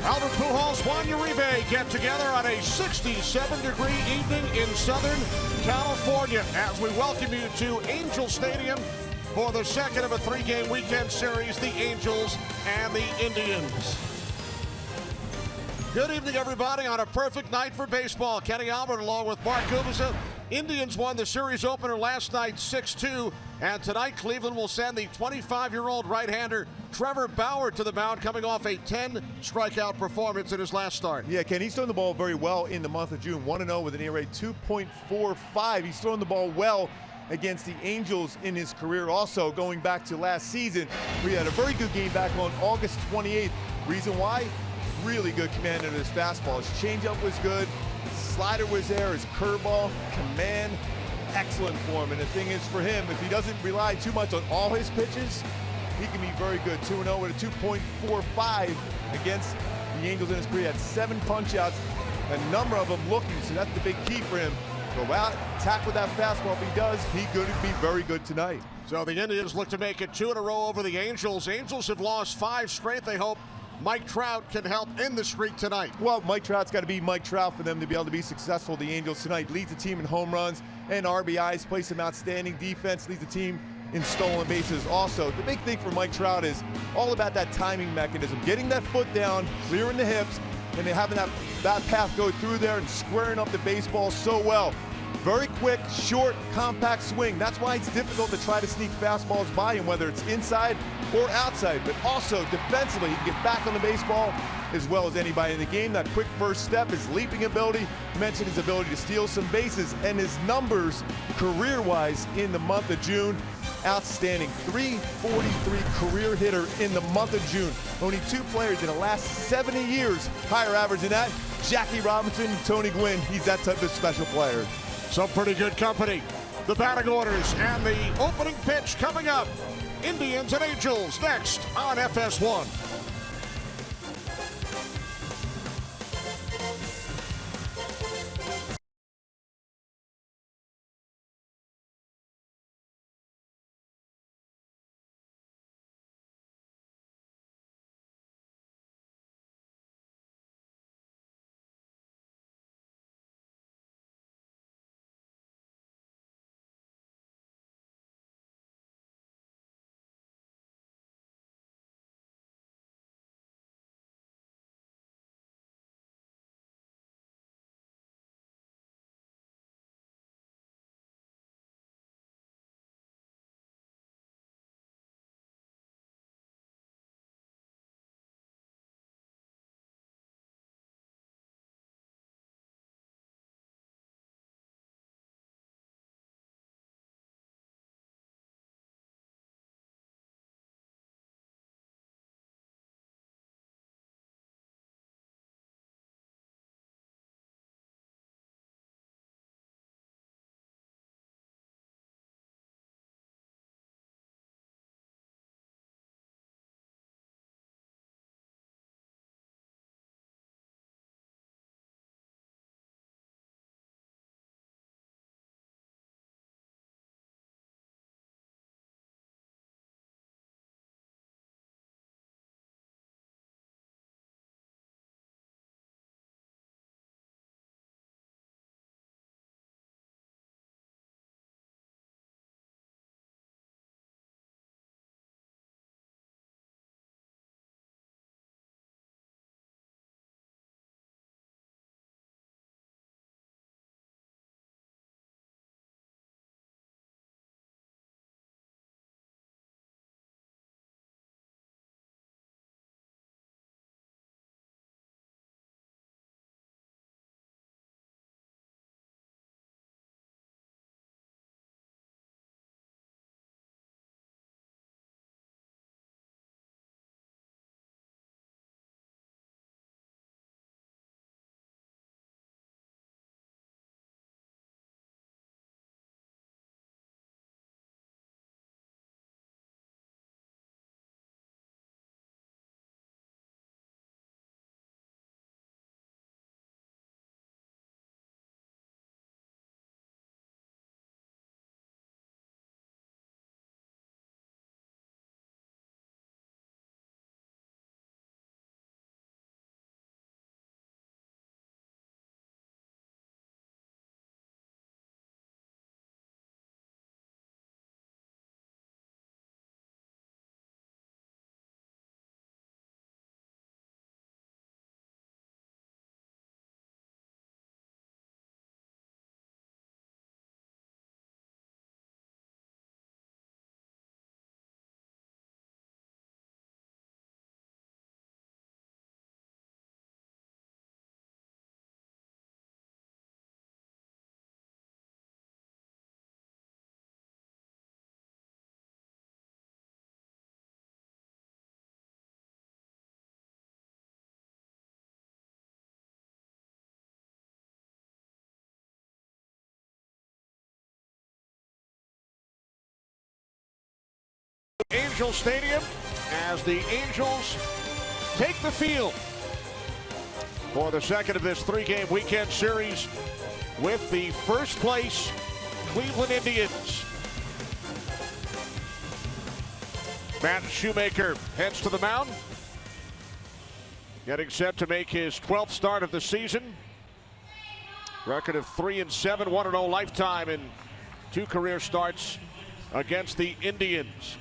Albert Pujols, Juan Uribe get together on a 67-degree evening in Southern California as we welcome you to Angel Stadium for the second of a three-game weekend series, the Angels and the Indians. Good evening, everybody, on a perfect night for baseball. Kenny Albert along with Mark Gubicza. Indians won the series opener last night 6-2, and tonight Cleveland will send the 25-year-old right-hander Trevor Bauer to the mound, coming off a 10-strikeout performance in his last start. Yeah, Ken, he's thrown the ball very well in the month of June. 1-0 with an ERA 2.45. He's thrown the ball well against the Angels in his career. Also, going back to last season, we had a very good game back on August 28th. Reason why? Really good command of his fastball. His changeup was good. His slider was there. His curveball, command, excellent form. And the thing is, for him, if he doesn't rely too much on all hhis pitches, he can be very good. 2-0 with a 2.45 against the Angels in his career. He had 7 punch-outs, a number of them looking, so that's the big key for him. Go out, attack with that fastball. If he does, he's going to be very good tonight. So the Indians look to make it 2 in a row over the Angels. Angels have lost 5 straight. They hope Mike Trout can help end the streak tonight. Well, Mike Trout's got to be Mike Trout for them to be able to be successful. The Angels tonight leads the team in home runs and RBIs, plays some outstanding defense, leads the team in stolen bases. Also, the big thing for Mike Trout is all about that timing mechanism, getting that foot down, clearing the hips, and then having that path go through there and squaring up the baseball so well. Very quick, short, compact swing. That's why it's difficult to try to sneak fastballs by him, whether it's inside or outside. But also, defensively, he can get back on the baseball as well as anybody in the game. That quick first step, his leaping ability, mentioned his ability to steal some bases, and his numbers career-wise in the month of June. Outstanding. 343 career hitter in the month of June. Only 2 players in the last 70 years higher average than that. Jackie Robinson, Tony Gwynn. He's that type of special player. Some pretty good company. The batting orders and the opening pitch coming up. Indians and Angels next on FS1. Angel Stadium as the Angels take the field for the second of this three-game weekend series with the first place Cleveland Indians. Matt Shoemaker heads to the mound, getting set to make his 12th start of the season. Record of 3-7, 1-0 lifetime in 2 career starts against the Indians.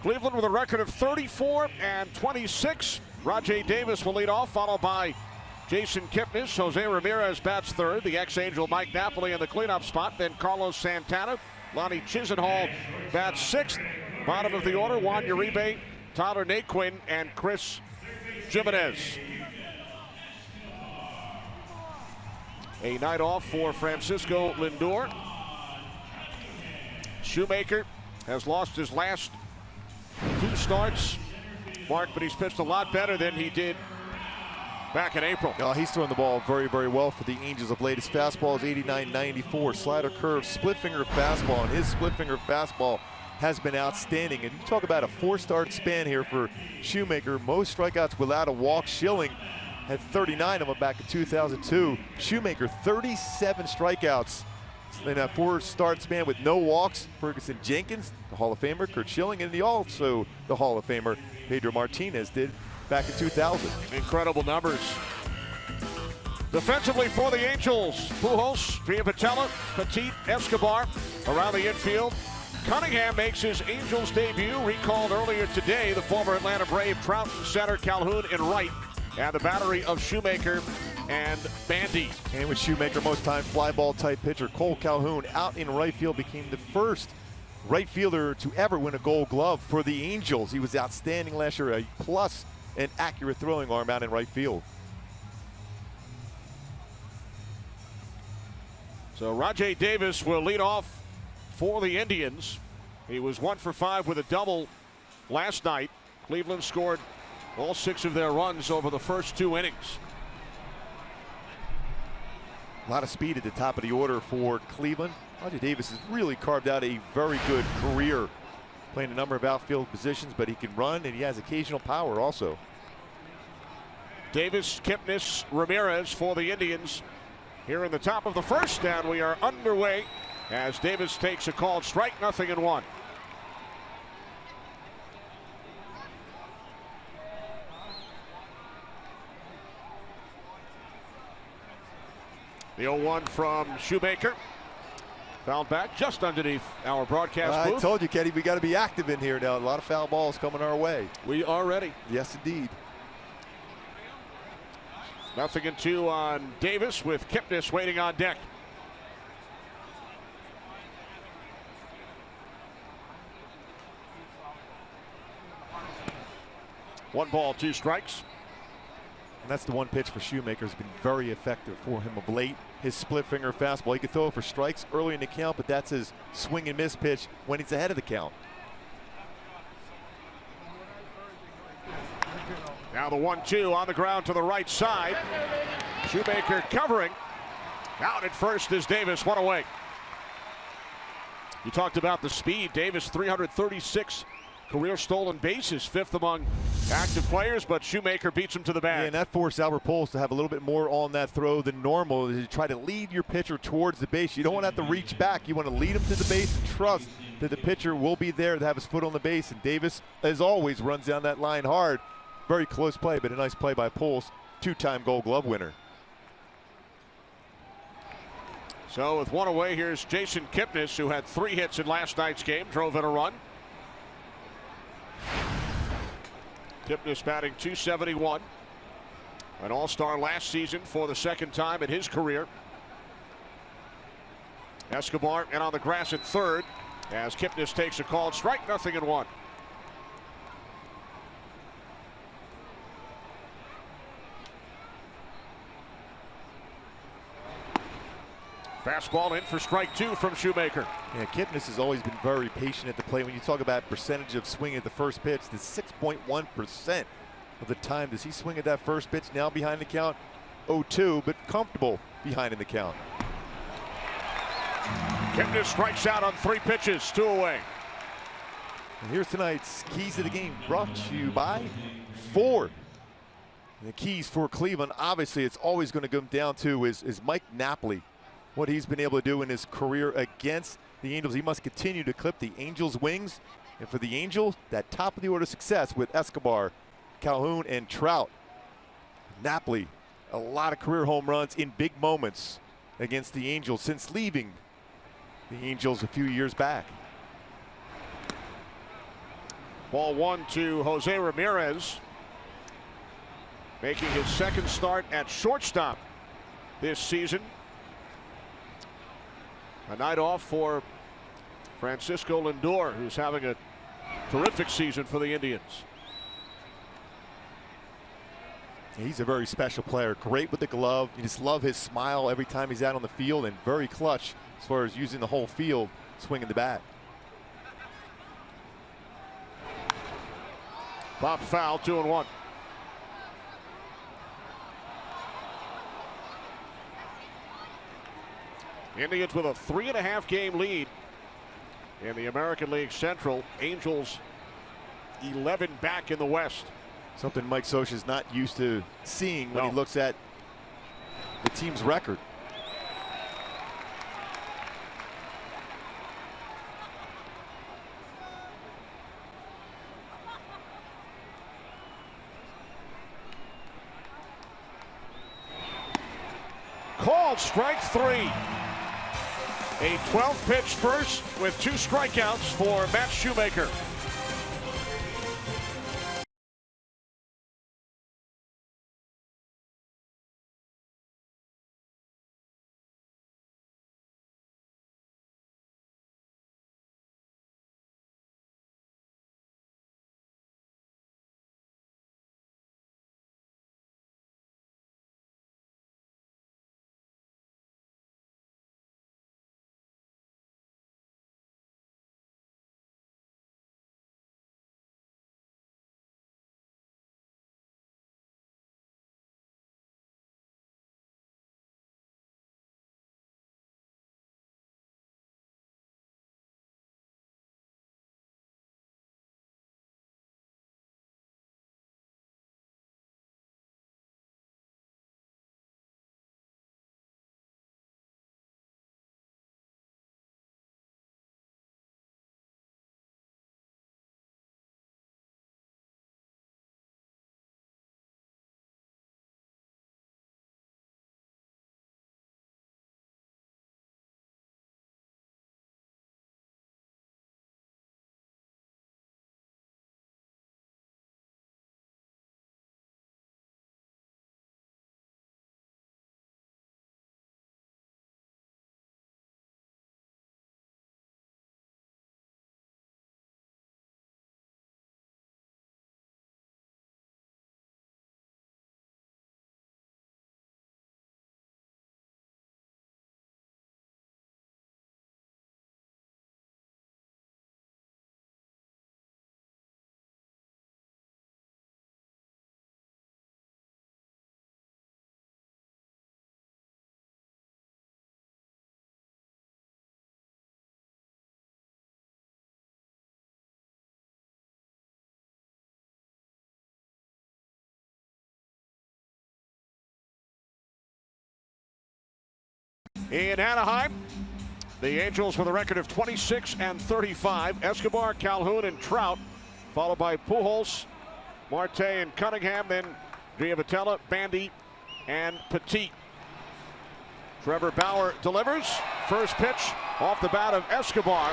Cleveland with a record of 34-26. Rajai Davis will lead off, followed by Jason Kipnis. Jose Ramirez bats third. The ex-Angel Mike Napoli in the cleanup spot. Then Carlos Santana. Lonnie Chisenhall bats sixth. Bottom of the order, Juan Uribe, Tyler Naquin, and Chris Jimenez. A night off for Francisco Lindor. Shoemaker has lost his last 2 starts, Mark, but he's pitched a lot better than he did back in April. He's throwing the ball very, very well for the Angels of late. His fastball is 89-94. Slider curve, split finger fastball, and his split finger fastball has been outstanding. And you talk about a 4-start span here for Shoemaker. Most strikeouts without a walk. Schilling had 39 of them back in 2002. Shoemaker, 37 strikeouts in a 4-start span with no walks. Ferguson Jenkins, the Hall of Famer, Curt Schilling, and also the Hall of Famer Pedro Martinez did back in 2000. Incredible numbers. Defensively for the Angels, Pujols, Piavitella, Petit, Escobar around the infield. Cunningham makes his Angels debut. Recalled earlier today, the former Atlanta Brave, Trout in center, Calhoun in right, and the battery of Shoemaker and Bandy. And with Shoemaker, most time fly ball type pitcher, Cole Calhoun out in right field, became the first right fielder to ever win a Gold Glove for the Angels. He was outstanding last year, plus an accurate throwing arm out in right field. So Rajai Davis will lead off for the Indians. He was 1 for 5 with a double last night. Cleveland scored all 6 of their runs over the first 2 innings. A lot of speed at the top of the order for Cleveland. Rajai Davis has really carved out a very good career, playing a number of outfield positions, but he can run and he has occasional power also. Davis, Kipnis, Ramirez for the Indians here in the top of the first, and we are underway as Davis takes a called strike, 0-1. The 0-1 from Shoemaker. Fouled back just underneath our broadcast booth. I told you, Kenny, we got to be active in here now. A lot of foul balls coming our way. We are ready. Yes, indeed. 0-2 on Davis with Kipnis waiting on deck. One ball, 2 strikes. And that's the one pitch for Shoemaker has been very effective for him of late. His split finger fastball. He could throw it for strikes early in the count, but that's his swing and miss pitch when he's ahead of the count. Now the 1-2 on the ground to the right side. Shoemaker covering. Out at first is Davis, 1 away. You talked about the speed. Davis, 336 career stolen bases, 5th among active players, but Shoemaker beats him to the bag. Yeah, and that forced Albert Pujols to have a little bit more on that throw than normal. You try to lead your pitcher towards the base. You don't want to have to reach back. You want to lead him to the base and trust that the pitcher will be there to have his foot on the base. And Davis, as always, runs down that line hard. Very close play, but a nice play by Pujols, 2-time Gold Glove winner. So with 1 away, here's Jason Kipnis, who had 3 hits in last night's game, drove in a run. Kipnis batting .271. An all-star last season for the 2nd time in his career. Escobar and on the grass at third as Kipnis takes a called strike, 0-1. Fastball in for strike 2 from Shoemaker. Yeah, Kipnis has always been very patient at the plate. When you talk about percentage of swing at the first pitch, the 6.1% of the time does he swing at that first pitch. Now behind the count, 0-2, but comfortable behind in the count. Kipnis strikes out on 3 pitches, 2 away. And here's tonight's Keys to the Game, brought to you by Ford. And the keys for Cleveland, obviously, it's always going to come down to is Mike Napoli. What he's been able to do in his career against the Angels. He must continue to clip the Angels' wings. And for the Angels, that top of the order success with Escobar, Calhoun, and Trout. Napoli, a lot of career home runs in big moments against the Angels since leaving the Angels a few years back. Ball 1 to Jose Ramirez, making his second start at shortstop this season. A night off for Francisco Lindor, who's having a terrific season for the Indians. He's a very special player, great with the glove. You just love his smile every time he's out on the field, and very clutch as far as using the whole field, swinging the bat. Pop foul, 2-1. Indians with a 3.5 game lead in the American League Central. Angels 11 back in the West. Something Mike Scioscia's not used to seeing when he looks at the team's record. Called strike 3. A 12-pitch first with 2 strikeouts for Matt Shoemaker. In Anaheim, the Angels with a record of 26-35. Escobar, Calhoun, and Trout, followed by Pujols, Marte, and Cunningham, then Giavotella, Bandy, and Petit. Trevor Bauer delivers. First pitch off the bat of Escobar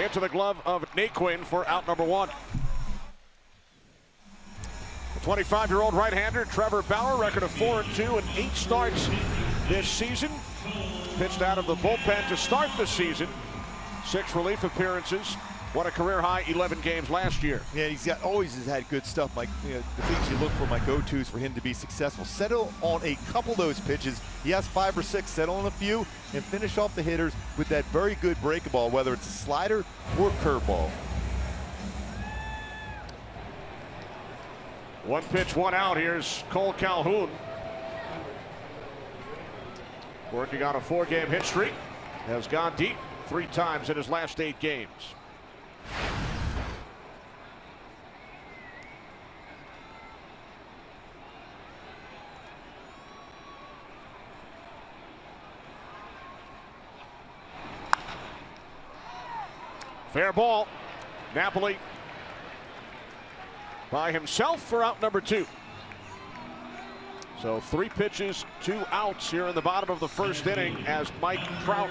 into the glove of Naquin for out number 1. The 25-year-old right-hander Trevor Bauer, record of 4-2 and 8 starts this season. Pitched out of the bullpen to start the season. 6 relief appearances. What a career high 11 games last year. Yeah, he's always has had good stuff, Mike. You know, the things you look for, my go-tos for him to be successful. Settle on a couple of those pitches. He has 5 or 6, settle on a few, and finish off the hitters with that very good breaking ball, whether it's a slider or curveball. 1 pitch, 1 out. Here's Cole Calhoun, working on a 4-game hit streak. Has gone deep 3 times in his last 8 games. Fair ball. Napoli by himself for out number 2. So 3 pitches, 2 outs here in the bottom of the first inning as Mike Trout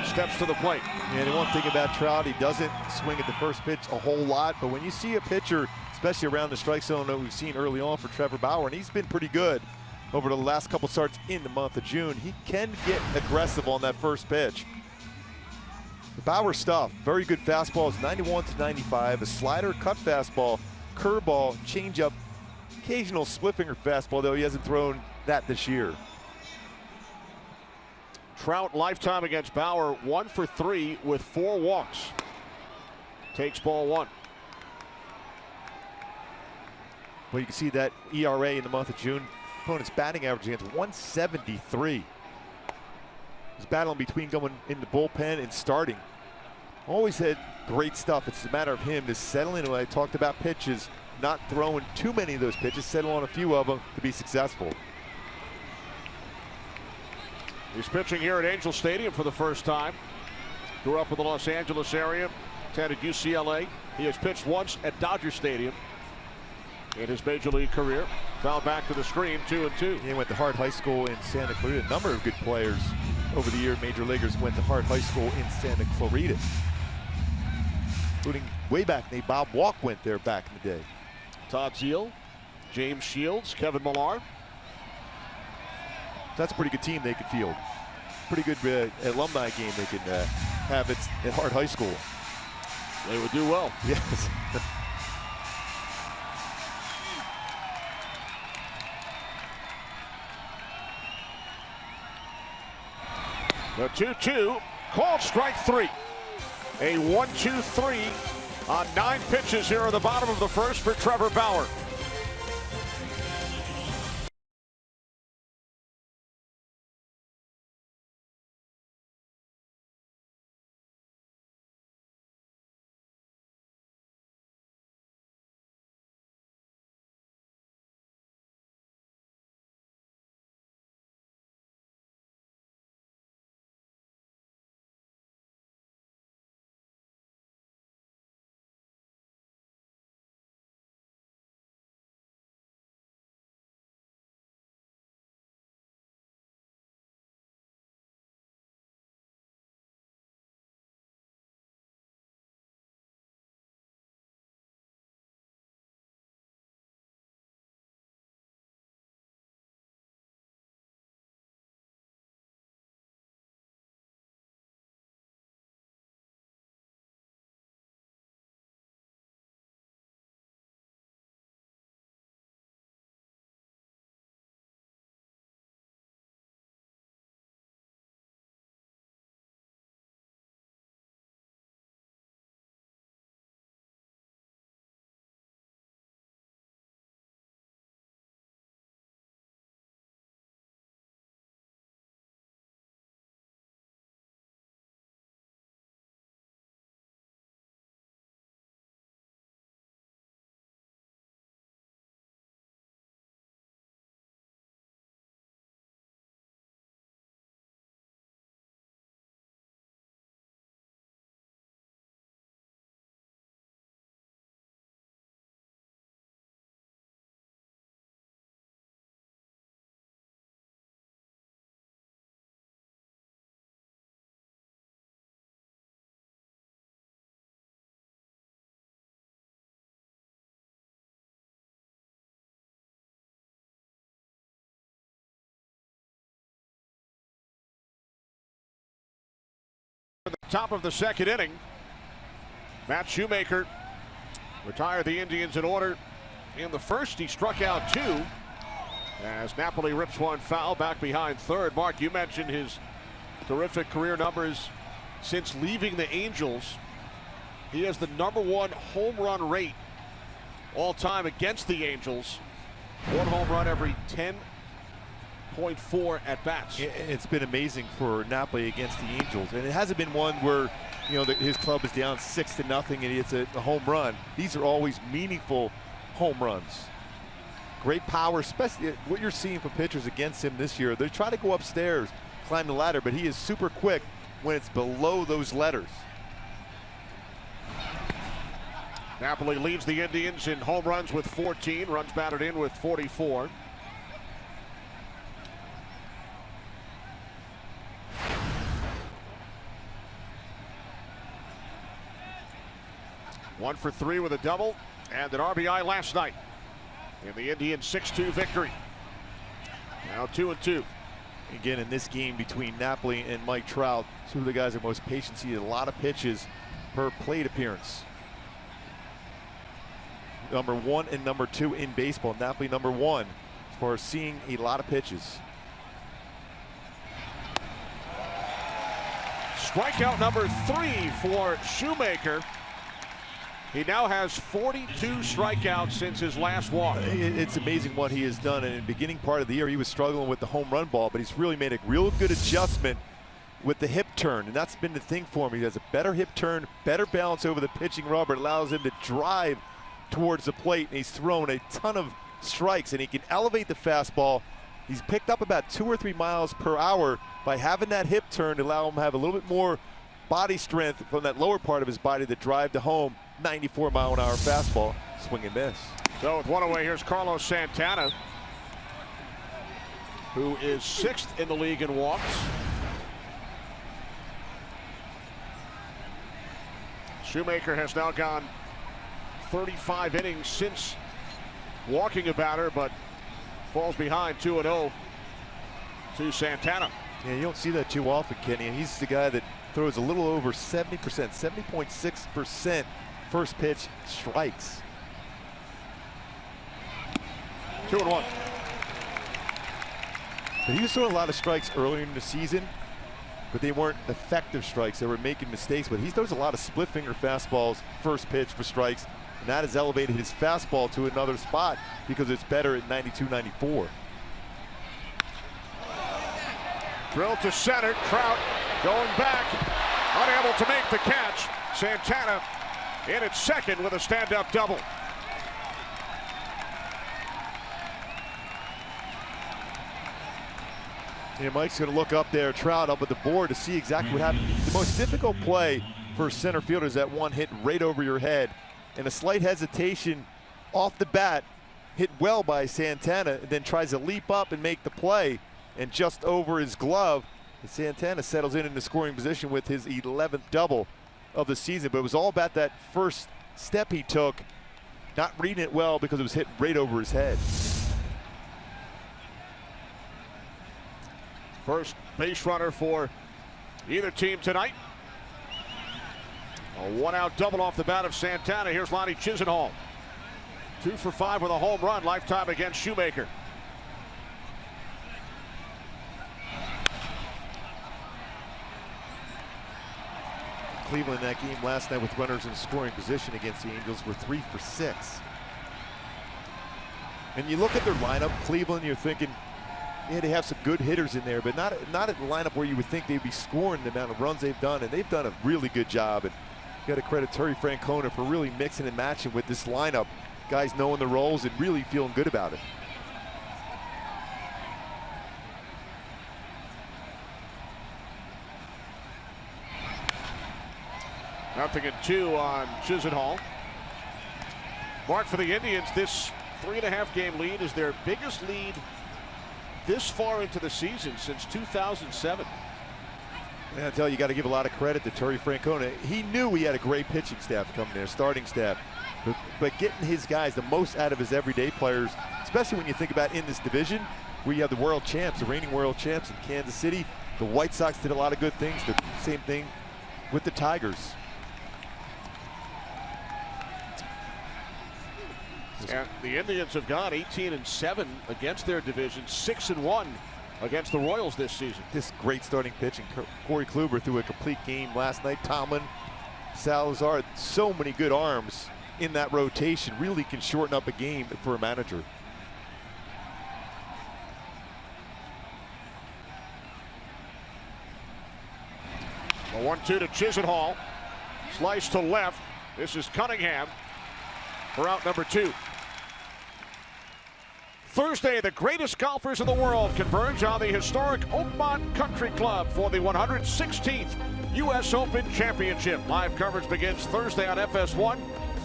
steps to the plate. Yeah, the one thing about Trout, he doesn't swing at the first pitch a whole lot, but when you see a pitcher, especially around the strike zone that we've seen early on for Trevor Bauer, and he's been pretty good over the last couple starts in the month of June, he can get aggressive on that first pitch. The Bauer stuff, very good fastballs, 91 to 95, a slider, cut fastball, curveball, changeup, occasional split finger fastball, though he hasn't thrown that this year. Trout lifetime against Bauer, 1 for 3 with 4 walks. Takes ball 1. Well, you can see that ERA in the month of June. Opponent's batting average against 173. He's battling between going in the bullpen and starting. Always had great stuff. It's a matter of him to settle in. When I talked about pitches, not throwing too many of those pitches, settle on a few of them to be successful. He's pitching here at Angel Stadium for the first time. Grew up in the Los Angeles area, attended UCLA. He has pitched once at Dodger Stadium in his major league career. Foul back to the screen, 2-2. He went to Hart High School in Santa Clarita. A number of good players over the year, major leaguers, went to Hart High School in Santa Clarita, including way back in the day, Bob Walk went there back in the day. Todd Zeal, James Shields, Kevin Millar. That's a pretty good team they could field. Pretty good alumni game they could have at Hart High School. They would do well. Yes. The 2-2, called strike 3. A 1-2-3 on 9 pitches here in the bottom of the first for Trevor Bauer. At the top of the second inning, Matt Shoemaker retired the Indians in order. In the first, he struck out 2 as Napoli rips one foul back behind third. Mark, you mentioned his terrific career numbers since leaving the Angels. He has the #1 home run rate all time against the Angels. 1 home run every 10.4 at bats. It's been amazing for Napoli against the Angels, and it hasn't been one where his club is down 6-0 and it's a home run. These are always meaningful home runs. Great power, especially what you're seeing from pitchers against him this year. They try to go upstairs, climb the ladder, but he is super quick when it's below those letters. Napoli leads the Indians in home runs with 14, runs batted in with 44. One for 3 with a double and an RBI last night in the Indians' 6-2 victory. Now 2-2. Again, in this game between Napoli and Mike Trout, two of the guys are most patient, see a lot of pitches per plate appearance. Number 1 and number 2 in baseball. Napoli number 1 as far as seeing a lot of pitches. Strikeout number 3 for Shoemaker. He now has 42 strikeouts since his last walk. It's amazing what he has done. And in the beginning part of the year, he was struggling with the home run ball, but he's really made a real good adjustment with the hip turn. And that's been the thing for him. He has a better hip turn, better balance over the pitching rubber. It allows him to drive towards the plate. And he's thrown a ton of strikes, and he can elevate the fastball. He's picked up about 2 or 3 miles per hour by having that hip turn to allow him to have a little bit more body strength from that lower part of his body to drive to home. 94-mile-an-hour fastball, swing and miss. So with one away, here's Carlos Santana, who is 6th in the league in walks. Shoemaker has now gone 35 innings since walking a batter, but falls behind 2-0 to Santana. Yeah, you don't see that too often, Kenny. And he's the guy that throws a little over 70%, 70.6% first pitch strikes. 2-1. But he was throwing a lot of strikes earlier in the season, but they weren't effective strikes. They were making mistakes, but he throws a lot of split finger fastballs first pitch for strikes, and that has elevated his fastball to another spot because it's better at 92, 94. Drill to center, Trout going back, unable to make the catch. Santana in at second with a stand-up double. Yeah, Mike's going to look up there, Trout up at the board to see exactly what happened. The most difficult play for a center fielder is that one hit right over your head. And a slight hesitation off the bat, hit well by Santana, and then tries to leap up and make the play. And just over his glove, Santana settles in the scoring position with his 11th double of the season. But it was all about that first step he took, not reading it well because it was hit right over his head. First base runner for either team tonight. A one-out double off the bat of Santana. Here's Lonnie Chisenhall. 2 for 5 with a home run lifetime against Shoemaker. Cleveland in that game last night with runners in scoring position against the Angels were 3 for 6. And you look at their lineup, Cleveland, you're thinking, yeah, they have some good hitters in there, but not at the lineup where you would think they'd be scoring the amount of runs they've done, and they've done a really good job. And you got to credit Terry Francona for really mixing and matching with this lineup. Guys knowing the roles and really feeling good about it. Nothing in 2 on Chisenhall. Mark, for the Indians, this 3.5 game lead is their biggest lead this far into the season since 2007. And I tell you, got to give a lot of credit to Terry Francona. He knew he had a great pitching staff coming there, starting staff, but getting his guys the most out of his everyday players, especially when you think about in this division where you have the world champs, the reigning world champs in Kansas City. The White Sox did a lot of good things. The same thing with the Tigers. And the Indians have gone 18-7 against their division, 6-1 against the Royals this season. This great starting pitching. Corey Kluber threw a complete game last night. Tomlin, Salazar, so many good arms in that rotation. Really can shorten up a game for a manager. A 1-2 to Chisenhall. Slice to left. This is Cunningham for out number 2. Thursday, the greatest golfers in the world converge on the historic Oakmont Country Club for the 116th U.S. Open Championship. Live coverage begins Thursday on FS1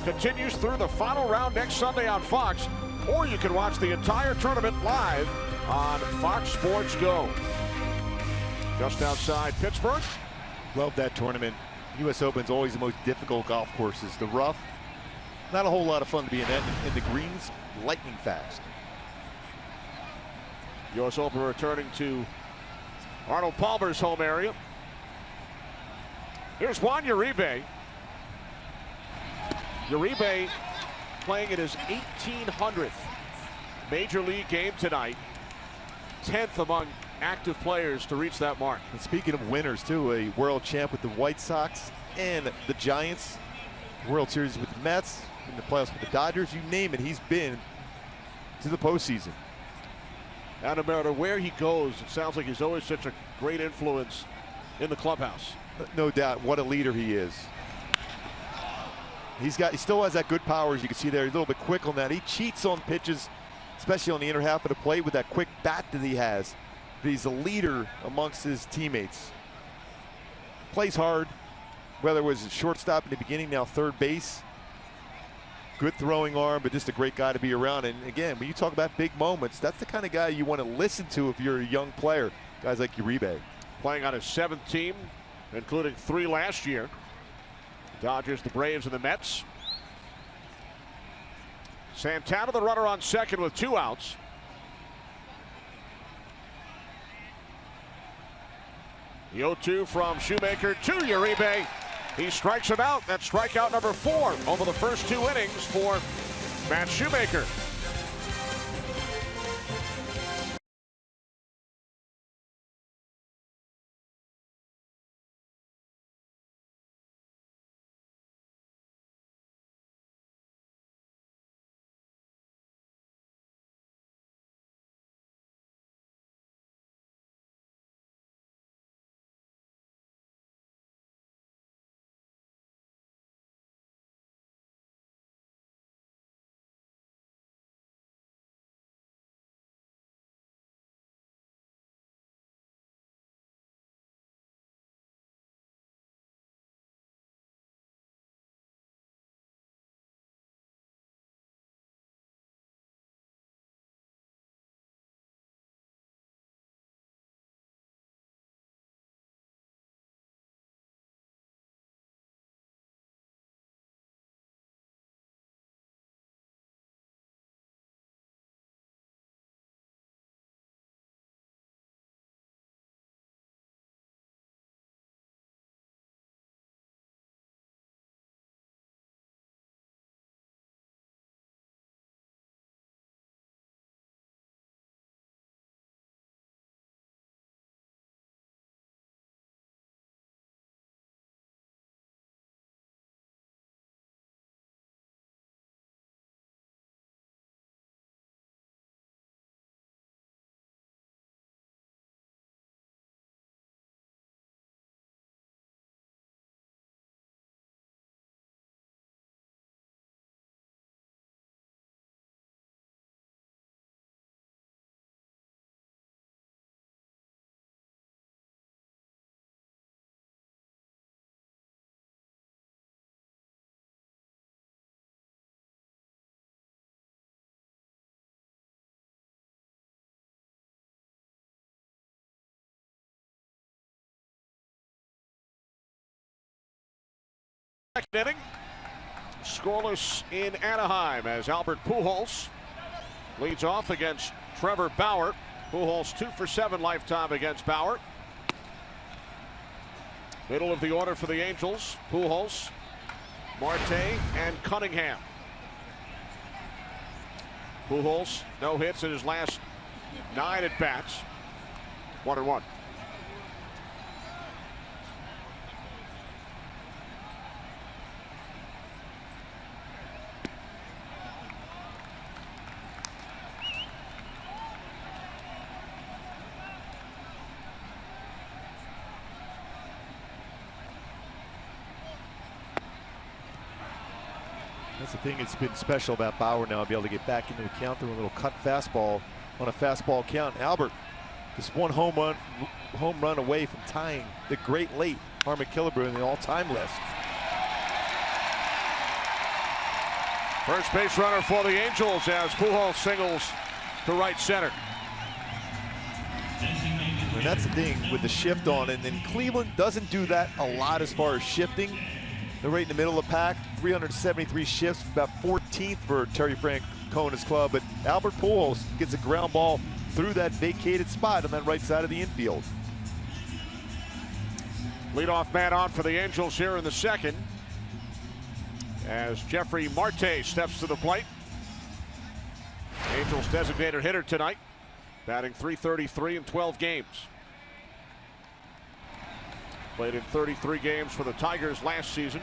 continues through the final round next Sunday on Fox, or you can watch the entire tournament live on Fox Sports Go. Just outside Pittsburgh. Love that tournament. U.S. Open's always the most difficult golf courses. The rough, not a whole lot of fun to be in that. And the greens, lightning fast. U.S. Open returning to Arnold Palmer's home area. Here's Juan Uribe. Uribe playing in his 1800th Major League game tonight. 10th among active players to reach that mark. And speaking of winners, too, a world champ with the White Sox and the Giants, World Series with the Mets, in the playoffs with the Dodgers, you name it, he's been to the postseason. And no matter where he goes, it sounds like he's always such a great influence in the clubhouse. No doubt, what a leader he is. He still has that good power, as you can see there. He's a little bit quick on that. He cheats on pitches, especially on the inner half of the plate with that quick bat that he has. But he's a leader amongst his teammates. Plays hard, whether it was a shortstop in the beginning, now third base. Good throwing arm, but just a great guy to be around. And again, when you talk about big moments, that's the kind of guy you want to listen to if you're a young player. Guys like Uribe. Playing on his 7th team, including 3 last year. Dodgers, the Braves, and the Mets. Santana, the runner on second with 2 outs. The 0-2 from Shoemaker to Uribe. He strikes him out. That's strikeout number 4 over the first 2 innings for Matt Shoemaker. Second inning, scoreless in Anaheim as Albert Pujols leads off against Trevor Bauer. Pujols 2 for 7 lifetime against Bauer. Middle of the order for the Angels, Pujols, Marte, and Cunningham. Pujols, no hits in his last 9 at bats. 1-1. That's the thing that's been special about Bauer now, to be able to get back into a count through a little cut fastball on a fastball count. Albert, just one home run away from tying the great late Harmon Killebrew in the all-time list. First base runner for the Angels as Pujols singles to right center. And that's the thing with the shift on, and then Cleveland doesn't do that a lot as far as shifting. They're right in the middle of the pack, 373 shifts, about 14th for Terry Francona's club, but Albert Pujols gets a ground ball through that vacated spot on that right side of the infield. Leadoff man on for the Angels here in the second as Jeffrey Marte steps to the plate. Angels designated hitter tonight, batting .333 in 12 games. Played in 33 games for the Tigers last season.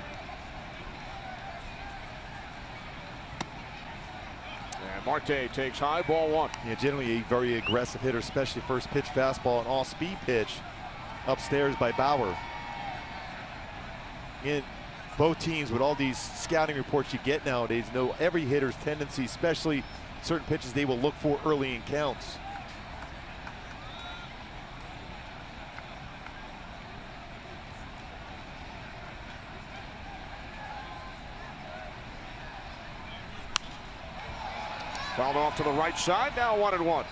And Marte takes high, ball one. Yeah, generally a very aggressive hitter, especially first pitch fastball, an all-speed pitch upstairs by Bauer. And both teams, with all these scouting reports you get nowadays, know every hitter's tendency, especially certain pitches they will look for early in counts. Fouled off to the right side, now 1-1.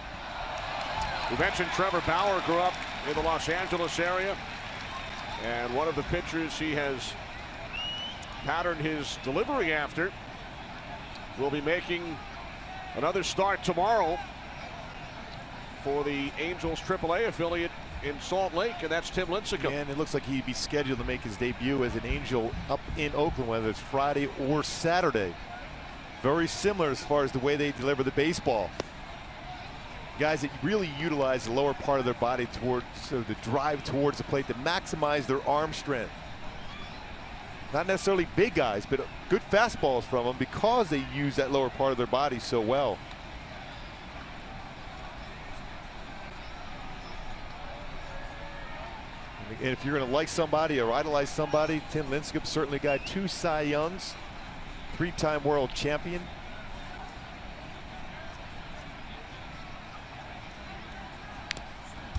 We mentioned Trevor Bauer grew up in the Los Angeles area, and one of the pitchers he has patterned his delivery after will be making another start tomorrow for the Angels AAA affiliate in Salt Lake, and that's Tim Lincecum. And it looks like he'd be scheduled to make his debut as an Angel up in Oakland, whether it's Friday or Saturday. Very similar as far as the way they deliver the baseball. Guys that really utilize the lower part of their body towards the drive towards the plate to maximize their arm strength. Not necessarily big guys, but good fastballs from them because they use that lower part of their body so well. And if you're going to like somebody or idolize somebody, Tim Lincecum certainly got 2 Cy Youngs, 3-time world champion.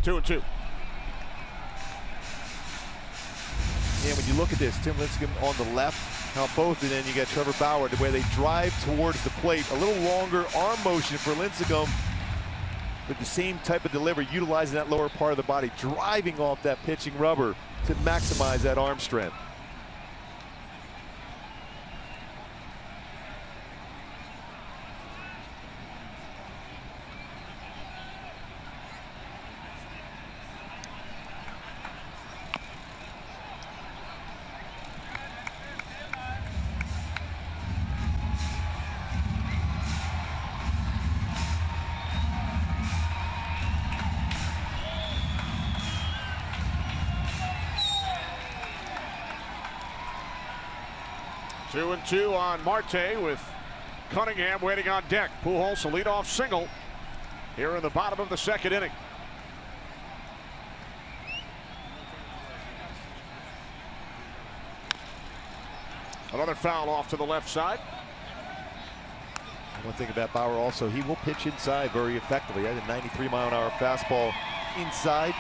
2-2. And when you look at this, Tim Lincecum on the left, now both, and then you got Trevor Bauer, the way they drive towards the plate. A little longer arm motion for Lincecum, with the same type of delivery, utilizing that lower part of the body, driving off that pitching rubber to maximize that arm strength. Two and two on Marte with Cunningham waiting on deck. Pujols a leadoff single here in the bottom of the second inning. Another foul off to the left side. One thing about Bauer also, he will pitch inside very effectively. He had a 93-mile-an-hour fastball inside.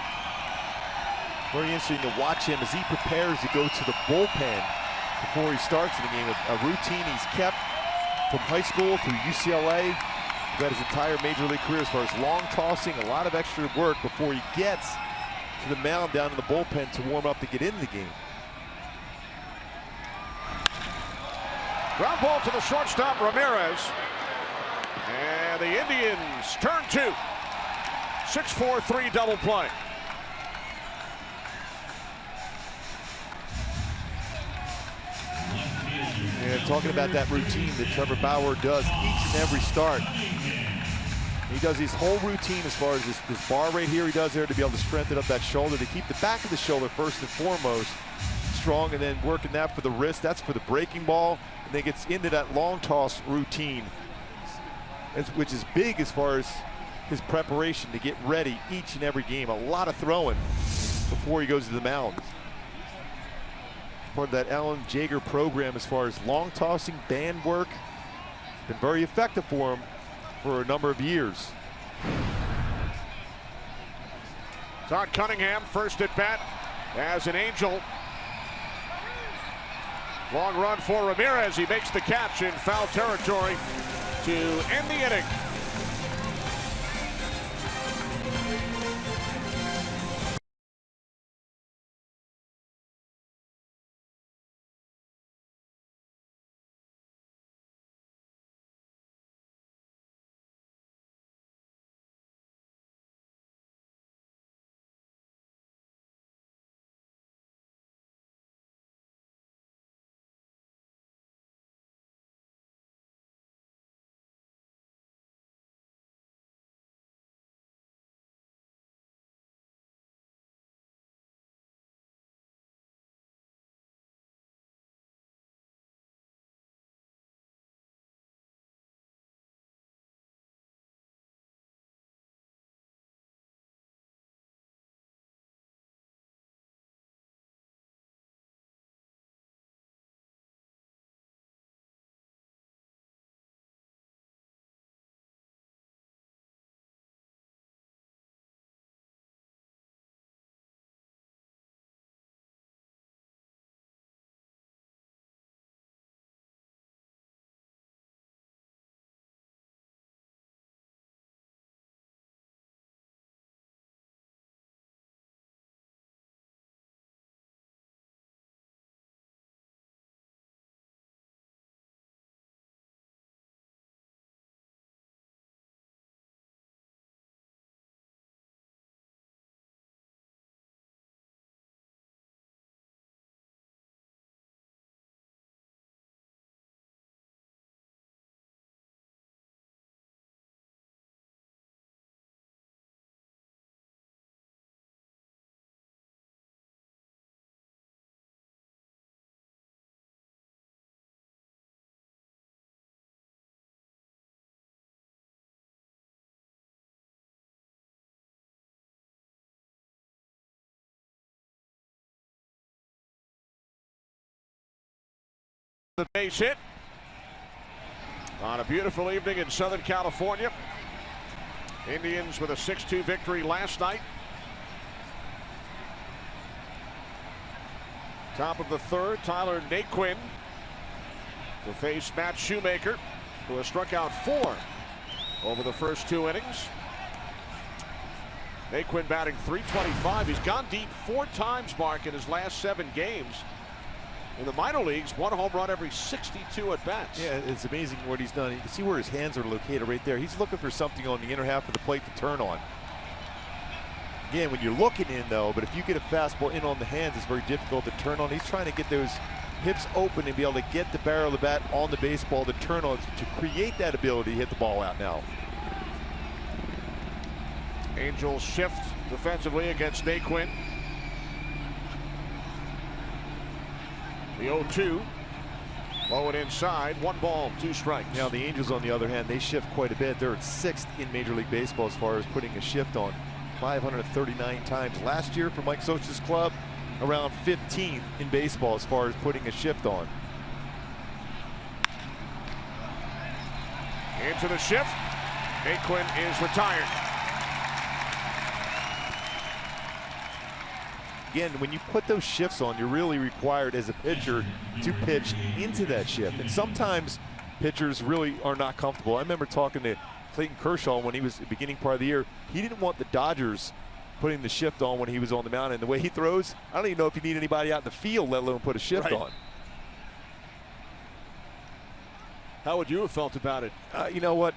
Very interesting to watch him as he prepares to go to the bullpen before he starts in the game. A routine he's kept from high school through UCLA, about his entire major league career, as far as long tossing, a lot of extra work before he gets to the mound down in the bullpen to warm up to get into the game. Ground ball to the shortstop, Ramirez. And the Indians turn 2. 6-4-3 double play. And talking about that routine that Trevor Bauer does each and every start. He does his whole routine as far as this bar right here he does there to be able to strengthen up that shoulder, to keep the back of the shoulder first and foremost strong, and then working that for the wrist. That's for the breaking ball, and then gets into that long toss routine, which is big as far as his preparation to get ready each and every game. A lot of throwing before he goes to the mound. Part of that Alan Jaeger program as far as long tossing, band work. Been very effective for him for a number of years. Todd Cunningham first at bat as an Angel. Long run for Ramirez. He makes the catch in foul territory to end the inning. The base hit on a beautiful evening in Southern California. Indians with a 6-2 victory last night. Top of the third, Tyler Naquin to face Matt Shoemaker, who has struck out 4 over the first 2 innings. Naquin batting .325. He's gone deep 4 times, Mark, in his last 7 games. In the minor leagues, 1 home run every 62 at-bats. Yeah, it's amazing what he's done. You can see where his hands are located right there. He's looking for something on the inner half of the plate to turn on. Again, when you're looking in, though, but if you get a fastball in on the hands, it's very difficult to turn on. He's trying to get those hips open and be able to get the barrel of the bat on the baseball to turn on, to create that ability to hit the ball out now. Angels shift defensively against Naquin. The 0-2, low and inside, 1 ball, 2 strikes. Now the Angels, on the other hand, they shift quite a bit. They're at 6th in Major League Baseball as far as putting a shift on, 539 times. Last year for Mike Socha's club, around 15th in baseball as far as putting a shift on. Into the shift, Naquin is retired. Again, when you put those shifts on, you're really required as a pitcher to pitch into that shift. And sometimes pitchers really are not comfortable. I remember talking to Clayton Kershaw when he was the beginning part of the year. He didn't want the Dodgers putting the shift on when he was on the mound. And the way he throws, I don't even know if you need anybody out in the field, let alone put a shift on. How would you have felt about it? You know what?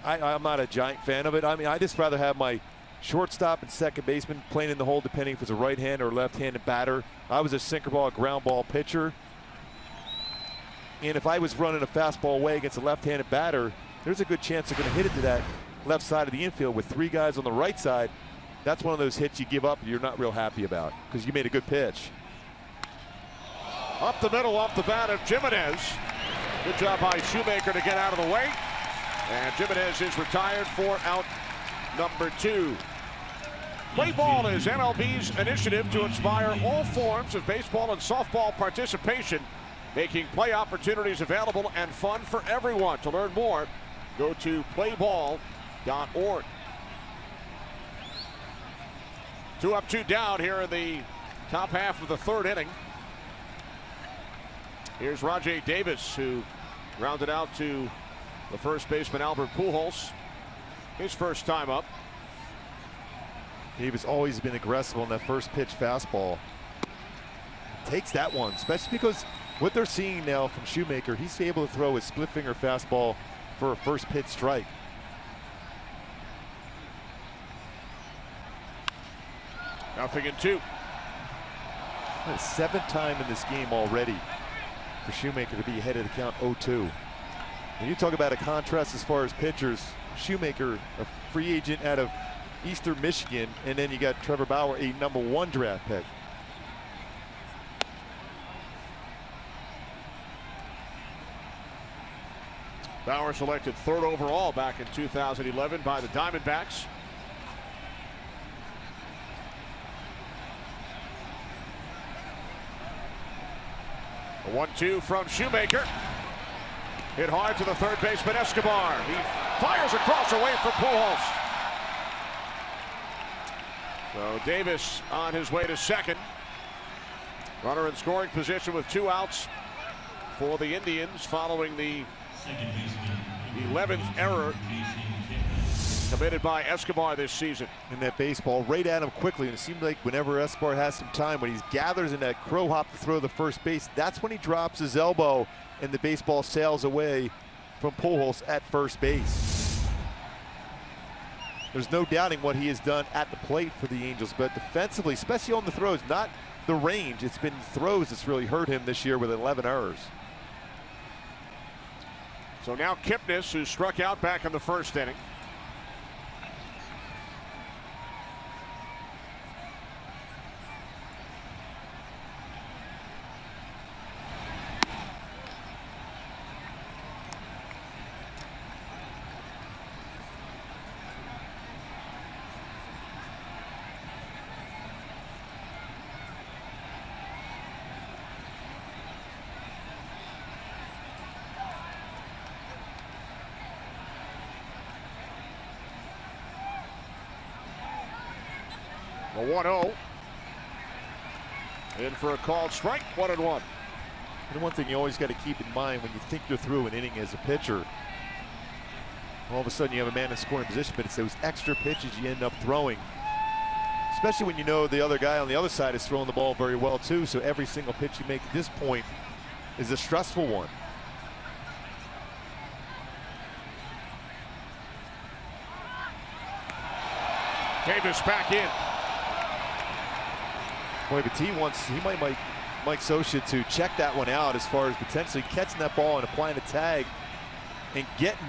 I'm not a giant fan of it. I mean, I just rather have my shortstop and second baseman playing in the hole, depending if it's a right-hand or left-handed batter. I was a sinker ball, a ground ball pitcher. And if I was running a fastball away against a left-handed batter, there's a good chance they're going to hit it to that left side of the infield with 3 guys on the right side. That's one of those hits you give up and you're not real happy about because you made a good pitch. Up the middle, off the bat of Jimenez. Good job by Shoemaker to get out of the way. And Jimenez is retired for out number 2. Play Ball is MLB's initiative to inspire all forms of baseball and softball participation, making play opportunities available and fun for everyone. To learn more, go to playball.org. 2 up, 2 down here in the top half of the 3rd inning. Here's Rajay Davis, who rounded out to the first baseman Albert Pujols. His first time up. Davis always been aggressive on that first pitch fastball. Takes that one, especially because what they're seeing now from Shoemaker, he's able to throw his split finger fastball for a first pitch strike. Nothing in 2. That's 7th time in this game already for Shoemaker to be ahead of the count 0-2. When you talk about a contrast as far as pitchers, Shoemaker, a free agent out of Eastern Michigan, and then you got Trevor Bauer, a #1 draft pick. Bauer selected 3rd overall back in 2011 by the Diamondbacks. A 1-2 from Shoemaker. Hit hard to the third baseman Escobar. He fires across away from Pujols. So Davis on his way to second. Runner in scoring position with 2 outs for the Indians following the 11th error committed by Escobar this season. And that baseball right at him quickly, and it seemed like whenever Escobar has some time, when he gathers in that crow hop to throw the first base, that's when he drops his elbow and the baseball sails away from Pujols at first base. There's no doubting what he has done at the plate for the Angels, but defensively, especially on the throws, not the range, it's been throws that's really hurt him this year with 11 errors. So now Kipnis, who struck out back in the first inning. A 1-0. In for a called strike, 1-1. And one thing you always got to keep in mind when you think you're through an inning as a pitcher, all of a sudden you have a man in scoring position, but it's those extra pitches you end up throwing. Especially when you know the other guy on the other side is throwing the ball very well too, so every single pitch you make at this point is a stressful one. Davis back in. Boy, but he might Mike Socha to check that one out as far as potentially catching that ball and applying a tag and getting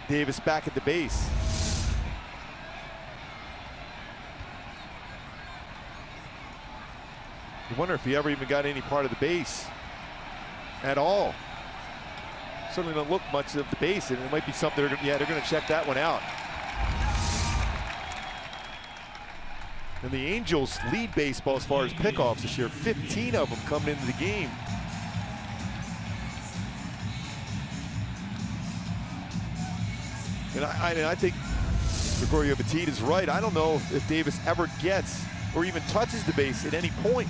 Davis back at the base. You wonder if he ever even got any part of the base at all. Certainly don't look much of the base, and it might be something they're going to check that one out. And the Angels lead baseball as far as pickoffs this year. 15 of them coming into the game. And I think Gregorio Batiste is right. I don't know if Davis ever gets or even touches the base at any point.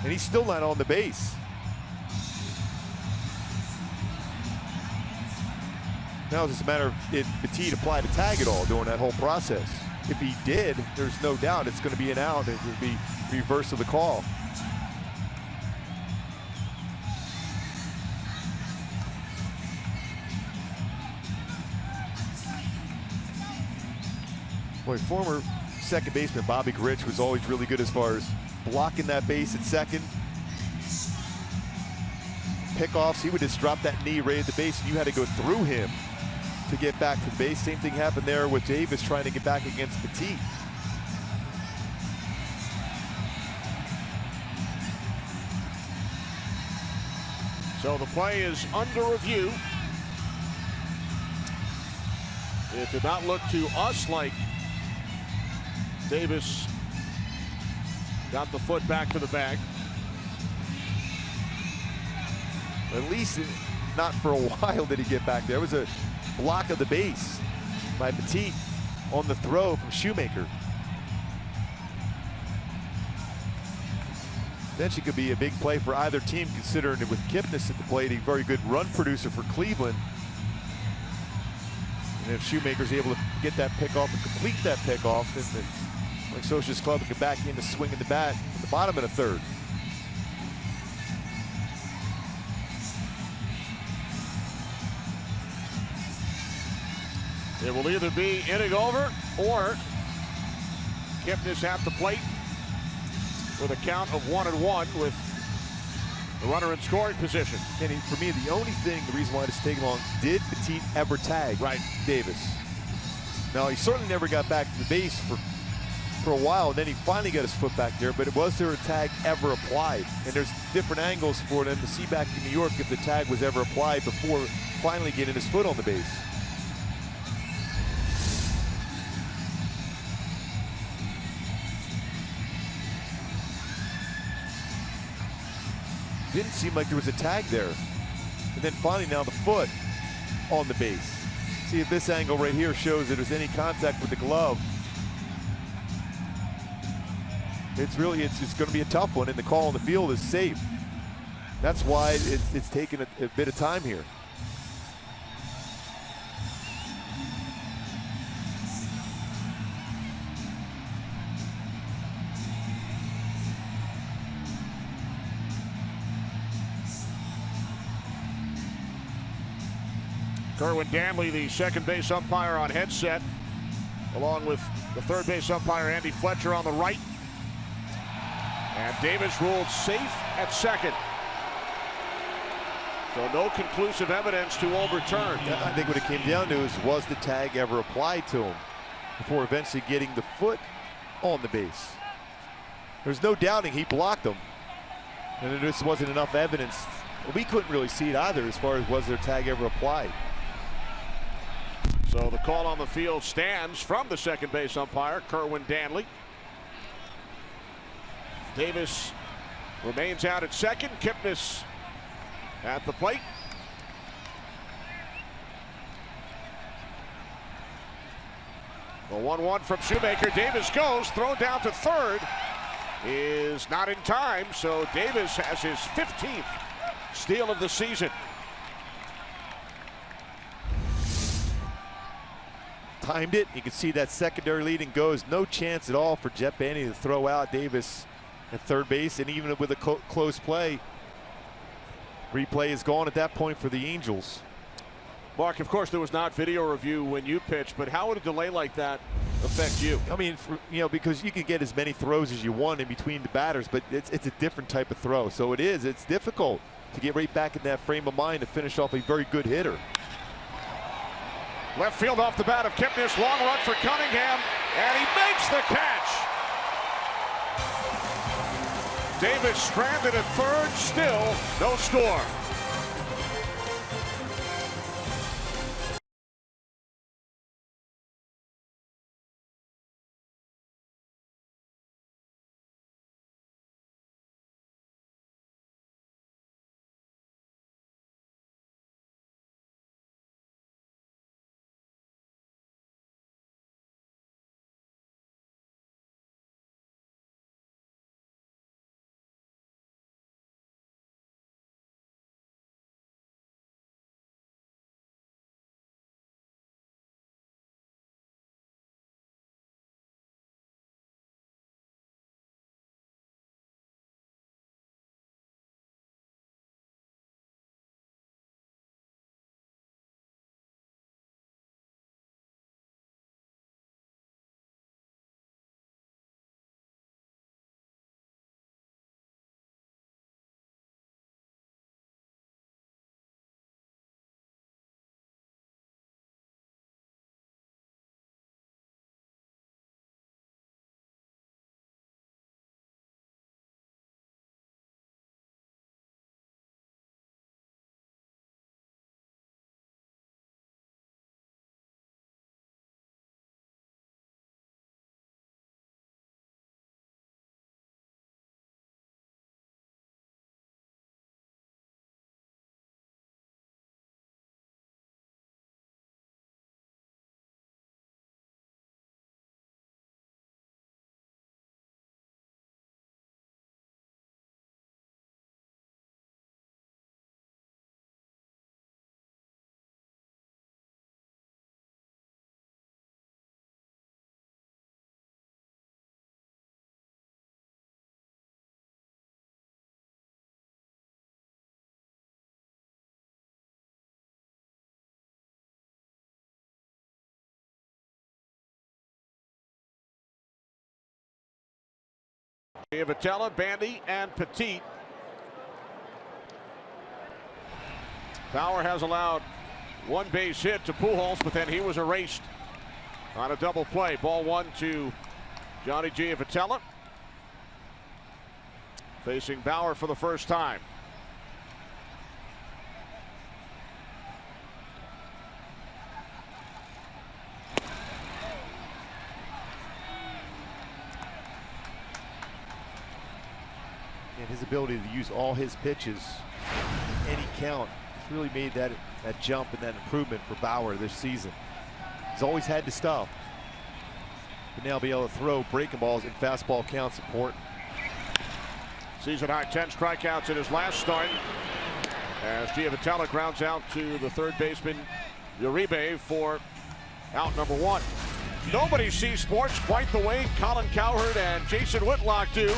And he's still not on the base. Now it's just a matter of if Batiste applied a tag at all during that whole process. If he did, there's no doubt it's going to be an out. It would be reverse of the call. Boy, former second baseman Bobby Grich was always really good as far as blocking that base at second. Pickoffs, he would just drop that knee right at the base, and you had to go through him to get back to the base. Same thing happened there with Davis trying to get back against Batiste. So the play is under review. It did not look to us like Davis got the foot back to the bag. At least not for a while did he get back there. It was a block of the base by Batiste on the throw from Shoemaker. Potentially could be a big play for either team, considering it with Kipnis at the plate, a very good run producer for Cleveland. And if Shoemaker's able to get that pickoff and complete that pickoff, then the Socialist Club can back into swinging the bat at the bottom of the third. It will either be inning over or Kipnis at the plate with a count of 1-1 with the runner in scoring position. And for me, the reason why this is taking long, did Petit ever tag Davis? Now, he certainly never got back to the base for a while, and then he finally got his foot back there, but was there a tag ever applied? And there's different angles for them to see back in New York if the tag was ever applied before finally getting his foot on the base. Didn't seem like there was a tag there. And then finally now the foot on the base. See if this angle right here shows that there's any contact with the glove. It's going to be a tough one, and the call on the field is safe. That's why it's taken a bit of time here. Kerwin Danley, the second base umpire on headset, along with the third base umpire Andy Fletcher on the right. And Davis ruled safe at second. So no conclusive evidence to overturn. I think what it came down to is, was the tag ever applied to him before eventually getting the foot on the base? There's no doubting he blocked him. And there just wasn't enough evidence. We couldn't really see it either as far as was their tag ever applied. So the call on the field stands from the second base umpire, Kerwin Danley. Davis remains out at second. Kipnis at the plate. The 1-1 from Shoemaker. Davis goes, thrown down to third. Is not in time, so Davis has his 15th steal of the season. Timed it. You can see that secondary lead and goes. No chance at all for Jet Bandy to throw out Davis at third base, and even with a close play, replay is gone at that point for the Angels. Mark, of course there was not video review when you pitched, but how would a delay like that affect you? I mean, because you can get as many throws as you want in between the batters, but it's a different type of throw. So it's difficult to get right back in that frame of mind to finish off a very good hitter. Left field off the bat of Kipnis, long run for Cunningham, and he makes the catch. Davis stranded at third, still no score. Vitella, Bandy, and Petit. Bauer has allowed one base hit to Pujols, but then he was erased on a double play. Ball one to Johnny Vitella. Facing Bauer for the first time. And his ability to use all his pitches, any count, has really made that jump and that improvement for Bauer this season. He's always had to stop, but now be able to throw breaking balls and fastball counts important. Season high 10 strikeouts in his last start as Vitella grounds out to the third baseman Uribe for out number one. Nobody sees sports quite the way Colin Cowherd and Jason Whitlock do.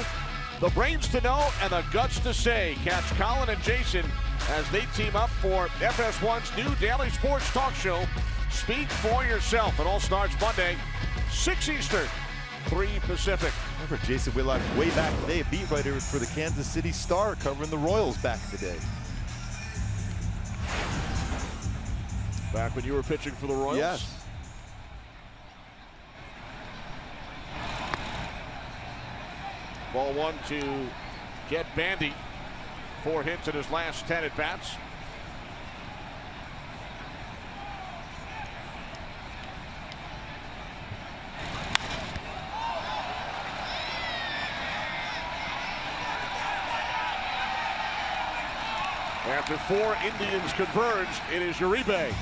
The brains to know and the guts to say. Catch Colin and Jason as they team up for FS1's new daily sports talk show, Speak for Yourself. It all starts Monday, 6 Eastern, 3 Pacific. Remember Jason Whitlock way back in the day, a beat writer for the Kansas City Star covering the Royals back in the day. Back when you were pitching for the Royals? Yes. Ball one to get Bandy. 4 hits in his last 10 at bats. After 4 Indians converged, it is Uribe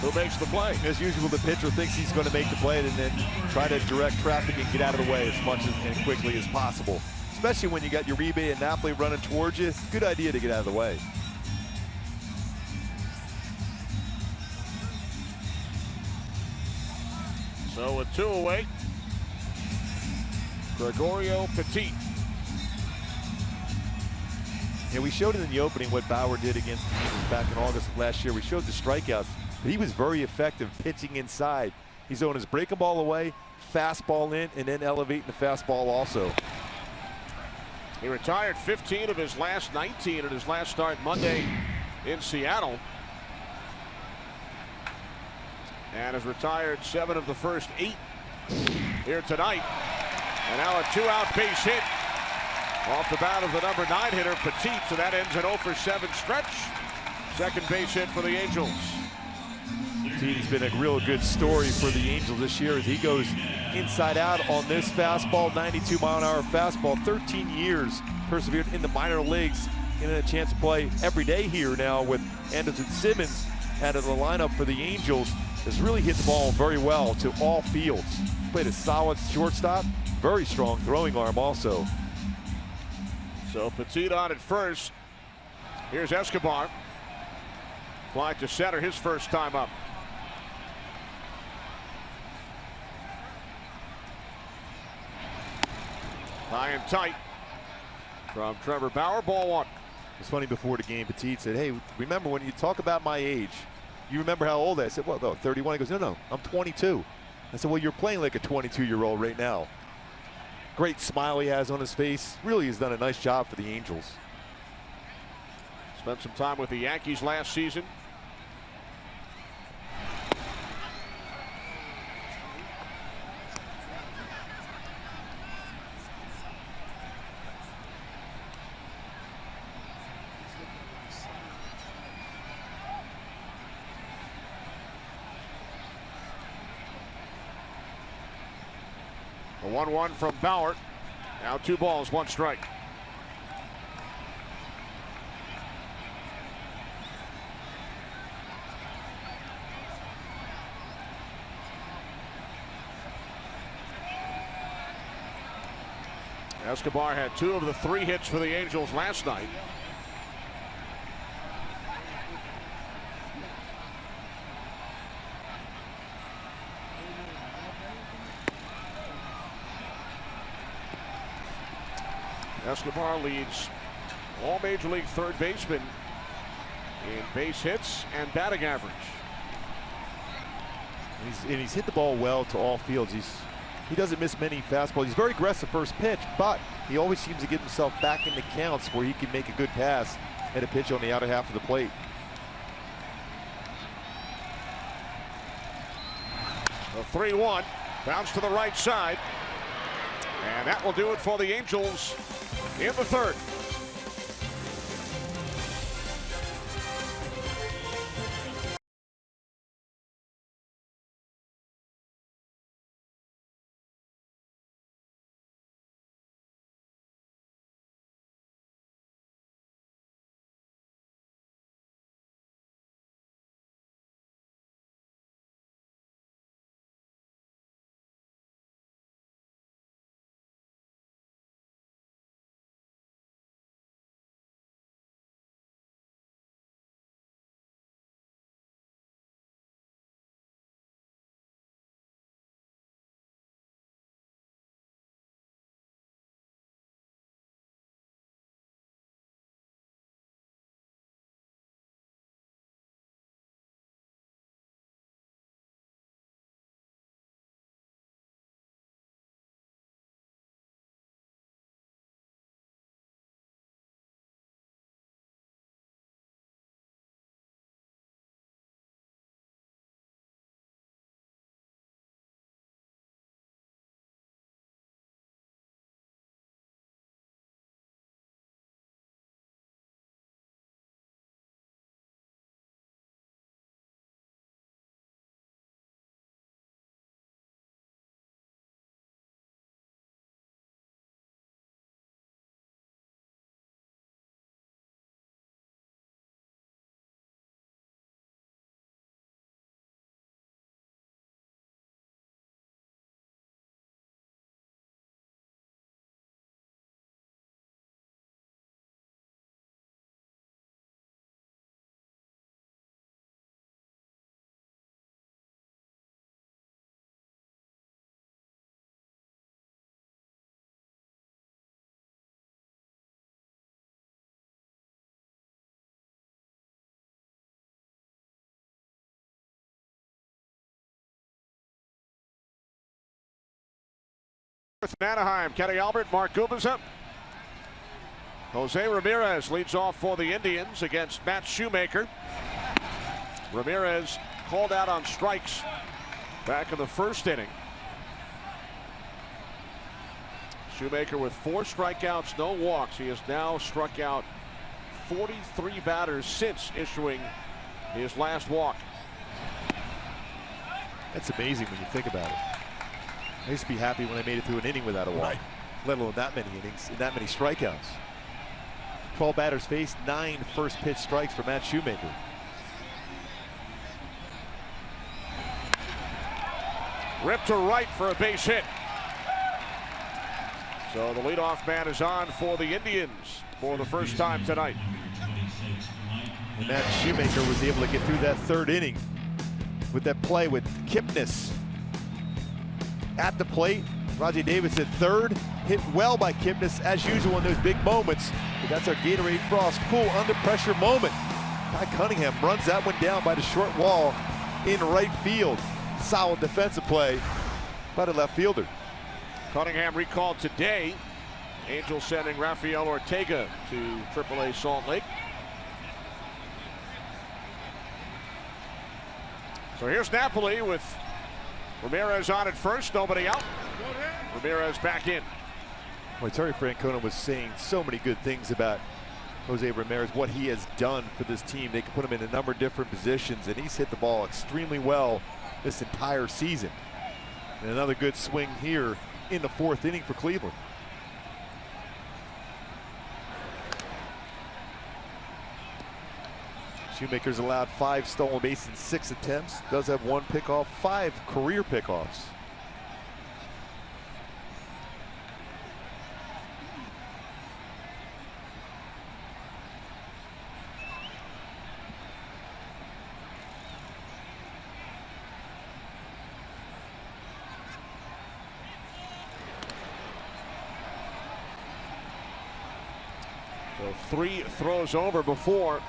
who makes the play. As usual, the pitcher thinks he's going to make the play and then try to direct traffic and get out of the way as much and quickly as possible. Especially when you got Uribe and Napoli running towards you. Good idea to get out of the way. So with 2 away, Gregorio Petit. Yeah, we showed it in the opening what Bauer did against the Eagles back in August of last year. We showed the strikeouts, but he was very effective pitching inside. He's throwing his breaking ball away, fastball in, and then elevating the fastball also. He retired 15 of his last 19 in his last start Monday in Seattle. And has retired 7 of the first 8 here tonight. And now a 2-out base hit off the bat of the number 9 hitter, Petit. So that ends an 0 for 7 stretch. Second base hit for the Angels. Petit's been a real good story for the Angels this year as he goes inside out on this fastball, 92-mile-an-hour fastball. 13 years persevered in the minor leagues, getting a chance to play every day here now with Anderson Simmons out of the lineup for the Angels. Has really hit the ball very well to all fields. Played a solid shortstop, very strong throwing arm also. So Petit on at first. Here's Escobar. Fly to center, his first time up. High and tight from Trevor Bauer, ball one. It's funny, before the game, Petit said, hey, remember when you talk about my age, you remember how old I am? I said, well, no, 31. He goes, no, I'm 22. I said, well, you're playing like a 22-year-old right now. Great smile he has on his face. Really has done a nice job for the Angels. Spent some time with the Yankees last season. A 1-1 from Bauer. Now 2 balls, 1 strike. Escobar had 2 of the 3 hits for the Angels last night. Escobar leads all Major League third basemen in base hits and batting average. And he's hit the ball well to all fields. He doesn't miss many fastballs. He's very aggressive first pitch, but he always seems to get himself back into counts where he can make a good pass and a pitch on the outer half of the plate. The 3-1, bounce to the right side. And that will do it for the Angels in the third. Anaheim, Kenny Albert, Mark Gubicza. Jose Ramirez leads off for the Indians against Matt Shoemaker. Ramirez called out on strikes back in the first inning. Shoemaker with 4 strikeouts, no walks. He has now struck out 43 batters since issuing his last walk. That's amazing when you think about it. I used to be happy when I made it through an inning without a walk, let alone that many innings and that many strikeouts. 12 batters faced, 9 first pitch strikes for Matt Shoemaker. Ripped to right for a base hit. So the leadoff man is on for the Indians for the first time tonight. And Matt Shoemaker was able to get through that third inning with that play with Kipnis at the plate. Rajai Davis at third, hit well by Kipnis as usual in those big moments. But that's our Gatorade Frost cool under pressure moment. Ty Cunningham runs that one down by the short wall in right field. Solid defensive play by the left fielder. Cunningham recalled today. Angels sending Rafael Ortega to AAA Salt Lake. So here's Napoli with Ramirez on at first, nobody out. Ramirez back in. Well, Terry Francona was saying so many good things about Jose Ramirez, what he has done for this team. They can put him in a number of different positions, and he's hit the ball extremely well this entire season. And another good swing here in the fourth inning for Cleveland. Shoemaker's allowed 5 stolen bases in 6 attempts. Does have 1 pickoff, 5 career pickoffs. So 3 throws over before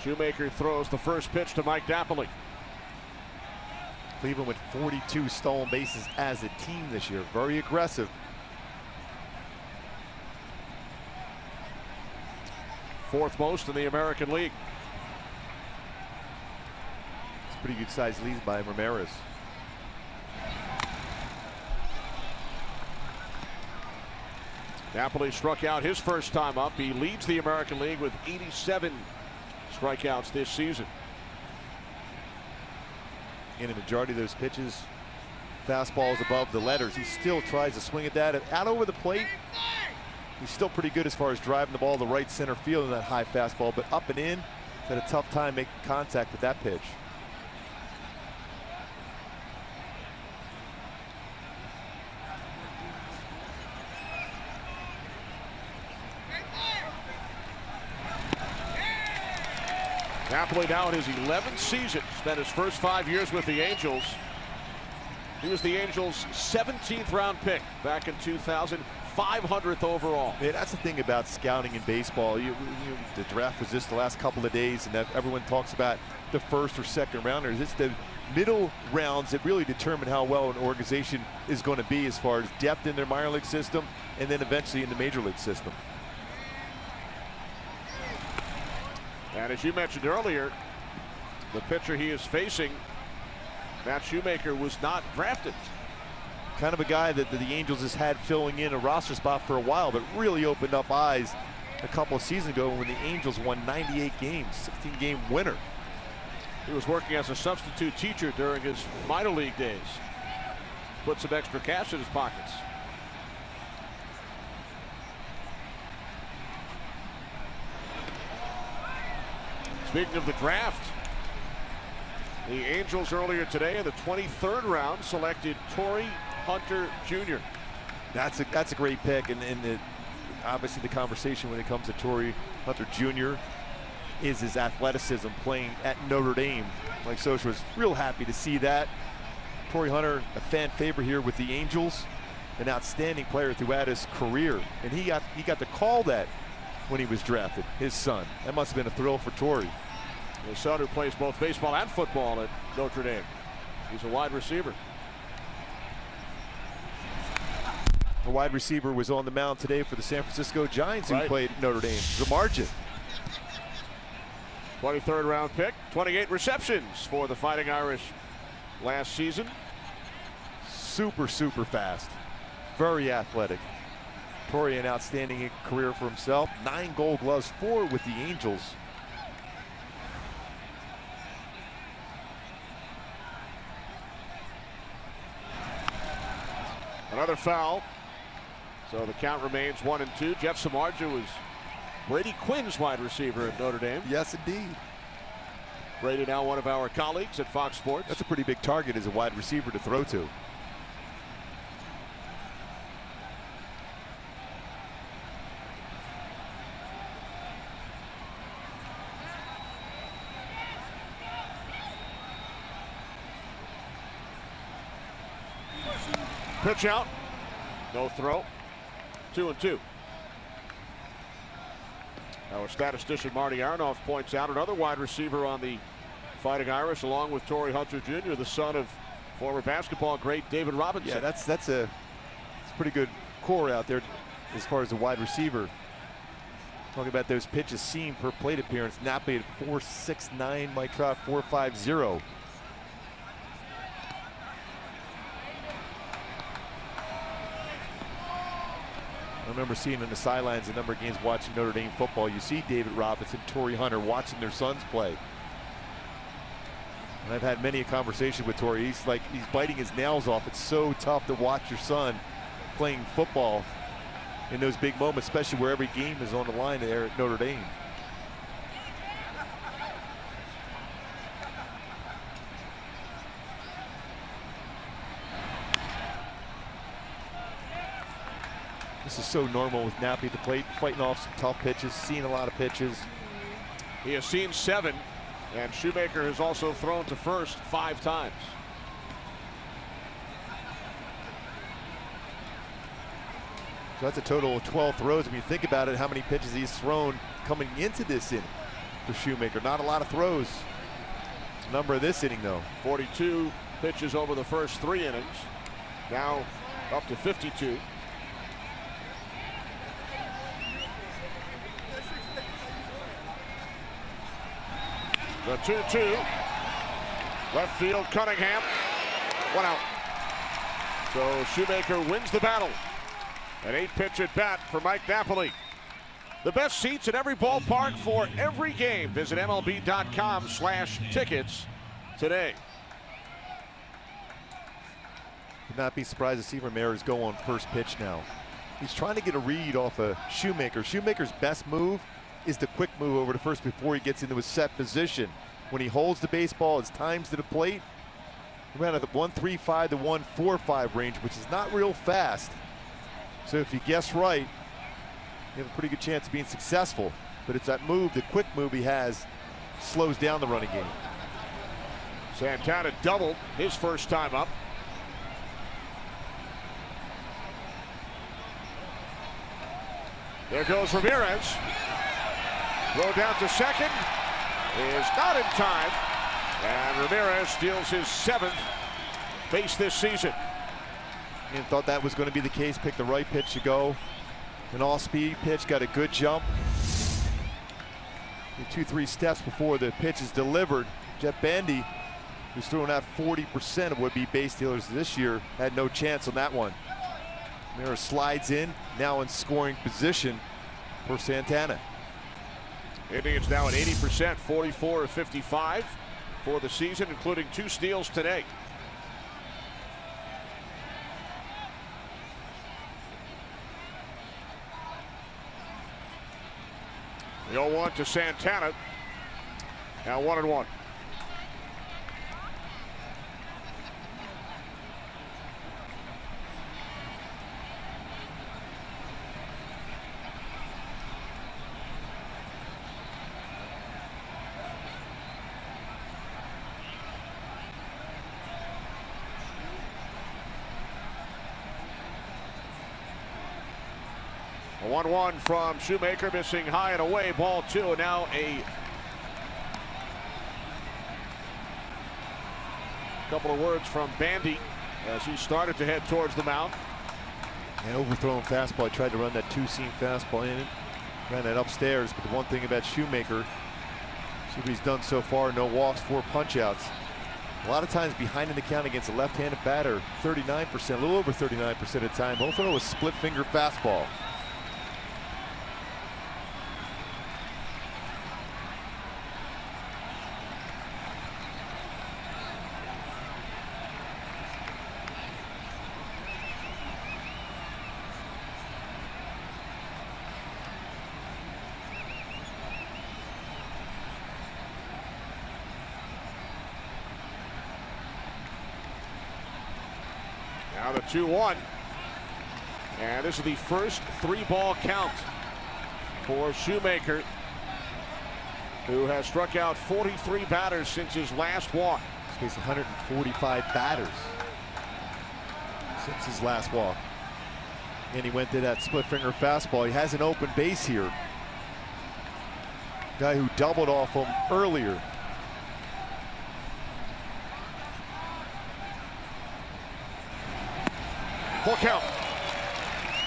Shoemaker throws the first pitch to Mike Napoli. Cleveland with 42 stolen bases as a team this year. Very aggressive. Fourth most in the American League. It's a pretty good sized lead by Ramirez. Napoli struck out his first time up. He leads the American League with 87 strikeouts this season. In a majority of those pitches, fastballs above the letters. He still tries to swing at that. Out over the plate, he's still pretty good as far as driving the ball to right center field in that high fastball, but up and in, he's had a tough time making contact with that pitch. Napoli now in his 11th season. Spent his first 5 years with the Angels. He was the Angels' 17th round pick back in 2000, 500th overall. Yeah, that's the thing about scouting in baseball. The draft was just the last couple of days, and everyone talks about the first or second rounders. It's the middle rounds that really determine how well an organization is going to be as far as depth in their minor league system and then eventually in the major league system. And as you mentioned earlier, the pitcher he is facing, Matt Shoemaker, was not drafted. Kind of a guy that the Angels has had filling in a roster spot for a while, but really opened up eyes a couple of seasons ago when the Angels won 98 games, 16-game winner. He was working as a substitute teacher during his minor league days. Put some extra cash in his pockets. Speaking of the draft, the Angels earlier today in the 23rd round selected Torrey Hunter Jr. That's a great pick, and obviously the conversation when it comes to Torrey Hunter Jr. is his athleticism playing at Notre Dame. Mike Socha was real happy to see that. Torrey Hunter, a fan favorite here with the Angels, an outstanding player throughout his career, and he got to call that when he was drafted, his son. That must have been a thrill for Torrey. His son, who plays both baseball and football at Notre Dame. He's a wide receiver. The wide receiver was on the mound today for the San Francisco Giants, who played at Notre Dame. The margin. 23rd round pick, 28 receptions for the Fighting Irish last season. Super fast. Very athletic. Torrey, an outstanding career for himself. 9 Gold Gloves, 4 with the Angels. Another foul. So the count remains 1-2. Jeff Samardzija was Brady Quinn's wide receiver at Notre Dame. Yes, indeed. Brady now one of our colleagues at Fox Sports. That's a pretty big target as a wide receiver to throw to. Pitch out. No throw. 2-2. Our statistician Marty Aronoff points out another wide receiver on the Fighting Irish, along with Torrey Hunter Jr., the son of former basketball great David Robinson. Yeah, that's a pretty good core out there as far as a wide receiver. Talking about those pitches seen per plate appearance. Napoli at 4.69, Mike Trout 4.50. I remember seeing on the sidelines a number of games watching Notre Dame football. You see David Robinson, Torrey Hunter watching their sons play. And I've had many a conversation with Torrey. He's biting his nails off. It's so tough to watch your son playing football in those big moments, especially where every game is on the line there at Notre Dame. This is so normal with Napoli at the plate, fighting off some tough pitches, seeing a lot of pitches. He has seen 7, and Shoemaker has also thrown to first 5 times. So that's a total of 12 throws. When you think about it, how many pitches he's thrown coming into this inning for Shoemaker. Not a lot of throws. Number of this inning, though. 42 pitches over the first 3 innings. Now up to 52. The 2-2. Left field, Cunningham. 1 out. So Shoemaker wins the battle. An 8-pitch at bat for Mike Napoli. The best seats at every ballpark for every game. Visit MLB.com/tickets today. Would not be surprised to see Ramirez go on first pitch now. He's trying to get a read off of Shoemaker. Shoemaker's best move is the quick move over to first before he gets into a set position. When he holds the baseball, his times to the plate, he ran at the 1.35 to 1.45 range, which is not real fast. So if you guess right, you have a pretty good chance of being successful. But it's that move, the quick move he has, slows down the running game. Santana doubled his first time up. There goes Ramirez. Throw down to second is not in time. And Ramirez steals his 7th base this season. And thought that was going to be the case. Picked the right pitch to go. An all-speed pitch, got a good jump. 2-3 steps before the pitch is delivered. Jeff Bandy, who's throwing out 40% of would-be base stealers this year, had no chance on that one. Ramirez slides in, now in scoring position for Santana. Indians now at 80%, 44 of 55 for the season, including 2 steals today. The 0-1 to Santana. Now 1-1. A 1-1 from Shoemaker, missing high and away, ball 2, and now a couple of words from Bandy as he started to head towards the mound. An overthrown fastball. He tried to run that 2-seam fastball in, ran that upstairs, but the one thing about Shoemaker, see what he's done so far, no walks, 4 punch-outs. A lot of times behind in the count against a left-handed batter, 39%, a little over 39% of the time. He'll throw a split-finger fastball. Now the 2-1. And this is the first 3-ball count for Shoemaker, who has struck out 43 batters since his last walk. He's faced 145 batters since his last walk. And he went to that split finger fastball. He has an open base here. Guy who doubled off him earlier. Full count.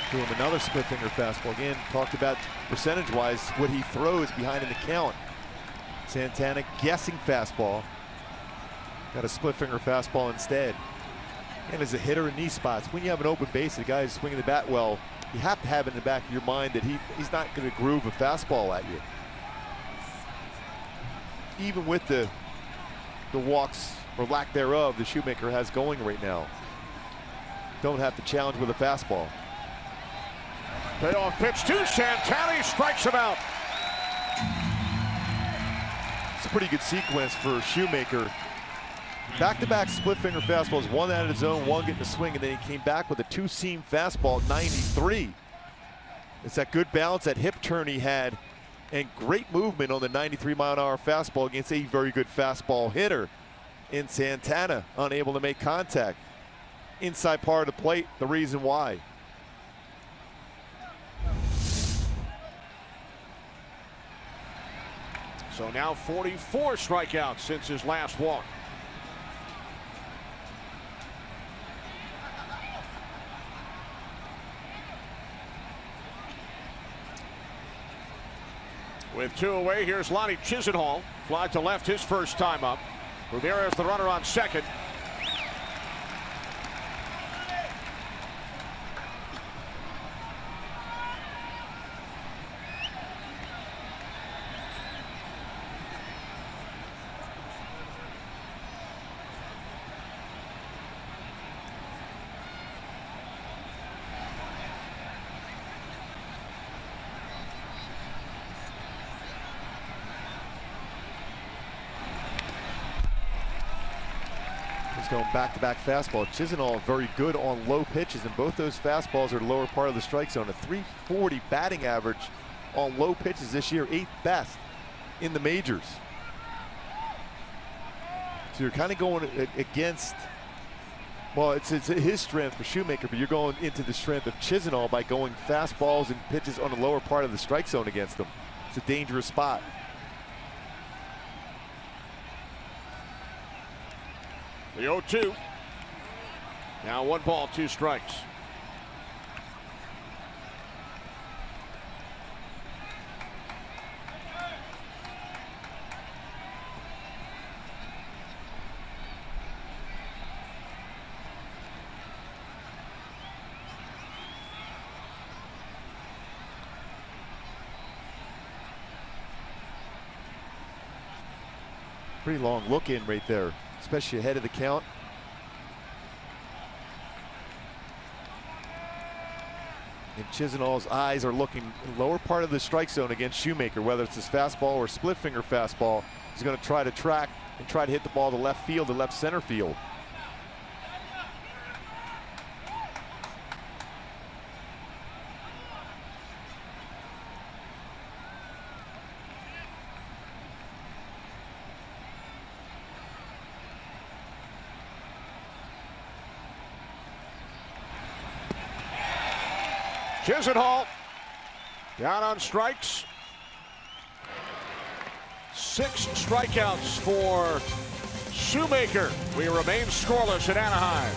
To him another split finger fastball. Again, talked about percentage-wise what he throws behind in the count. Santana guessing fastball. Got a split finger fastball instead. And as a hitter in these spots, when you have an open base, the guy is swinging the bat well, you have to have it in the back of your mind that he's not going to groove a fastball at you. Even with the walks or lack thereof the Shoemaker has going right now. Don't have to challenge with a fastball. Payoff pitch to Santana, he strikes him out. It's a pretty good sequence for Shoemaker. Back-to-back split finger fastballs, one out of his zone, one getting the swing, and then he came back with a 2-seam fastball at 93. It's that good balance, that hip turn he had, and great movement on the 93-mile-an-hour fastball against a very good fastball hitter in Santana, unable to make contact. Inside part of the plate, the reason why. So now 44 strikeouts since his last walk. With 2 away, here's Lonnie Chisenhall. Fly to left his first time up. Ramirez, the runner on second. He's going back-to-back fastball. Chisenhall very good on low pitches, and both those fastballs are the lower part of the strike zone. A .340 batting average on low pitches this year, 8th best in the majors. So you're kind of going against, well, it's his strength for Shoemaker, but you're going into the strength of Chisenhall by going fastballs and pitches on the lower part of the strike zone against him. It's a dangerous spot. The 0-2. Now 1 ball, 2 strikes. Pretty long look in right there, especially ahead of the count. And Chisenhall's eyes are looking lower part of the strike zone against Shoemaker, whether it's his fastball or split finger fastball. He's going to try to track and try to hit the ball to left field, to left center field. Chisenhall down on strikes. 6 strikeouts for Shoemaker. We remain scoreless at Anaheim.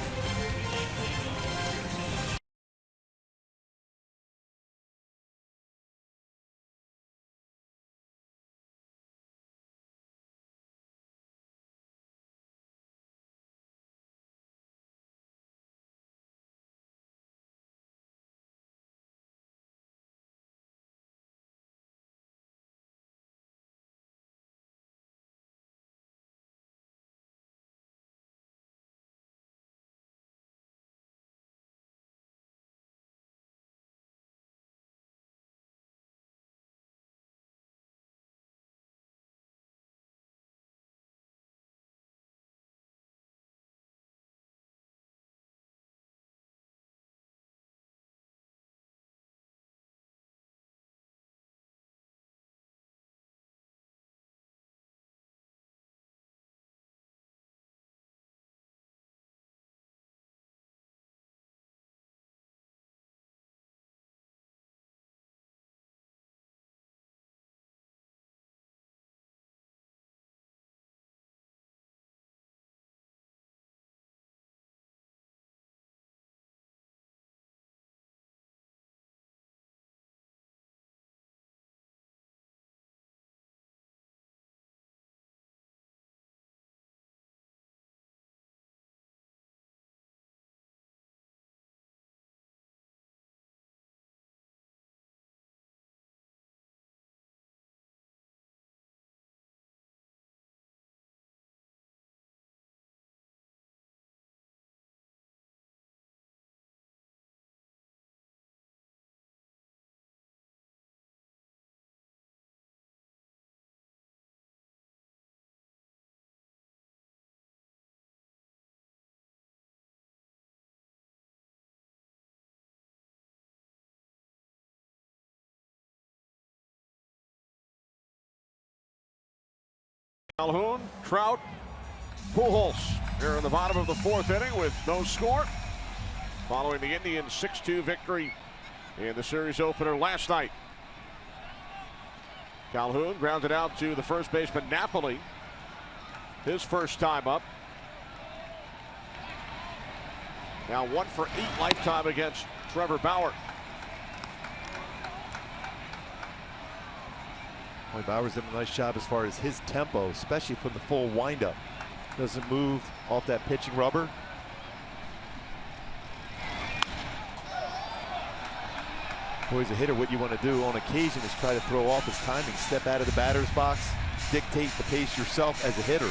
Calhoun, Trout, Pujols here in the bottom of the 4th inning with no score, following the Indians' 6-2 victory in the series opener last night. Calhoun grounded out to the first baseman Napoli, his first time up. Now 1 for 8 lifetime against Trevor Bauer. Boy, Bauer's done a nice job as far as his tempo, especially from the full windup. Doesn't move off that pitching rubber. Boy, as a hitter, what you want to do on occasion is try to throw off his timing, step out of the batter's box, dictate the pace yourself as a hitter.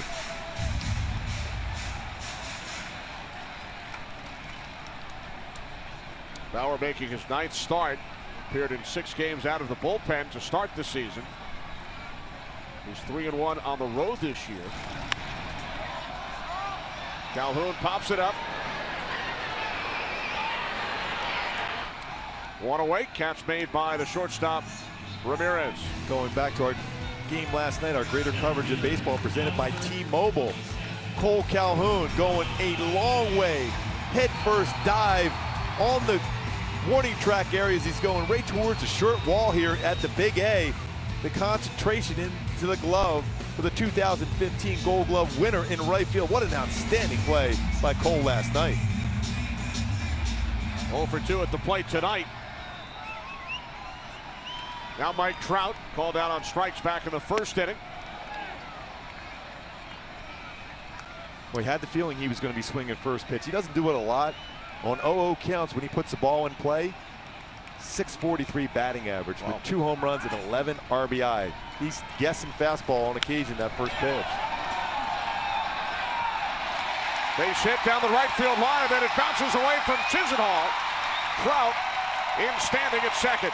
Bauer making his 9th start. Appeared in 6 games out of the bullpen to start the season. He's 3-1 on the road this year. Calhoun pops it up. 1 away. Catch made by the shortstop, Ramirez. Going back to our game last night, our greater coverage of baseball presented by T-Mobile. Cole Calhoun going a long way. Head first dive on the warning track areas. He's going right towards the short wall here at the Big A. The concentration into the glove for the 2015 Gold Glove winner in right field. What an outstanding play by Cole last night. 0 for 2 at the plate tonight. Now Mike Trout called out on strikes back in the 1st inning. Well, he had the feeling he was going to be swinging first pitch. He doesn't do it a lot. On 0-0 counts when he puts the ball in play, .643 batting average with 2 home runs and 11 RBI. He's guessing fastball on occasion that first pitch. Base hit down the right field line, and then it bounces away from Chisenhall. Trout in standing at second.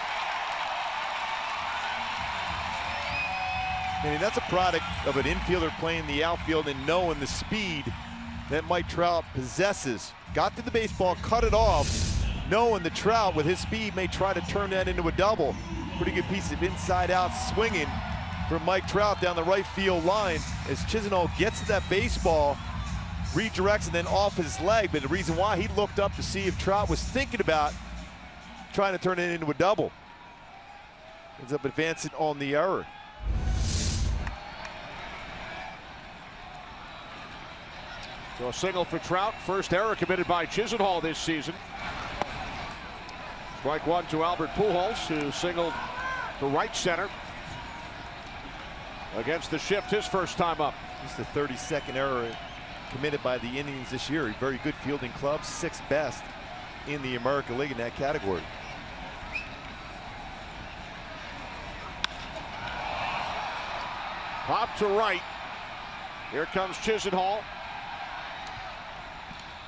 I mean, that's a product of an infielder playing the outfield and knowing the speed that Mike Trout possesses. Got to the baseball, cut it off, knowing the Trout with his speed may try to turn that into a double. Pretty good piece of inside-out swinging from Mike Trout down the right field line as Chisenhall gets to that baseball, redirects and then off his leg. But the reason why he looked up to see if Trout was thinking about trying to turn it into a double. Ends up advancing on the error. So a single for Trout. First error committed by Chisenhall this season. Strike 1 to Albert Pujols, who singled to right center against the shift his first time up. This is the 32nd error committed by the Indians this year. A very good fielding club, 6th best in the American League in that category. Pop to right. Here comes Chisenhall.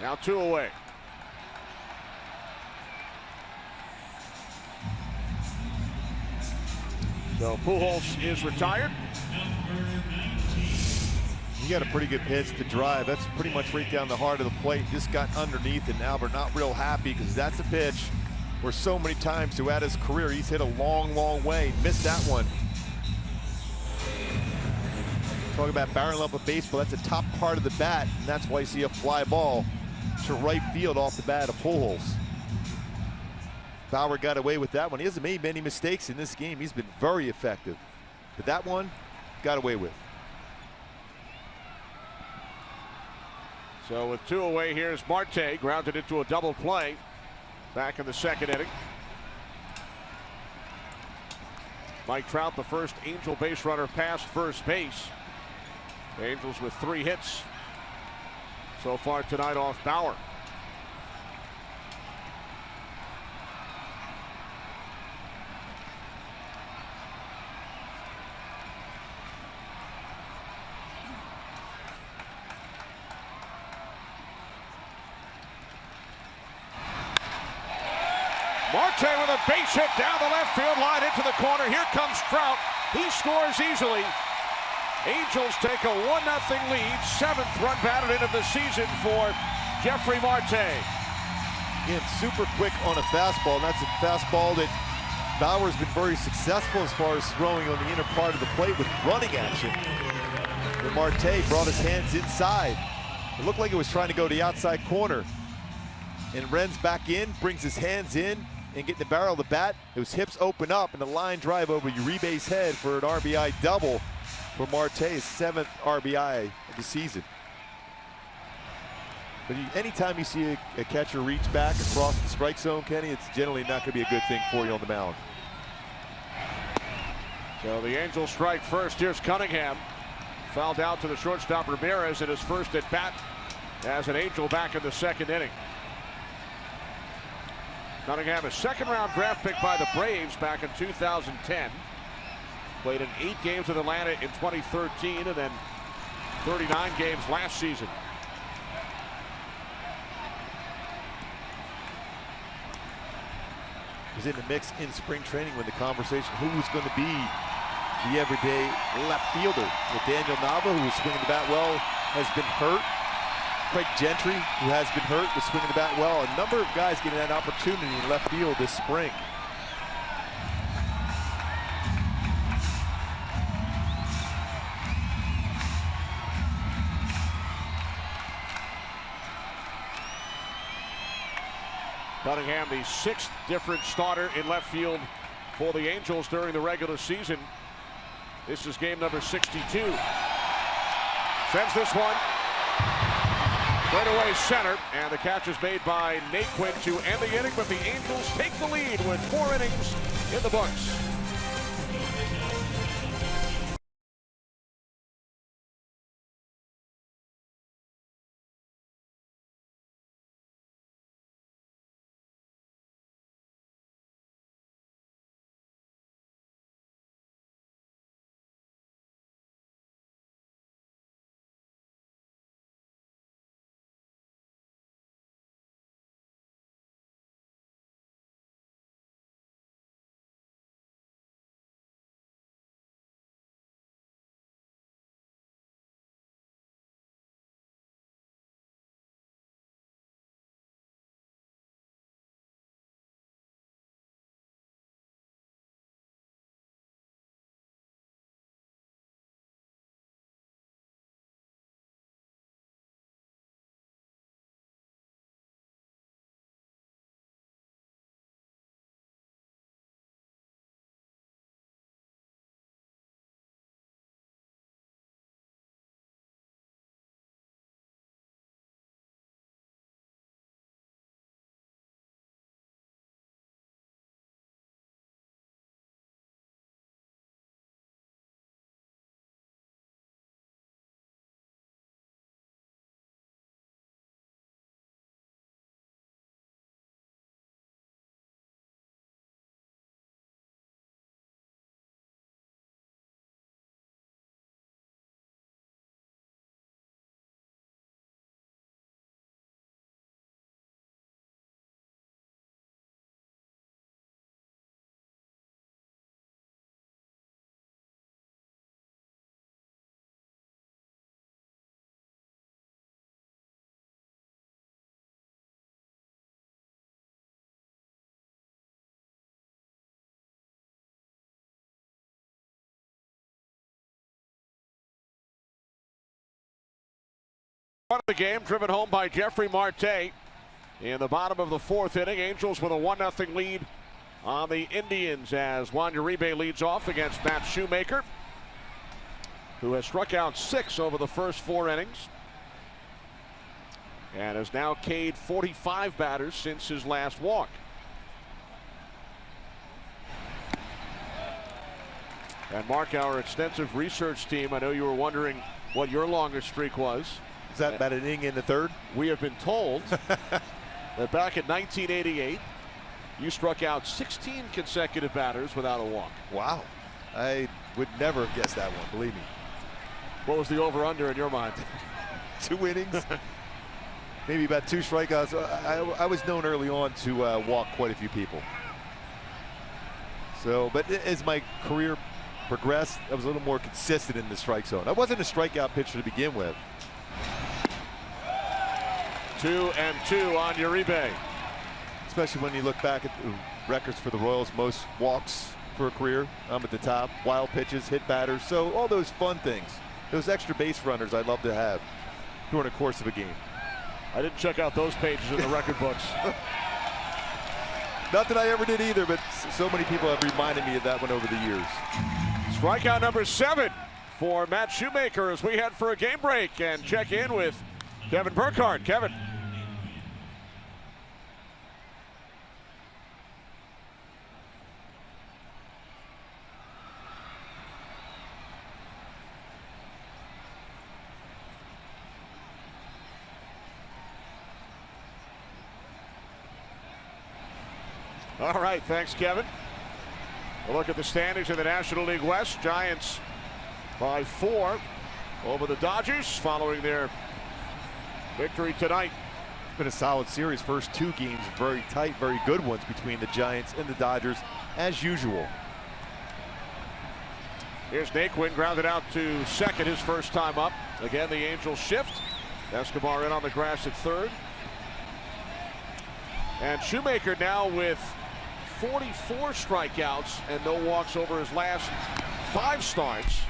Now 2 away. So Pujols is retired. He got a pretty good pitch to drive. That's pretty much right down the heart of the plate. Just got underneath, and Albert not real happy because that's a pitch where so many times throughout his career he's hit a long, long way. Missed that one. Talk about barreling up a baseball. That's the top part of the bat, and that's why you see a fly ball to right field off the bat of Pujols. Bauer got away with that one. He hasn't made many mistakes in this game. He's been very effective. But that one, got away with. So with 2 away, here's Marte, grounded into a double play back in the 2nd inning. Mike Trout, the first Angel base runner past first base. The Angels with 3 hits so far tonight off Bauer. Marte with a base hit down the left field line into the corner. Here comes Trout. He scores easily. Angels take a 1-0 lead. 7th run batted into the season for Jeffrey Marte. Again, super quick on a fastball. And that's a fastball that Bauer's been very successful as far as throwing on the inner part of the plate with running action. And Marte brought his hands inside. It looked like it was trying to go to the outside corner. And Ren's back in, brings his hands in, and getting the barrel of the bat. Those hips open up, and the line drive over Uribe's head for an RBI double for Marte's 7th RBI of the season. But anytime you see a catcher reach back across the strike zone, Kenny, it's generally not going to be a good thing for you on the mound. So the Angels strike first. Here's Cunningham. Fouled out to the shortstop Ramirez in his first at bat as an Angel back in the second inning. Cunningham, a second-round draft pick by the Braves back in 2010. Played in 8 games with Atlanta in 2013 and then 39 games last season. Was in the mix in spring training when the conversation who was going to be the everyday left fielder. With Daniel Nava, who was swinging the bat well, has been hurt. Craig Gentry, who has been hurt, was swinging the bat well. A number of guys getting that opportunity in left field this spring. Cunningham, the 6th different starter in left field for the Angels during the regular season. This is game number 62. Sends this one right away center, and the catch is made by Nate Quinn to end the inning, but the Angels take the lead with 4 innings in the books. Of the game driven home by Jeffrey Marte in the bottom of the 4th inning. Angels with a 1-0 lead on the Indians as Juan Uribe leads off against Matt Shoemaker, who has struck out 6 over the first 4 innings and has now K'd 45 batters since his last walk. And Mark, our extensive research team, I know you were wondering what your longest streak was. Is that about an inning in the 3rd? We have been told that back in 1988, you struck out 16 consecutive batters without a walk. Wow. I would never have guessed that one, believe me. What was the over-under in your mind? 2 innings? Maybe about 2 strikeouts. I was known early on to walk quite a few people. So, but as my career progressed, I was a little more consistent in the strike zone. I wasn't a strikeout pitcher to begin with. 2-2 on Uribe. Especially when you look back at the records for the Royals, most walks for a career. I'm at the top. Wild pitches, hit batters. So all those fun things, those extra base runners I'd love to have during the course of a game. I didn't check out those pages in the record books. Not that I ever did either, but so many people have reminded me of that one over the years. Strikeout number 7 for Matt Shoemaker as we head for a game break and check in with Kevin Burkhardt. Kevin. All right, thanks, Kevin. A look at the standings in the National League West. Giants by 4 over the Dodgers following their victory tonight. It's been a solid series. First 2 games very tight, very good ones between the Giants and the Dodgers, as usual. Here's Naquin, grounded out to second, his first time up. Again, the Angels shift. Escobar in on the grass at third. And Shoemaker now with 44 strikeouts and no walks over his last 5 starts.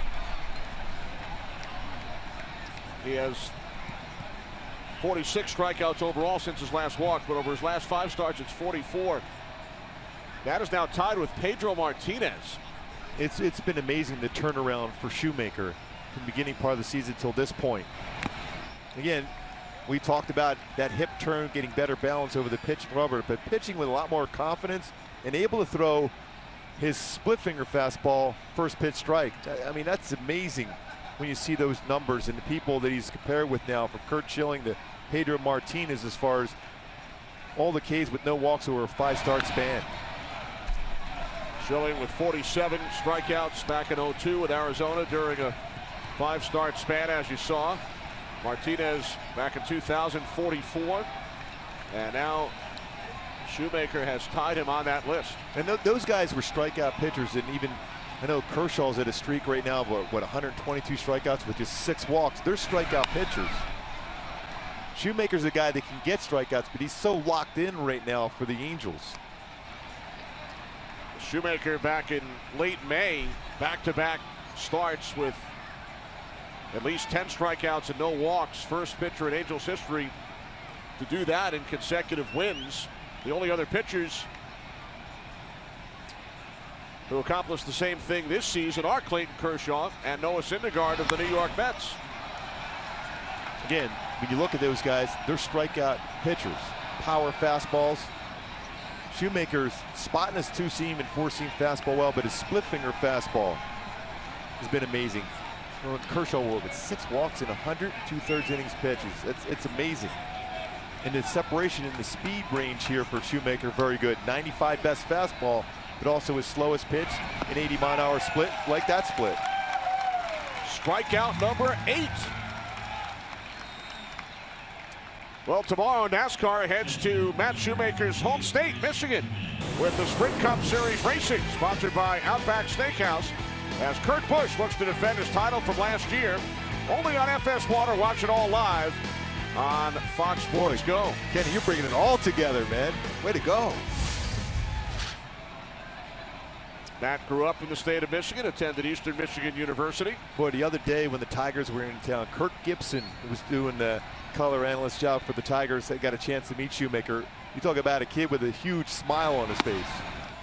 He has 46 strikeouts overall since his last walk, but over his last 5 starts, it's 44. That is now tied with Pedro Martinez. It's been amazing the turnaround for Shoemaker from the beginning part of the season till this point. Again, we talked about that hip turn, getting better balance over the pitching rubber, but pitching with a lot more confidence and able to throw his split finger fastball first pitch strike. I mean, that's amazing when you see those numbers and the people that he's compared with now, from Curt Schilling to Pedro Martinez, as far as all the Ks with no walks over a 5-start span. Schilling with 47 strikeouts back in 02 with Arizona during a 5-start span, as you saw. Martinez back in 2044, and now Shoemaker has tied him on that list. And those guys were strikeout pitchers, and even I know Kershaw's at a streak right now, but what, 122 strikeouts with just 6 walks. They're strikeout pitchers. Shoemaker's a guy that can get strikeouts, but he's so locked in right now for the Angels. Shoemaker back in late May, back-to-back starts with at least 10 strikeouts and no walks. First pitcher in Angels history to do that in consecutive wins. The only other pitchers who accomplished the same thing this season are Clayton Kershaw and Noah Syndergaard of the New York Mets. Again, when you look at those guys, they're strikeout pitchers. Power fastballs. Shoemaker's spotting his 2-seam and 4-seam fastball well, but his split finger fastball has been amazing. Kershaw with 6 walks in 102 innings pitches. It's amazing. And the separation in the speed range here for Shoemaker, very good. 95 best fastball, but also his slowest pitch, an 80-mile-an-hour split, like that split. Strikeout number 8. Well, tomorrow NASCAR heads to Matt Shoemaker's home state, Michigan, with the Sprint Cup Series racing, sponsored by Outback Steakhouse, as Kurt Busch looks to defend his title from last year. Only on FS1, watch it all live on Fox Sports Go. Kenny, you're bringing it all together, man. Way to go. Matt grew up in the state of Michigan, attended Eastern Michigan University. Boy, the other day when the Tigers were in town, Kirk Gibson was doing the color analyst job for the Tigers. They got a chance to meet Shoemaker. You talk about a kid with a huge smile on his face.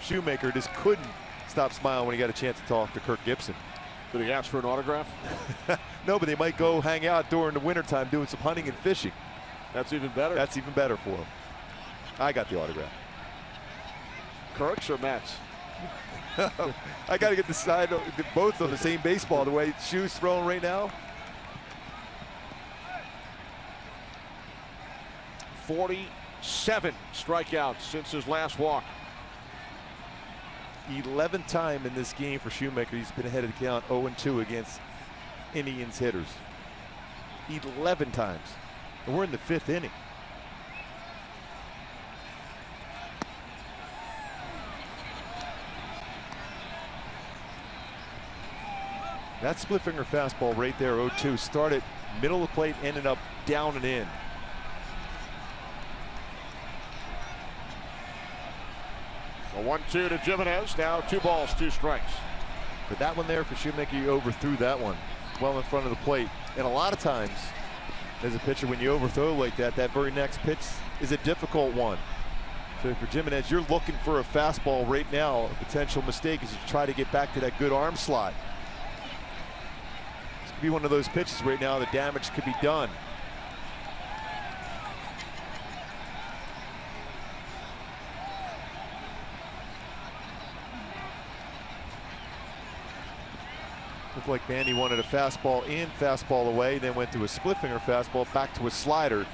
Shoemaker just couldn't stop smiling when he got a chance to talk to Kirk Gibson. Did he ask for an autograph? No, but they might go hang out during the wintertime doing some hunting and fishing. That's even better. That's even better for him. I got the autograph. Kirk's or Matt's? I got to get the side, both on the same baseball, the way Shoe's throwing right now. 47 strikeouts since his last walk. 11th time in this game for Shoemaker. He's been ahead of the count, 0-2 against Indians hitters. 11 times. And we're in the 5th inning. That split finger fastball right there, 0-2, started middle of the plate, ended up down and in. A 1-2 to Jimenez, now 2 balls, 2 strikes. But that one there for Shoemaker, you overthrew that one well in front of the plate. And a lot of times, as a pitcher, when you overthrow like that, that very next pitch is a difficult one. So for Jimenez, you're looking for a fastball right now. A potential mistake is you try to get back to that good arm slot. This could be one of those pitches right now. The damage could be done. Looked like Bandy wanted a fastball in, fastball away, then went to a split finger fastball, back to a slider.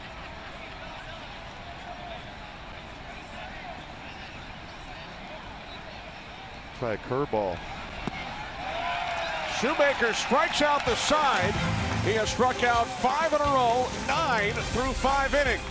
Try a curveball. Shoemaker strikes out the side. He has struck out 5 in a row, 9 through 5 innings.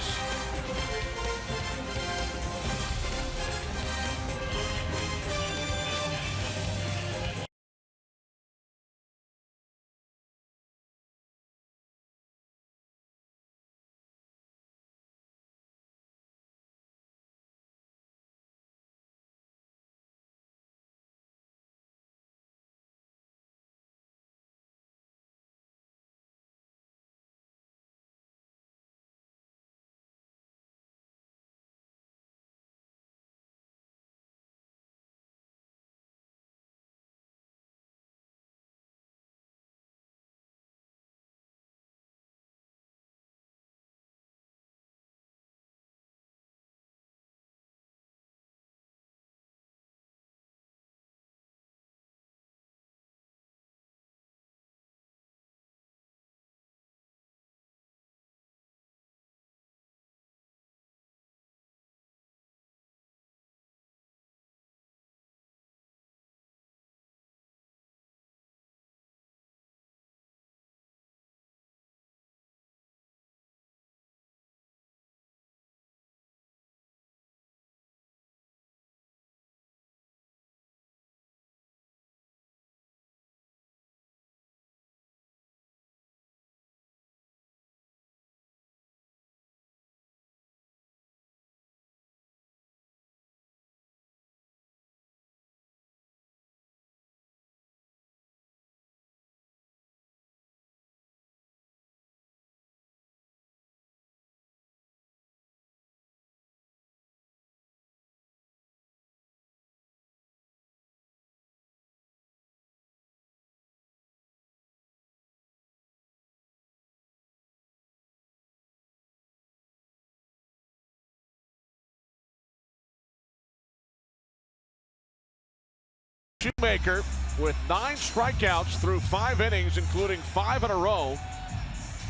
Shoemaker with 9 strikeouts through 5 innings, including 5 in a row.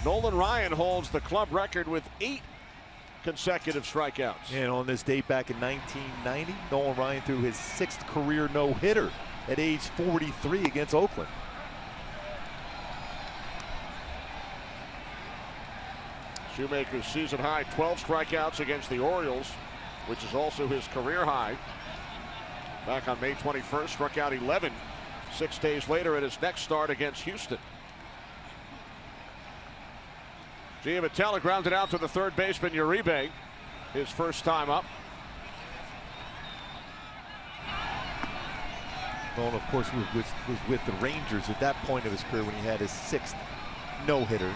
Nolan Ryan holds the club record with 8 consecutive strikeouts. And on this date back in 1990, Nolan Ryan threw his 6th career no-hitter at age 43 against Oakland. Shoemaker's season high 12 strikeouts against the Orioles, which is also his career high. Back on May 21st, struck out 11 6 days later at his next start against Houston. Giamatelli grounded out to the third baseman Uribe, his first time up. Nolan, of course, was with the Rangers at that point of his career when he had his 6th no-hitter.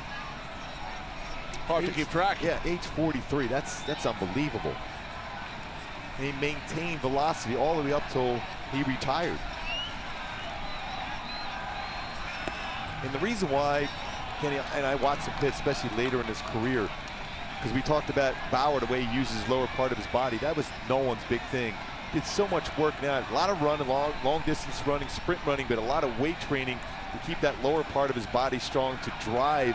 Hard to keep track. Yeah, age 43. That's unbelievable. And he maintained velocity all the way up till he retired. And the reason why, Kenny, and I watched him pitch, especially later in his career, because we talked about Bauer, the way he uses the lower part of his body. That was Nolan's big thing. Did so much work now, a lot of running, long distance running, sprint running, but a lot of weight training to keep that lower part of his body strong to drive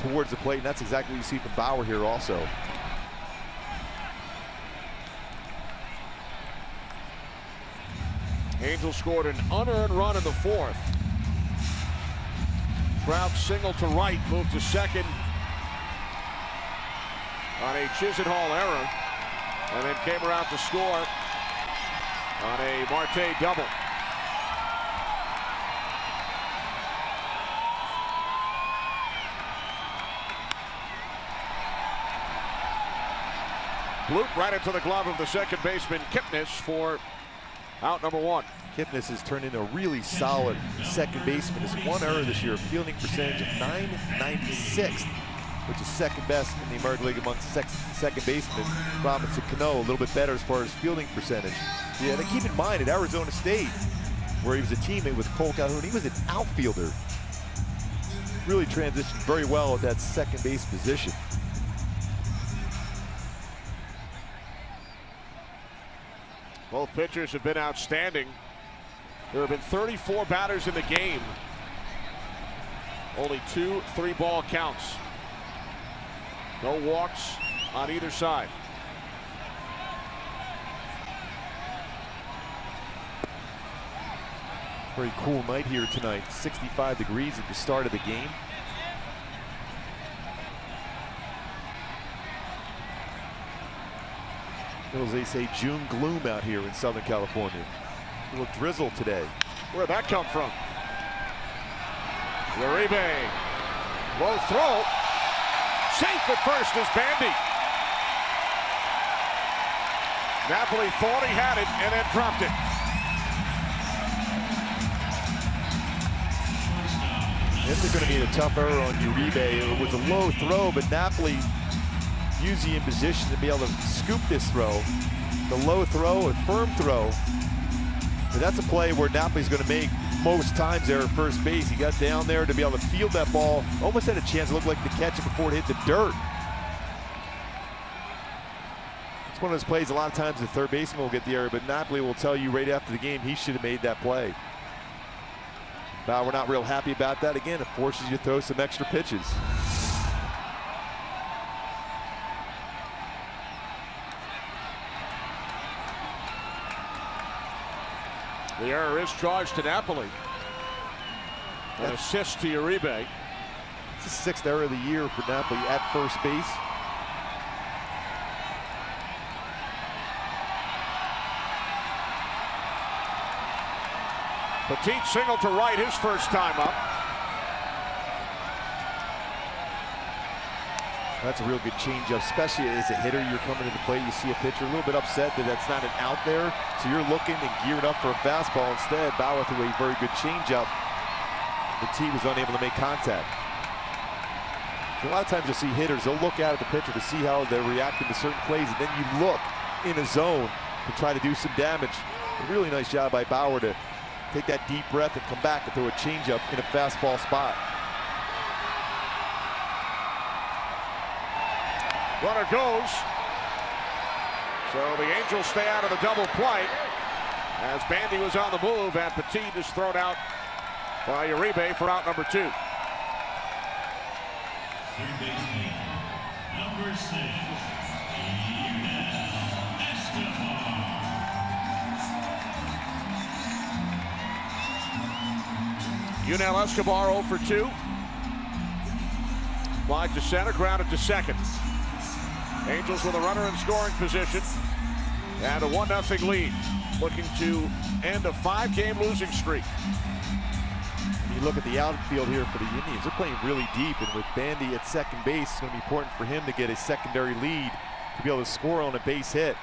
towards the plate. And that's exactly what you see from Bauer here also. Angels scored an unearned run in the 4th. Trout singled to right, moved to second on a Chisenhall error, and then came around to score on a Marte double. Bloop right into the glove of the second baseman Kipnis for out number 1. Kipnis has turned into a really solid second baseman. His 1 error this year, fielding percentage of .996, which is second best in the American League among second basemen. Robinson Cano a little bit better as far as fielding percentage. Yeah, and keep in mind at Arizona State, where he was a teammate with Cole Calhoun, he was an outfielder. Really transitioned very well at that second base position. Both pitchers have been outstanding. There have been 34 batters in the game. Only 2 3-ball counts. No walks on either side. Very cool night here tonight. 65 degrees at the start of the game. As they say, June gloom out here in Southern California. A little drizzle today. Where'd that come from? Uribe. Low throw. Safe at first is Bandy. Napoli thought he had it and then dropped it. This is going to be a tough error on Uribe. It was a low throw, but Napoli used the in position to be able to scoop this throw. The low throw, a firm throw. But that's a play where Napoli's going to make most times there at first base. He got down there to be able to field that ball. Almost had a chance, it looked like to catch it before it hit the dirt. It's one of those plays, a lot of times the third baseman will get the error, but Napoli will tell you right after the game he should have made that play. We're not real happy about that. Again, it forces you to throw some extra pitches. The error is charged to Napoli. An assist to Uribe. It's the sixth error of the year for Napoli at first base. Petit single to right his first time up. That's a real good changeup, especially as a hitter. You're coming to the plate, you see a pitcher a little bit upset that that's not an out there, so you're looking and geared up for a fastball. Instead, Bauer threw a very good changeup. Petit was unable to make contact. A lot of times you'll see hitters, they'll look out at the pitcher to see how they're reacting to certain plays, and then you look in a zone to try to do some damage. A really nice job by Bauer to take that deep breath and come back and throw a changeup in a fastball spot. Runner goes. So the Angels stay out of the double play as Bandy was on the move and Petit is thrown out by Uribe for out number 2. Third baseman, number 6, Yunel Escobar 0 for 2. Fly to center, grounded to second. Angels with a runner in scoring position and a 1-0 lead, looking to end a 5-game losing streak. You look at the outfield here for the Indians, they're playing really deep, and with Bandy at second base, it's going to be important for him to get a secondary lead to be able to score on a base hit.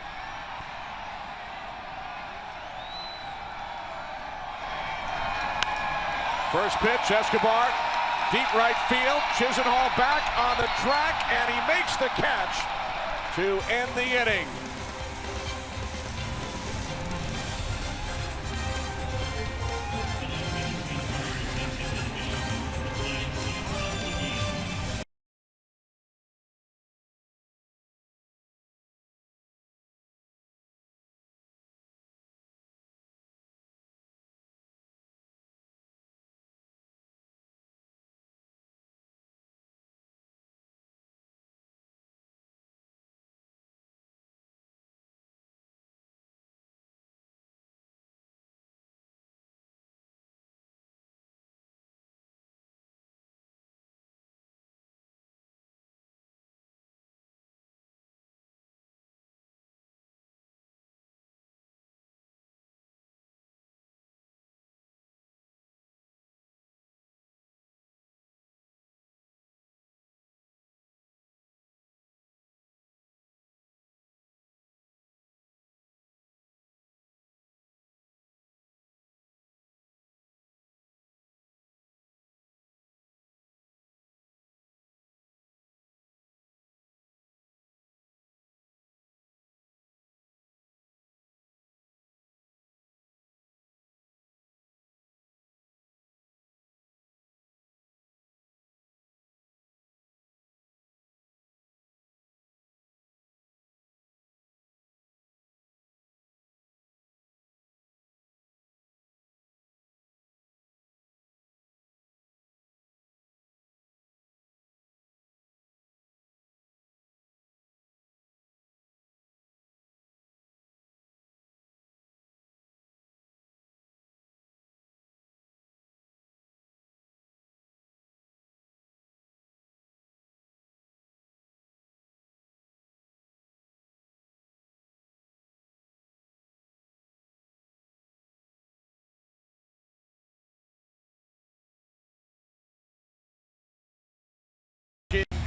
First pitch, Escobar, deep right field, Chisenhall back on the track, and he makes the catch to end the inning.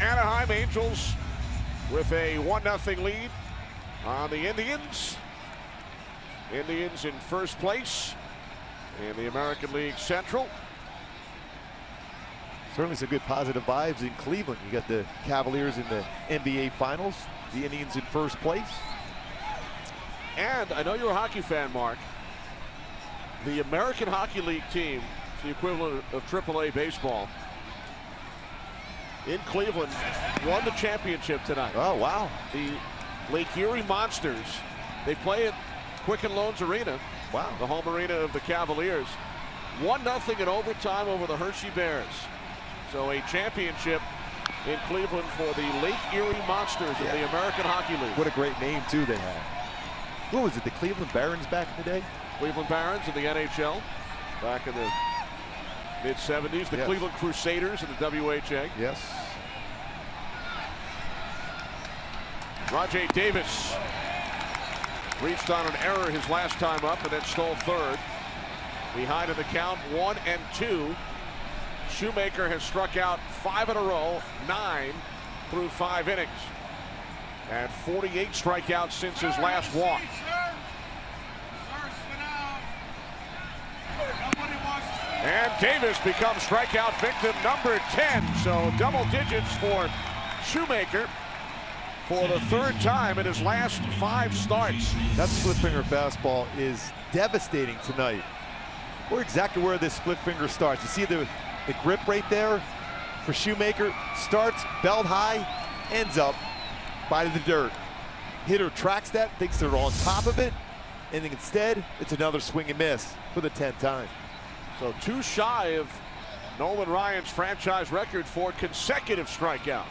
Anaheim Angels with a 1-0 lead on the Indians. Indians in first place in the American League Central. Certainly some good positive vibes in Cleveland. You got the Cavaliers in the NBA Finals, the Indians in first place. And I know you're a hockey fan, Mark. The American Hockey League team, the equivalent of AAA baseball, in Cleveland, won the championship tonight. Oh, wow. The Lake Erie Monsters, they play at Quicken Loans Arena. Wow. The home arena of the Cavaliers. 1-0 in overtime over the Hershey Bears. So a championship in Cleveland for the Lake Erie Monsters of the American Hockey League. What a great name, too, they had. What was it, the Cleveland Barons back in the day? Cleveland Barons in the NHL back in the mid-70s. The Cleveland Crusaders in the WHA. Yes. Rajay Davis reached on an error his last time up and then stole third. Behind in the count, 1-2. Shoemaker has struck out 5 in a row, 9 through 5 innings. And 48 strikeouts since his last walk. And Davis becomes strikeout victim number 10. So double digits for Shoemaker for the third time in his last 5 starts. That split finger fastball is devastating tonight. We're exactly where this split finger starts. You see the grip right there for Shoemaker. Starts belt high, ends up by the dirt. Hitter tracks that, thinks they're on top of it, and instead it's another swing and miss for the 10th time. So too shy of Nolan Ryan's franchise record for consecutive strikeouts.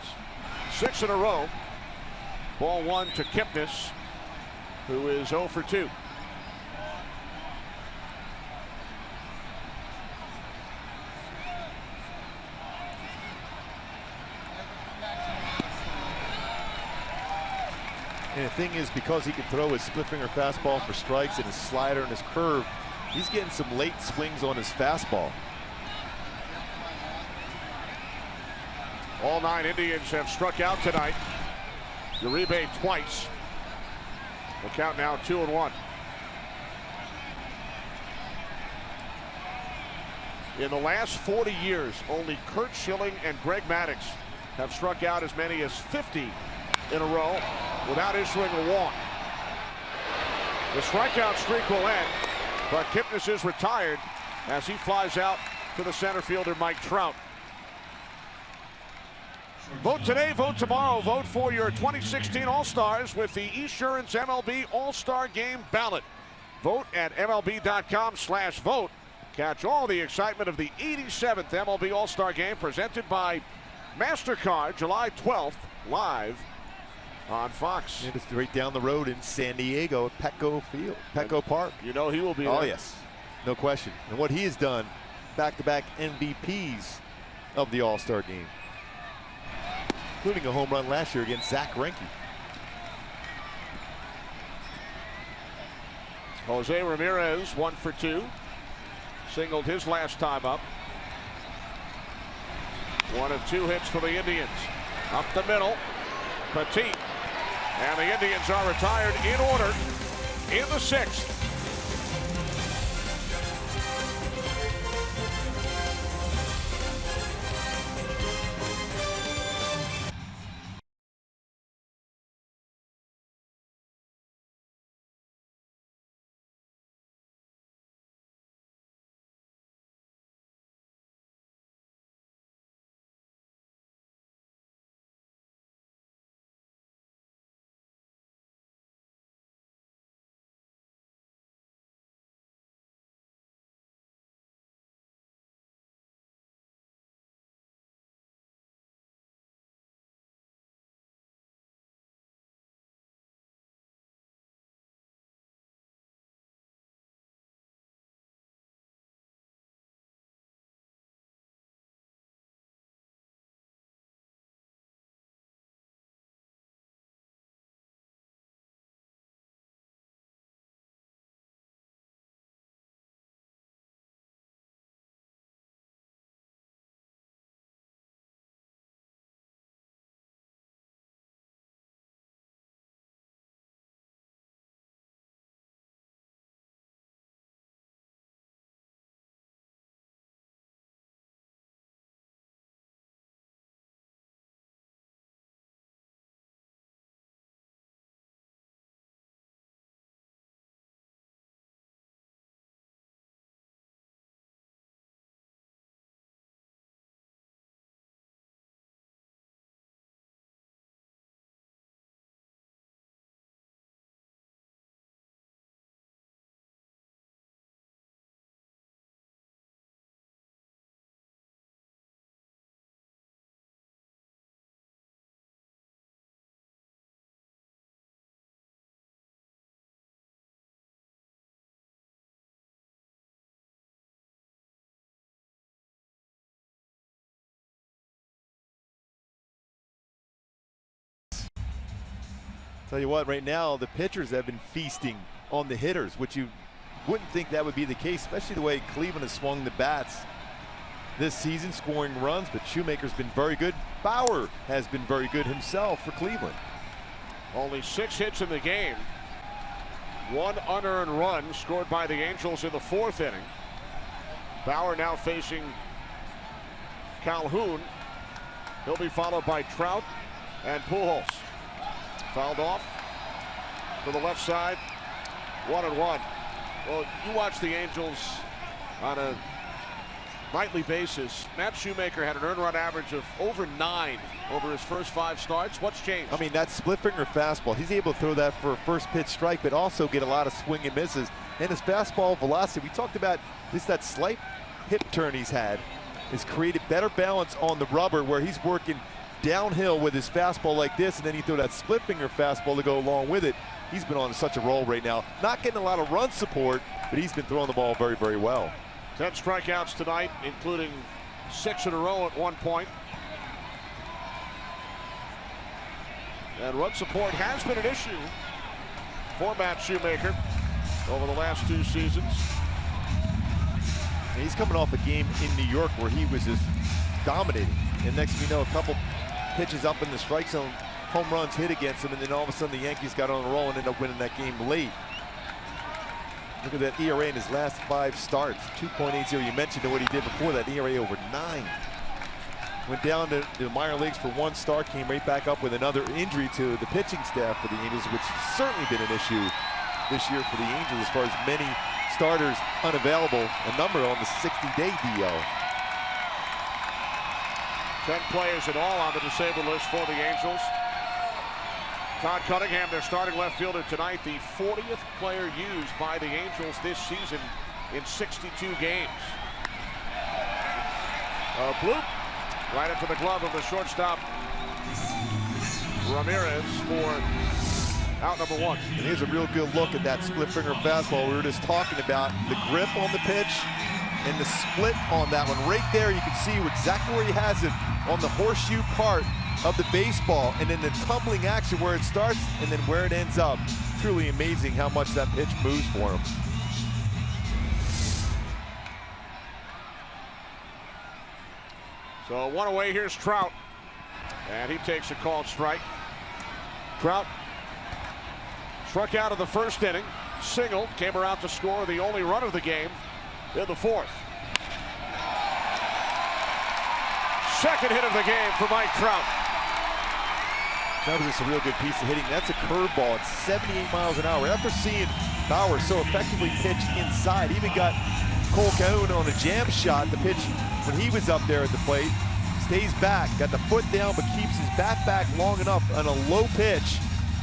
6 in a row. Ball 1 to Kipnis, who is 0 for 2. And the thing is, because he can throw his split finger fastball for strikes and his slider and his curve, he's getting some late swings on his fastball. All 9 Indians have struck out tonight. Uribe twice. The count now 2-1. In the last 40 years, only Curt Schilling and Greg Maddux have struck out as many as 50 in a row without issuing a walk. The strikeout streak will end, but Kipnis is retired as he flies out to the center fielder Mike Trout. Vote today, vote tomorrow. Vote for your 2016 All-Stars with the Esurance MLB All-Star Game ballot. Vote at MLB.com/vote. Catch all the excitement of the 87th MLB All-Star Game presented by MasterCard, July 12th, live on Fox. And it's right down the road in San Diego at Petco Park. You know he will be there. Oh, yes. No question. And what he has done, back-to-back MVPs of the All-Star Game, including a home run last year against Zach Greinke. Jose Ramirez, 1 for 2. Singled his last time up. 1 of 2 hits for the Indians. Up the middle, Petit. And the Indians are retired in order in the 6th. Tell you what, right now the pitchers have been feasting on the hitters, which you wouldn't think that would be the case, especially the way Cleveland has swung the bats this season, scoring runs. But Shoemaker's been very good. Bauer has been very good himself for Cleveland. Only 6 hits in the game. 1 unearned run scored by the Angels in the 4th inning. Bauer now facing Calhoun. He'll be followed by Trout and Pujols. Fouled off to the left side. 1-1. Well, you watch the Angels on a nightly basis. Matt Shoemaker had an earned run average of over 9 over his first 5 starts. What's changed? I mean, that split finger fastball, he's able to throw that for a first pitch strike, but also get a lot of swing and misses. And his fastball velocity, we talked about just that slight hip turn he's had, has created better balance on the rubber, where he's working downhill with his fastball like this, and then he threw that split finger fastball to go along with it. He's been on such a roll right now. Not getting a lot of run support, but he's been throwing the ball very, very well. 10 strikeouts tonight, including 6 in a row at one point. And run support has been an issue for Matt Shoemaker over the last 2 seasons. And he's coming off a game in New York where he was just dominating. And next thing you know, a couple pitches up in the strike zone, home runs hit against him, and then all of a sudden the Yankees got on a roll and ended up winning that game late. Look at that ERA in his last 5 starts, 2.80. You mentioned what he did before that, ERA over 9. Went down to the minor leagues for 1 start, came right back up with another injury to the pitching staff for the Angels, which has certainly been an issue this year for the Angels as far as many starters unavailable, a number on the 60-day DL. 10 players in all on the disabled list for the Angels. Todd Cunningham, their starting left fielder tonight, the 40th player used by the Angels this season in 62 games. Bloop right into the glove of the shortstop Ramirez for out number 1. And here's a real good look at that split finger fastball we were just talking about. The grip on the pitch and the split on that one. Right there you can see exactly where he has it on the horseshoe part of the baseball, and then the tumbling action where it starts and then where it ends up. Truly amazing how much that pitch moves for him. So 1 away, here's Trout, and he takes a called strike. Trout struck out of the 1st inning, singled, came around to score the only run of the game in the 4th. 2nd hit of the game for Mike Trout. That was just a real good piece of hitting. That's a curveball at 78 miles an hour. After seeing Bauer so effectively pitch inside, even got Cole Calhoun on a jam shot. The pitch when he was up there at the plate, stays back, got the foot down, but keeps his bat back long enough on a low pitch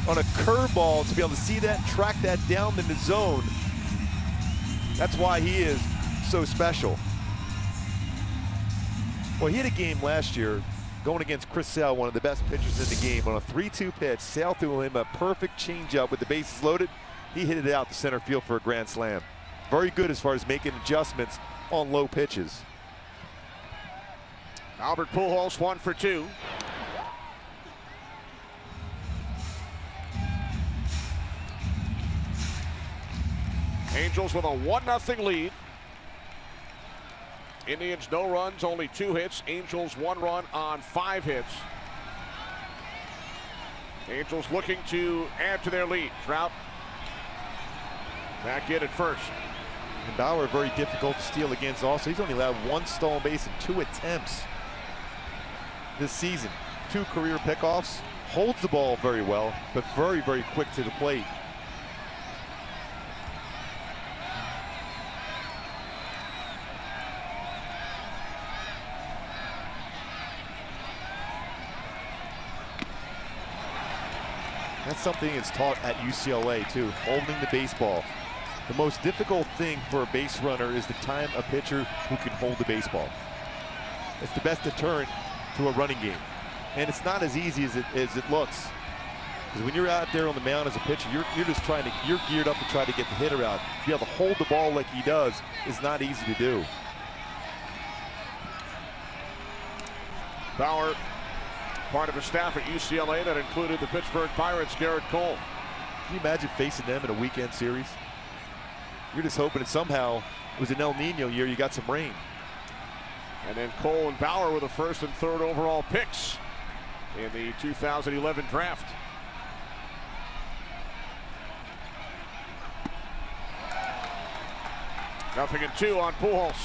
on a curveball to be able to see that, track that down in the zone. That's why he is so special. Well, he had a game last year going against Chris Sale, one of the best pitchers in the game, on a 3-2 pitch. Sale threw him a perfect changeup with the bases loaded. He hit it out to center field for a grand slam. Very good as far as making adjustments on low pitches. Albert Pujols 1 for 2. Angels with a 1-0 lead. Indians no runs, only 2 hits. Angels 1 run on 5 hits. Angels looking to add to their lead. Trout back in at first. And Bauer very difficult to steal against also. He's only allowed 1 stolen base in 2 attempts this season. 2 career pickoffs. Holds the ball very well, but very, very quick to the plate. That's something that's taught at UCLA too, holding the baseball. The most difficult thing for a base runner is to time a pitcher who can hold the baseball. It's the best deterrent to a running game. And it's not as easy as it looks. Because when you're out there on the mound as a pitcher, you're just trying to, you're geared up to try to get the hitter out. To be able to hold the ball like he does is not easy to do. Bauer part of a staff at UCLA that included the Pittsburgh Pirates' Garrett Cole. Can you imagine facing them in a weekend series? You're just hoping that somehow it was an El Nino year, you got some rain. And then Cole and Bauer were the first and third overall picks in the 2011 draft. Nothing in 2 on Pujols.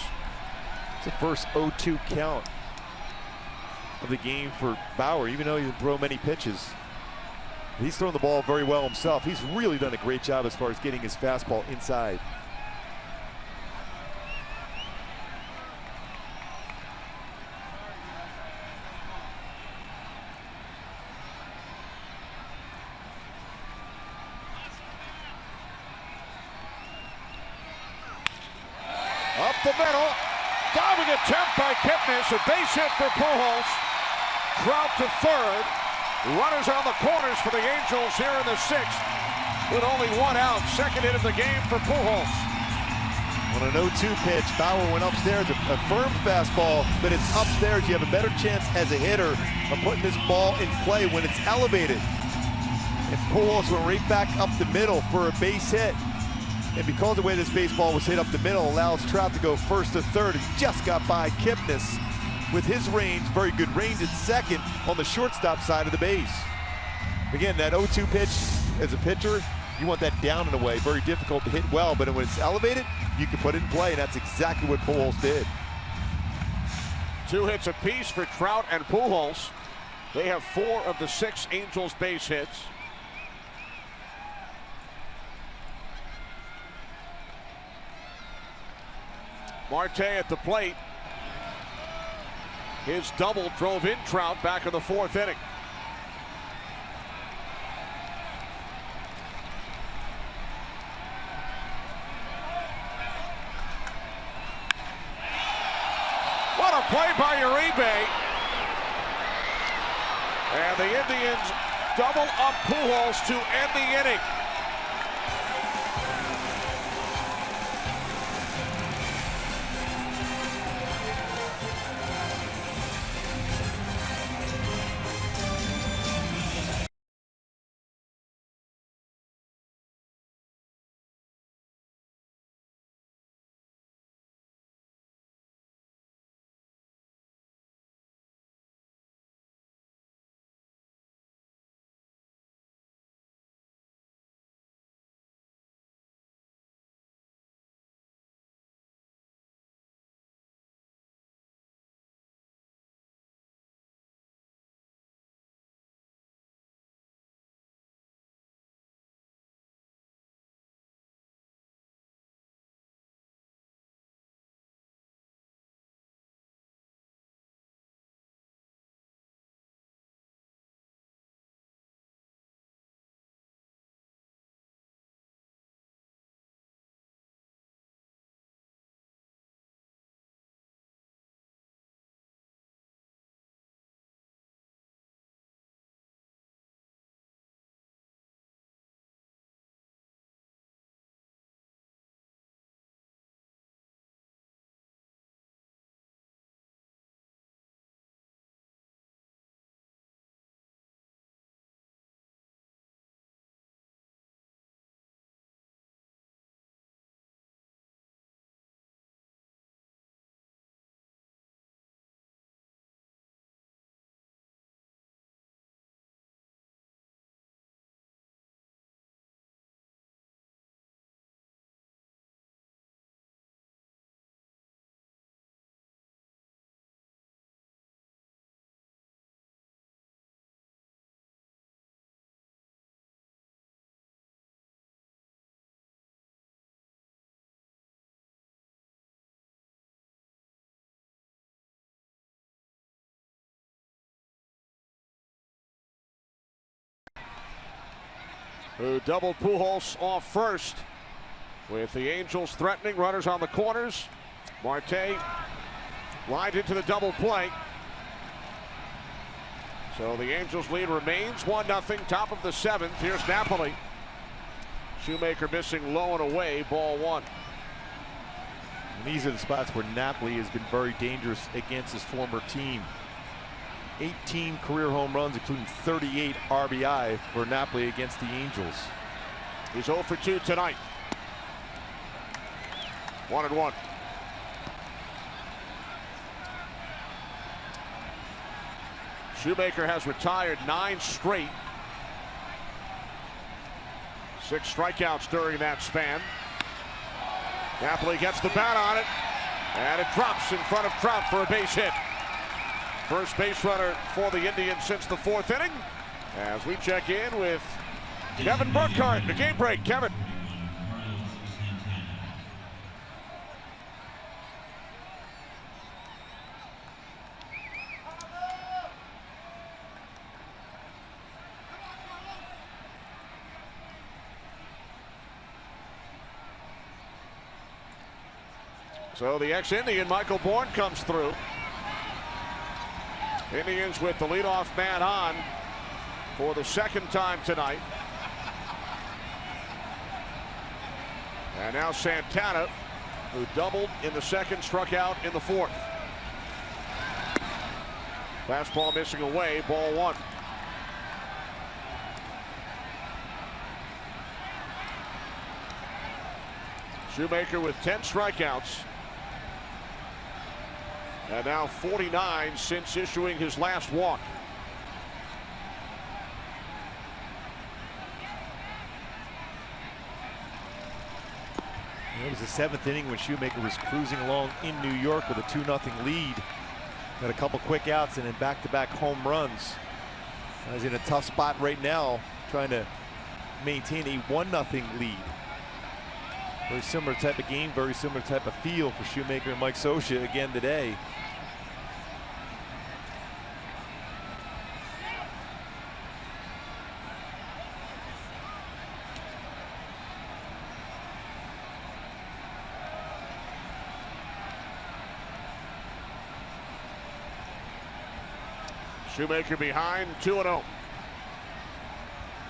It's the first 0-2 count of the game for Bauer, even though he didn't throw many pitches. He's thrown the ball very well himself. He's really done a great job as far as getting his fastball inside. Up the middle, diving attempt by Kipnis, a base hit for Pujols. Trout to third. Runners on the corners for the Angels here in the 6th with only 1 out. Second hit of the game for Pujols. On an 0-2 pitch, Bauer went upstairs, a firm fastball, but it's upstairs. You have a better chance as a hitter of putting this ball in play when it's elevated. And Pujols went right back up the middle for a base hit. And because of the way this baseball was hit up the middle, allows Trout to go first to third. He just got by Kipnis with his range, very good range at second on the shortstop side of the base. Again, that 0-2 pitch, as a pitcher, you want that down and away. Very difficult to hit well, but when it's elevated, you can put it in play, and that's exactly what Pujols did. 2 hits apiece for Trout and Pujols. They have 4 of the 6 Angels base hits. Marte at the plate. His double drove in Trout back in the 4th inning. What a play by Uribe. And the Indians double up Pujols to end the inning. Who doubled Pujols off first with the Angels threatening, runners on the corners. Marte lined into the double play. So the Angels lead remains 1-0, top of the 7th. Here's Napoli. Shoemaker missing low and away, ball 1. And these are the spots where Napoli has been very dangerous against his former team. 18 career home runs, including 38 RBI for Napoli against the Angels. He's 0 for 2 tonight. 1-1. Shoemaker has retired 9 straight. 6 strikeouts during that span. Napoli gets the bat on it, and it drops in front of Trout for a base hit. First base runner for the Indians since the 4th inning. As we check in with Kevin Burkhardt, the game break. Kevin. So the ex-Indian Michael Bourne comes through. Indians with the leadoff man on for the 2nd time tonight. And now Santana, who doubled in the 2nd, struck out in the 4th. Fastball missing away, ball 1. Shoemaker with 10 strikeouts. And now 49 since issuing his last walk. It was the 7th inning when Shoemaker was cruising along in New York with a 2-0 lead. Got a couple quick outs and then back-to-back home runs. He's in a tough spot right now, trying to maintain a 1-0 lead. Very similar type of game, very similar type of feel for Shoemaker and Mike Scioscia again today. Shoemaker behind, 2-0.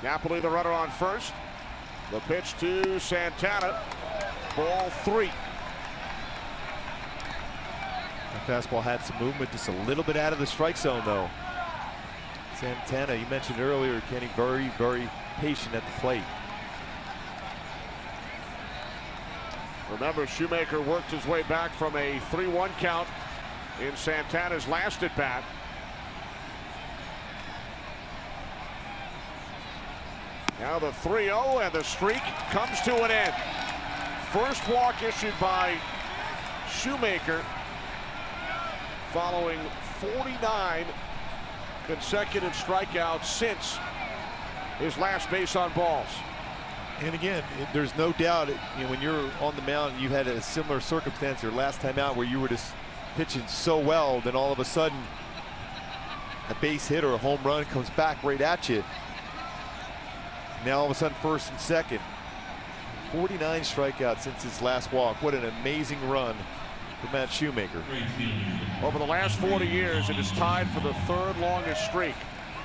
Napoli the runner on first. The pitch to Santana. Ball 3. The fastball had some movement, just a little bit out of the strike zone though. Santana, you mentioned earlier, Kenny, very, very patient at the plate. Remember, Shoemaker worked his way back from a 3-1 count in Santana's last at bat. Now the 3-0, and the streak comes to an end. First walk issued by Shoemaker following 49 consecutive strikeouts since his last base on balls. And again, there's no doubt, when you're on the mound, you had a similar circumstance your last time out where you were just pitching so well, then all of a sudden a base hit or a home run comes back right at you. Now all of a sudden 1st and 2nd. 49 strikeouts since his last walk. What an amazing run for Matt Shoemaker. Over the last 40 years, it is tied for the 3rd longest streak.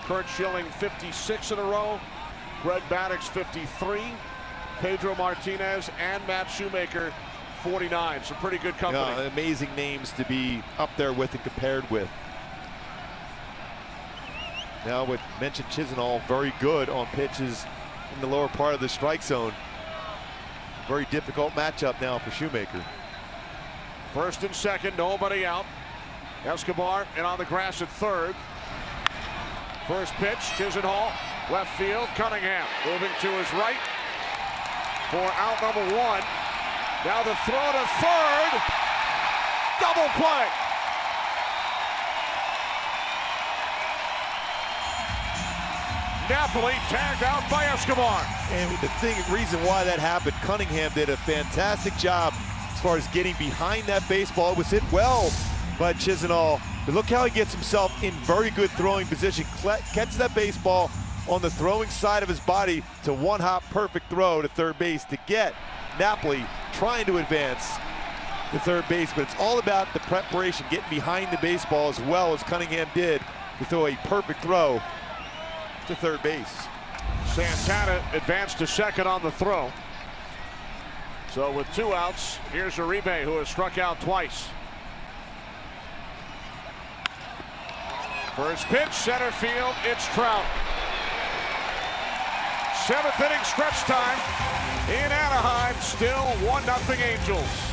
Curt Schilling 56 in a row, Greg Maddux 53, Pedro Martinez and Matt Shoemaker 49. Some pretty good company. Yeah, amazing names to be up there with and compared with. Now with mentioned Chisenhall, very good on pitches in the lower part of the strike zone. Very difficult matchup now for Shoemaker. 1st and 2nd, nobody out. Escobar in on the grass at 3rd. First pitch, Chisenhall, left field. Cunningham moving to his right for out number 1. Now the throw to 3rd. Double play. Napoli tagged out by Escobar. And the reason why that happened, Cunningham did a fantastic job as far as getting behind that baseball. It was hit well by Chisenhall, but look how he gets himself in very good throwing position. Catches that baseball on the throwing side of his body to one-hop perfect throw to 3rd base to get Napoli trying to advance to 3rd base. But it's all about the preparation, getting behind the baseball as well as Cunningham did to throw a perfect throw to 3rd base. Santana advanced to 2nd on the throw. So with 2 outs, here's Uribe, who has struck out twice. First pitch, center field, it's Trout. 7th inning stretch time in Anaheim, still 1-0 Angels.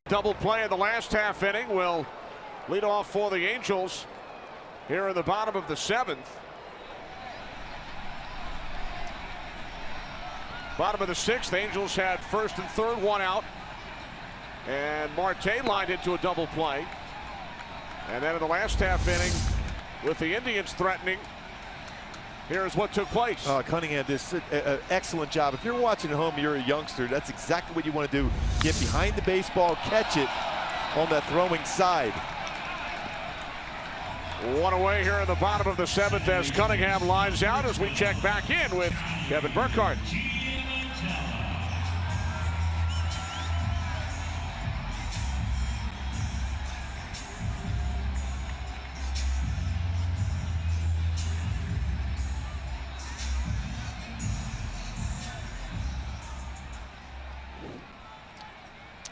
Double play in the last half inning will lead off for the Angels here in the bottom of the 7th. Bottom of the 6th, Angels had first and third, one out. And Marte lined into a double play. And then in the last half inning, with the Indians threatening, here's what took place. Cunningham did an excellent job. If you're watching at home, you're a youngster, that's exactly what you want to do. Get behind the baseball, catch it on that throwing side. One away here in the bottom of the 7th as Cunningham lines out as we check back in with Kevin Burkhardt.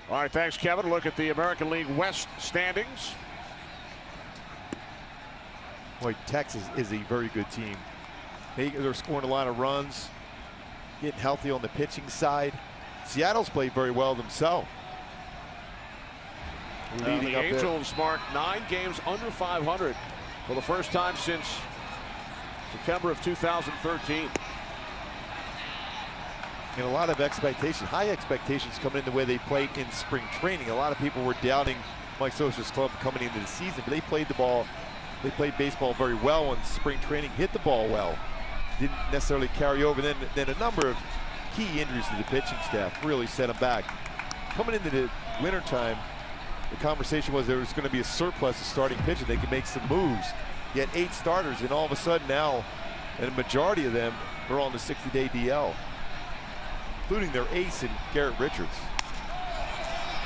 All right, thanks, Kevin. Look at the American League West standings. Boy, Texas is a very good team. They're scoring a lot of runs, getting healthy on the pitching side. Seattle's played very well themselves. The Angels marked 9 games under 500 for the first time since September of 2013. And a lot of expectations, high expectations coming in the way they played in spring training. A lot of people were doubting Mike Scioscia's club coming into the season, but they played baseball very well in spring training, hit the ball well. Didn't necessarily carry over. Then a number of key injuries to the pitching staff really set them back. Coming into the wintertime, the conversation was there was going to be a surplus of starting pitchers. They could make some moves. You had 8 starters, and all of a sudden now, and a majority of them are on the 60-day DL, including their ace in Garrett Richards.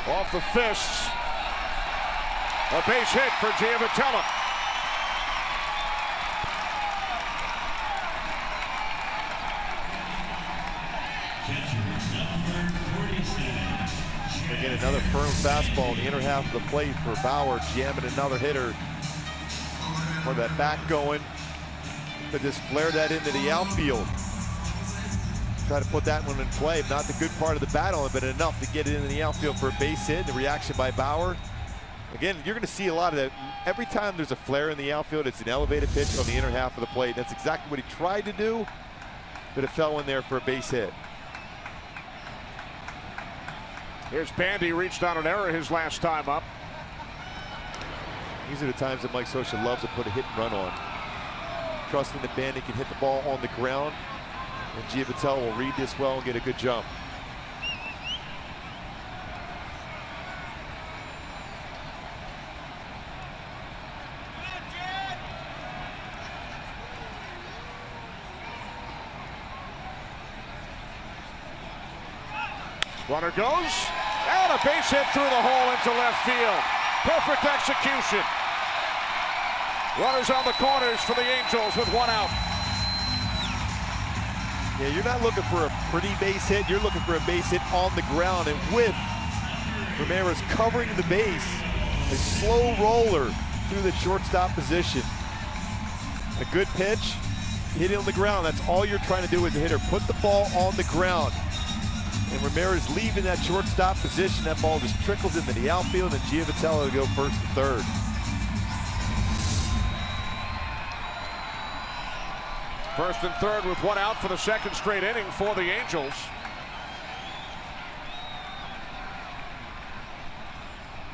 Off the fists. A base hit for Giavotella. Again, another firm fastball in the inner half of the plate for Bauer, jamming another hitter. Or that back going, but just flare that into the outfield. Try to put that one in play. Not the good part of the bat on it, but enough to get it into the outfield for a base hit. The reaction by Bauer. Again, you're going to see a lot of that. Every time there's a flare in the outfield, it's an elevated pitch on the inner half of the plate. That's exactly what he tried to do, but it fell in there for a base hit. Here's Bandy, reached on an error his last time up. These are the times that Mike Scioscia loves to put a hit and run on. Trusting that Bandy can hit the ball on the ground, and Giavitello will read this well and get a good jump. Runner goes, and a base hit through the hole into left field. Perfect execution. Runners on the corners for the Angels with one out. Yeah, you're not looking for a pretty base hit. You're looking for a base hit on the ground. And with Ramirez covering the base, a slow roller through the shortstop position. A good pitch, hit it on the ground. That's all you're trying to do as a hitter. Put the ball on the ground. And Ramirez leaving that shortstop position. That ball just trickles into the outfield, and Giavitello to go first and third. First and third with one out for the second straight inning for the Angels.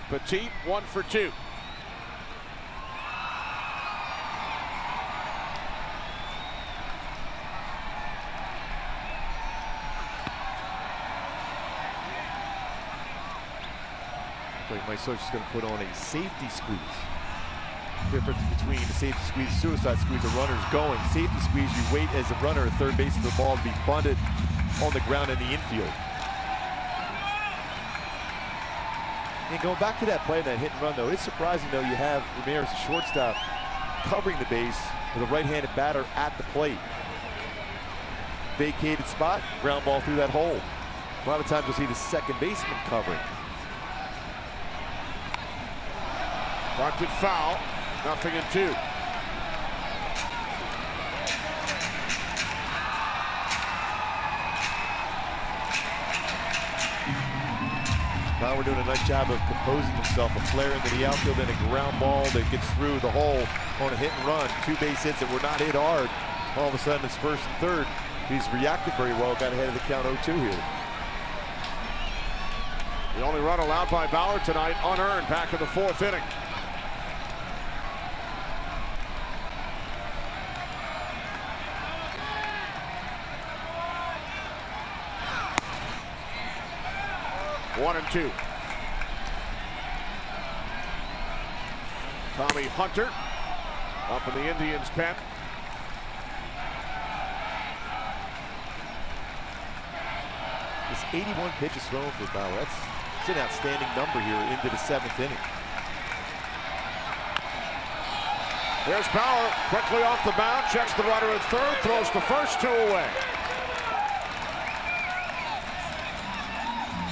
Petit 1 for 2. Mike Scioscia's going to put on a safety squeeze. Difference between the safety squeeze and suicide squeeze, the runner's going. Safety squeeze, you wait as a runner at third base for the ball to be bunted on the ground in the infield. And going back to that play, that hit and run, though, it's surprising, though, you have Ramirez, the shortstop, covering the base with a right-handed batter at the plate. Vacated spot, ground ball through that hole. A lot of times you'll see the second baseman covering. Marked it foul, 0-2. Bauer doing a nice job of composing himself. A flare into the outfield and a ground ball that gets through the hole on a hit and run. 2 base hits that were not hit hard. All of a sudden it's first and third. He's reacted very well, got ahead of the count 0-2 here. The only run allowed by Bauer tonight, unearned, back in the 4th inning. One and 2. Tommy Hunter up in the Indians' pen. It's 81 pitches thrown for Bauer. That's an outstanding number here into the 7th inning. There's Bauer quickly off the mound, checks the runner at third, throws the first 2 away.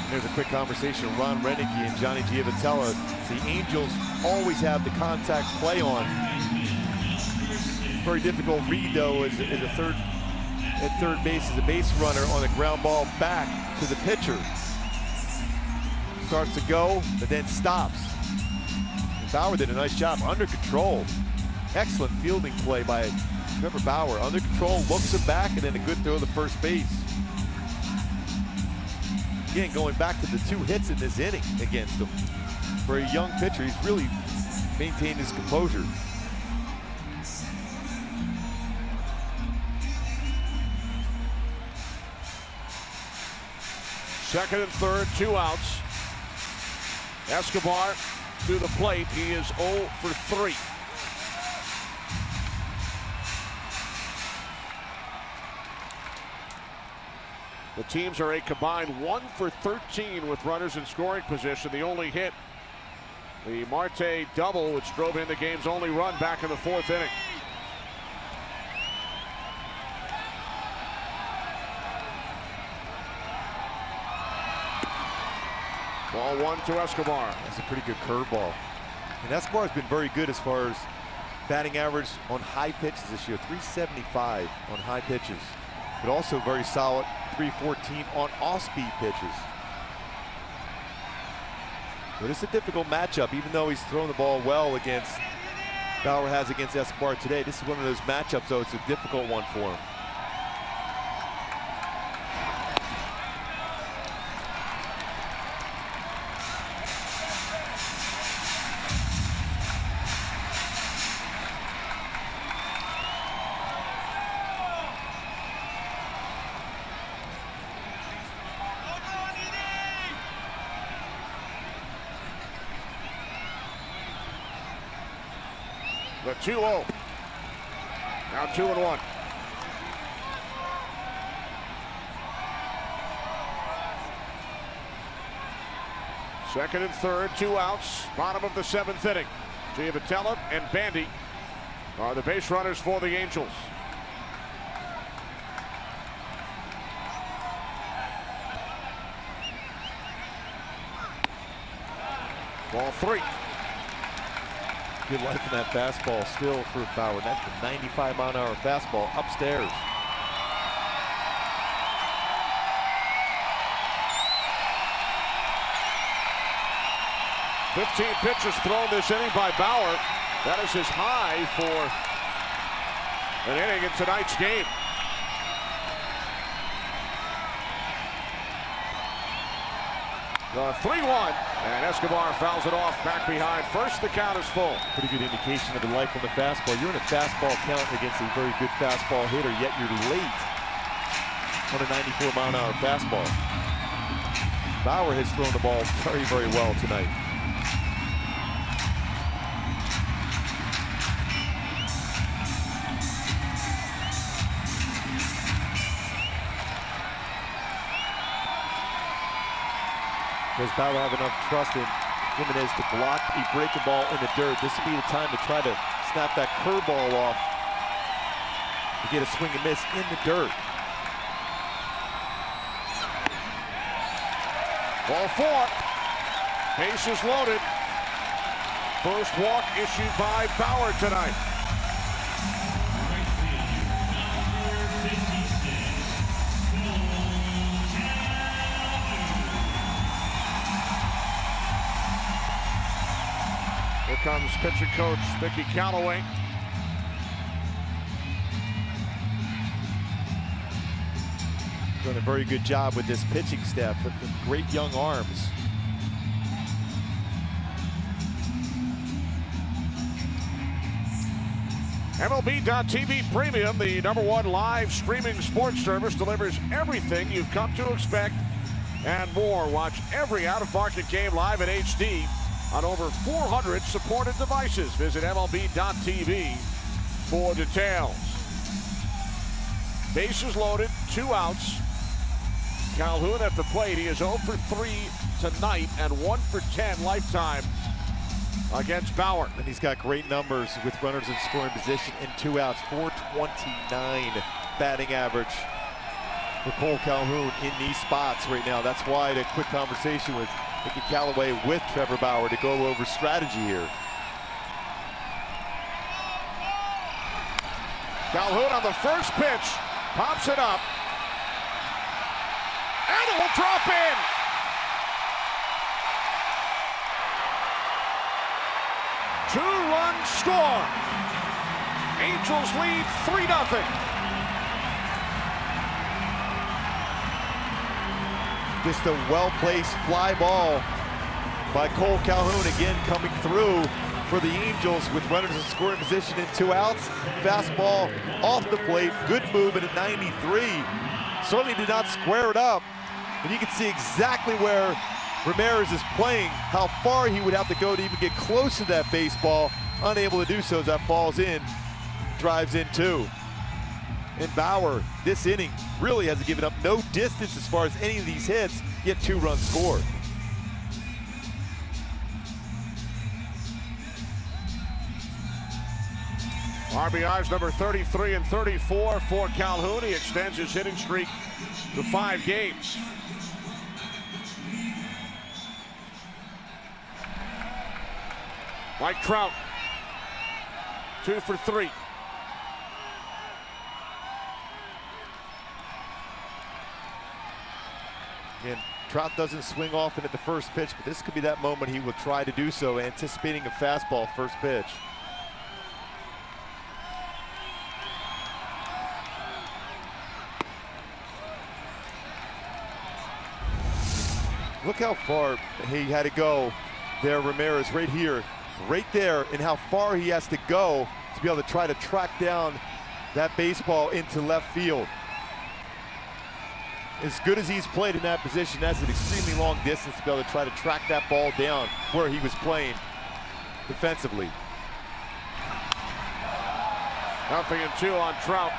There's a quick conversation with Ron Renicky and Johnny Giavitello. The Angels always have the contact play on. Very difficult read, though, as a third base as a base runner on a ground ball back to the pitcher. Starts to go, but then stops. And Bauer did a nice job, under control. Excellent fielding play by Trevor Bauer. Under control, looks him back, and then a good throw to first base. Again, going back to the 2 hits in this inning against him. For a young pitcher, he's really maintained his composure. Second and third, 2 outs. Escobar to the plate. He is 0 for 3. The teams are a combined 1 for 13 with runners in scoring position. The only hit, the Marte double, which drove in the game's only run back in the 4th inning. Ball 1 to Escobar. That's a pretty good curveball. And Escobar's been very good as far as batting average on high pitches this year. 375 on high pitches. But also very solid, 314 on off-speed pitches. But it's a difficult matchup, even though he's thrown the ball well against, Bauer has against Escobar today. This is one of those matchups, though. It's a difficult one for him. a 2-0. Now 2-1. Second and third, 2 outs, bottom of the 7th inning. Giavotella and Bandy are the base runners for the Angels. Ball 3. Good life in that fastball still for Bauer. That's the 95-mile-an-hour fastball upstairs. "15 pitches thrown this inning by Bauer. That is his high for an inning in tonight's game. The 3-1, and Escobar fouls it off back behind first. The count is full. Pretty good indication of the life on the fastball. You're in a fastball count against a very good fastball hitter, yet you're late on a 94-mile-an-hour fastball. Bauer has thrown the ball very, very well tonight. Does Bauer have enough trust in Jimenez to block a breaking ball in the dirt? This would be the time to try to snap that curveball off to get a swing and miss in the dirt. Ball 4. Bases loaded. First walk issued by Bauer tonight. Here comes pitcher coach Mickey Callaway. Doing a very good job with this pitching staff with great young arms. MLB.TV Premium, the #1 live streaming sports service, delivers everything you've come to expect and more. Watch every out-of-market game live in HD on over 400 supported devices. Visit MLB.TV for details. Bases loaded, 2 outs. Calhoun at the plate. He is 0 for 3 tonight and 1 for 10 lifetime against Bauer. And he's got great numbers with runners in scoring position and 2 outs. 429 batting average for Cole Calhoun in these spots right now. That's why I had a quick conversation with Mickey Callaway with Trevor Bauer to go over strategy here. Calhoun on the first pitch, pops it up, and it will drop in. Two-run score. Angels lead 3-0. Just a well-placed fly ball by Cole Calhoun, again coming through for the Angels with runners in scoring position and 2 outs. Fastball off the plate, good movement at 93. Certainly did not square it up, but you can see exactly where Ramirez is playing, how far he would have to go to even get close to that baseball. Unable to do so as that falls in, drives in 2. And Bauer, this inning, really hasn't given up no distance as far as any of these hits, yet 2 runs scored. RBIs number 33 and 34 for Calhoun. He extends his hitting streak to 5 games. Mike Trout, 2 for 3. And Trout doesn't swing often at the first pitch, but this could be that moment he will try to do so, anticipating a fastball first pitch. Look how far he had to go there, Ramirez, right here, right there, and how far he has to go to be able to try to track down that baseball into left field. As good as he's played in that position, that's an extremely long distance to be able to try to track that ball down where he was playing defensively. 0-2 on Trout.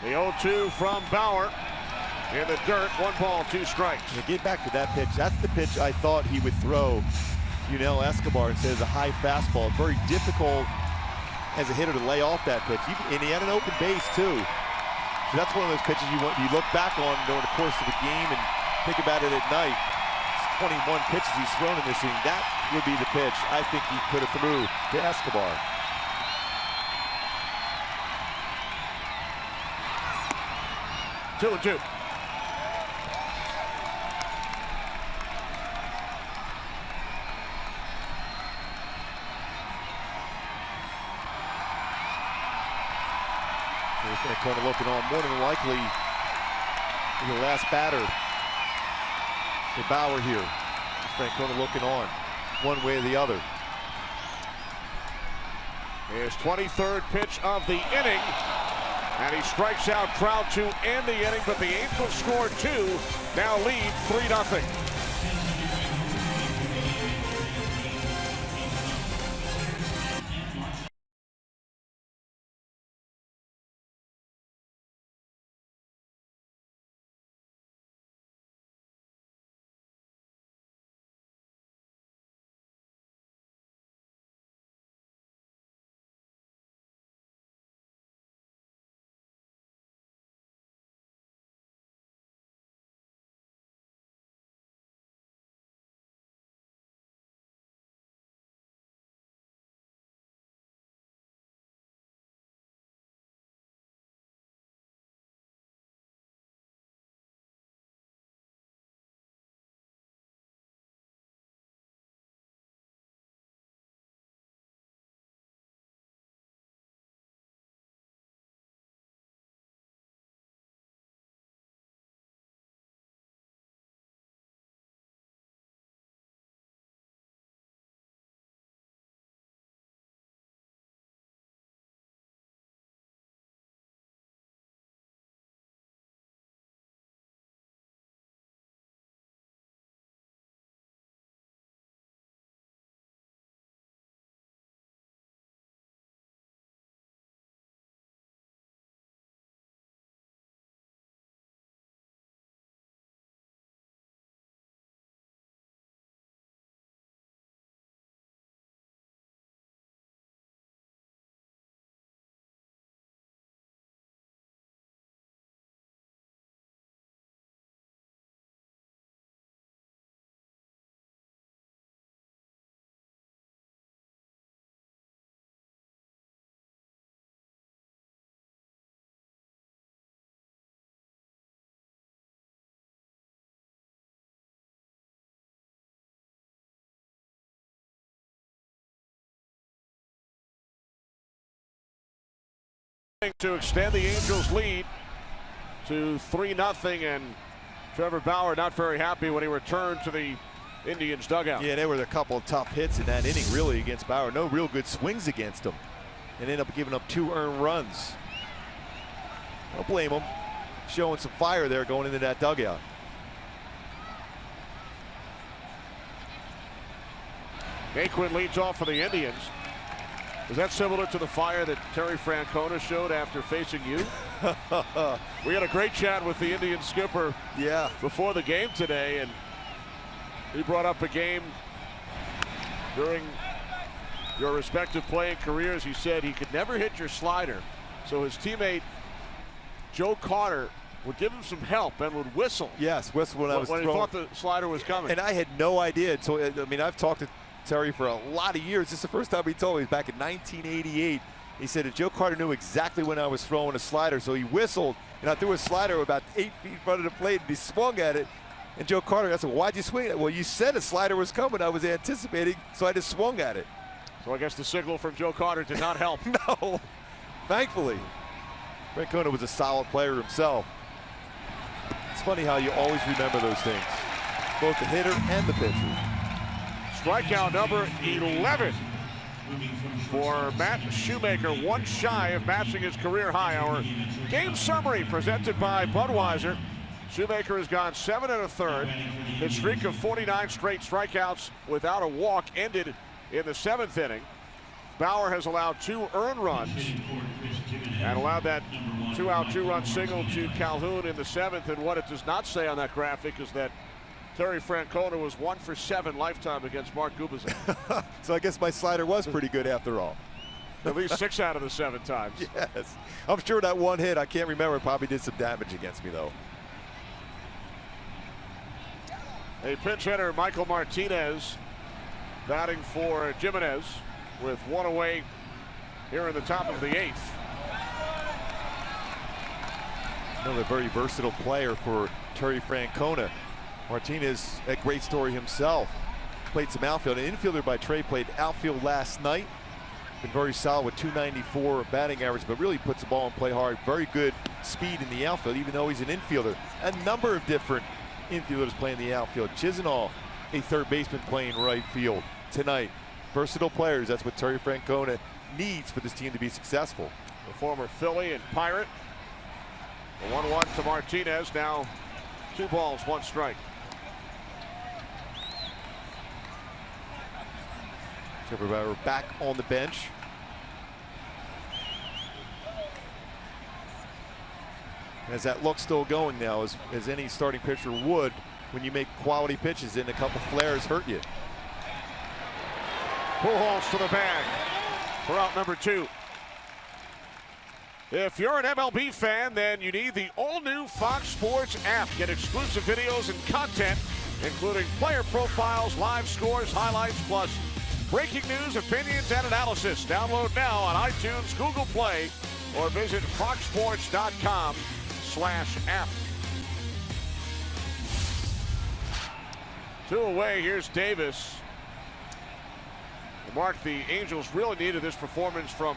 The 0-2 from Bauer in the dirt. 1 ball, 2 strikes. To get back to that pitch, that's the pitch I thought he would throw Escobar instead of the high fastball. It's very difficult as a hitter to lay off that pitch. And he had an open base too. So that's one of those pitches you look back on during the course of the game and think about it at night. It's 21 pitches he's thrown in this inning. That would be the pitch I think he could have threw to Escobar. Two and 2. Francona looking on, more than likely the last batter for Bauer here. Francona looking on, one way or the other. His 23rd pitch of the inning. And he strikes out Trout to end the inning, but the Angels scored 2, now lead 3-0. To extend the Angels' lead to 3-0, and Trevor Bauer not very happy when he returned to the Indians' dugout. Yeah, there were a couple of tough hits in that inning, really, against Bauer. No real good swings against him, and ended up giving up 2 earned runs. Don't blame him. Showing some fire there going into that dugout. Naquin leads off for the Indians. Is that similar to the fire that Terry Francona showed after facing you? We had a great chat with the Indian skipper before the game today, and he brought up a game during your respective playing careers. He said he could never hit your slider, so his teammate Joe Carter would give him some help and would whistle. Yes, whistle when I was when he thought the slider was coming. And I had no idea. So I mean, I've talked to Terry for a lot of years. This is the first time he told me. Back in 1988, He said that Joe Carter knew exactly when I was throwing a slider, so he whistled, and I threw a slider about 8 feet in front of the plate, and he swung at it. And Joe Carter, I said, why'd you swing at it? Well, you said a slider was coming. I was anticipating, so I just swung at it. So I guess the signal from Joe Carter did not help. No, thankfully. Francona was a solid player himself. It's funny how you always remember those things, both the hitter and the pitcher. Strikeout number 11 for Matt Shoemaker, one shy of matching his career high. Our game summary presented by Budweiser. Shoemaker has gone 7 1/3. His streak of 49 straight strikeouts without a walk ended in the 7th inning. Bauer has allowed 2 earned runs and allowed that 2-out, 2-run single to Calhoun in the 7th. And what it does not say on that graphic is that Terry Francona was 1 for 7 lifetime against Mark Gubicza. So I guess my slider was pretty good after all. At least 6 out of the 7 times. Yes. I'm sure that one hit, I can't remember, probably did some damage against me, though. A pinch hitter, Michael Martinez, batting for Jimenez with 1 away here in the top of the 8th. Another very versatile player for Terry Francona. Martinez, a great story himself. Played some outfield. An infielder by trade, played outfield last night. Been very solid with 294 batting average, but really puts the ball in play hard. Very good speed in the outfield, even though he's an infielder. A number of different infielders playing the outfield. Chisenhall, a third baseman, playing right field tonight. Versatile players, that's what Terry Francona needs for this team to be successful. The former Philly and Pirate. The 1-1 to Martinez, now 2 balls, 1 strike. Trevor Bauer back on the bench. As that look's still going now, as any starting pitcher would when you make quality pitches and a couple flares hurt you. Pujols to the bag for out number 2. If you're an MLB fan, then you need the all-new Fox Sports app. Get exclusive videos and content, including player profiles, live scores, highlights, plus breaking news, opinions, and analysis. Download now on iTunes, Google Play, or visit foxsports.com/app. 2 away, here's Davis. Mark, the Angels really needed this performance from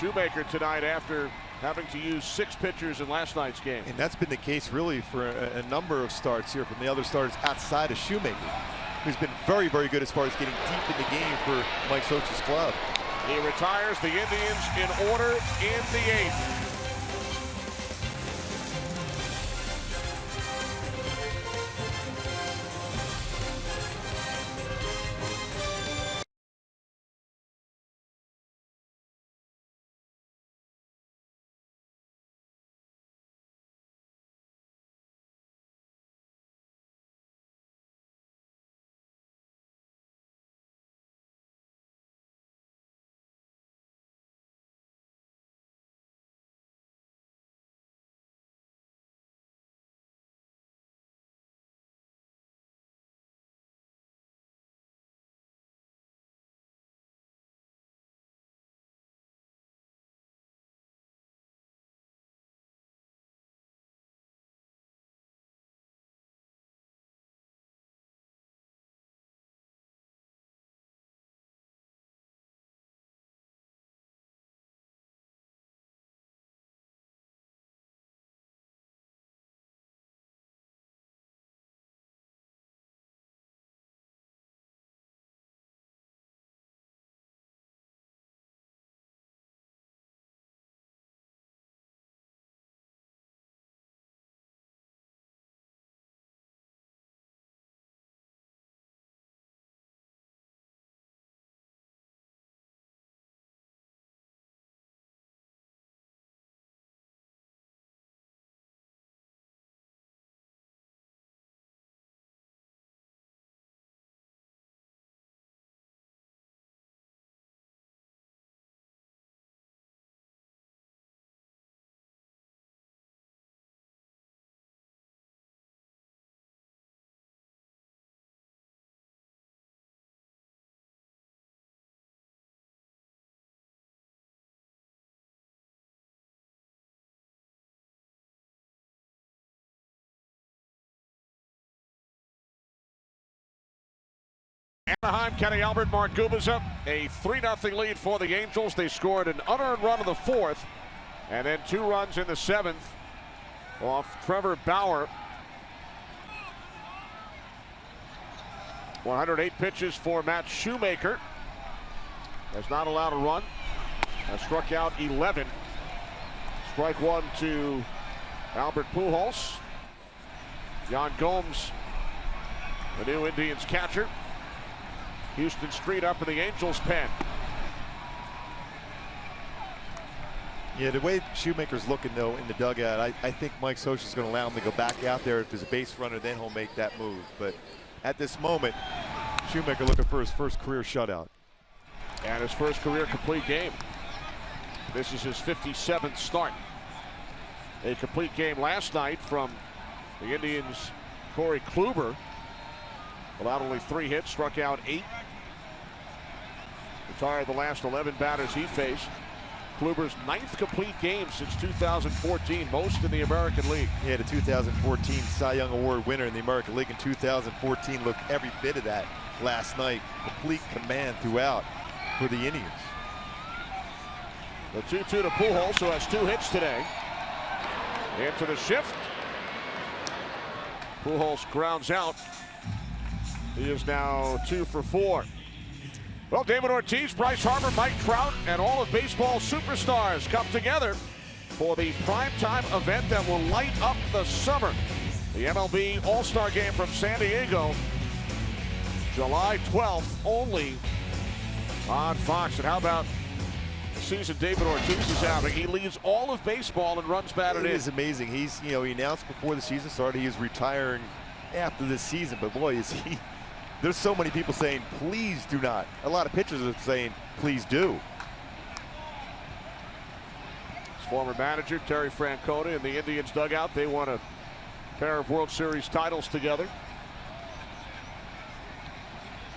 Shoemaker tonight after having to use 6 pitchers in last night's game. And that's been the case really for a number of starts here from the other starters outside of Shoemaker, who's been very, very good as far as getting deep in the game for Mike Socha's club. He retires the Indians in order in the 8th. Anaheim, Kenny Albert, Mark Gubicza, a 3-0 lead for the Angels. They scored an unearned run in the 4th, and then 2 runs in the 7th off Trevor Bauer. 108 pitches for Matt Shoemaker. Has not allowed a run. Has struck out 11. Strike 1 to Albert Pujols. Yan Gomes, the new Indians catcher. Houston Street up in the Angels' pen. Yeah, the way Shoemaker's looking, though, in the dugout, I think Mike Scioscia's going to allow him to go back out there. If there's a base runner, then he'll make that move. But at this moment, Shoemaker looking for his first career shutout. And his first career complete game. This is his 57th start. A complete game last night from the Indians' Corey Kluber. Allowed only 3 hits, struck out 8. Retired the last 11 batters he faced. Kluber's 9th complete game since 2014, most in the American League. Yeah, the 2014 Cy Young Award winner in the American League in 2014 looked every bit of that last night. Complete command throughout for the Indians. The 2-2 to Pujols, who has 2 hits today. Into the shift. Pujols grounds out. He is now 2 for 4. Well, David Ortiz, Bryce Harper, Mike Trout, and all of baseball's superstars come together for the primetime event that will light up the summer. The MLB All-Star Game from San Diego, July 12th, only on Fox. And how about the season David Ortiz is having? He leads all of baseball and runs batted in. It is amazing. He's, he announced before the season started he is retiring after this season, but boy, is he. There's so many people saying, please do not. A lot of pitchers are saying, please do. His former manager, Terry Francona, in the Indians dugout. They won a pair of World Series titles together.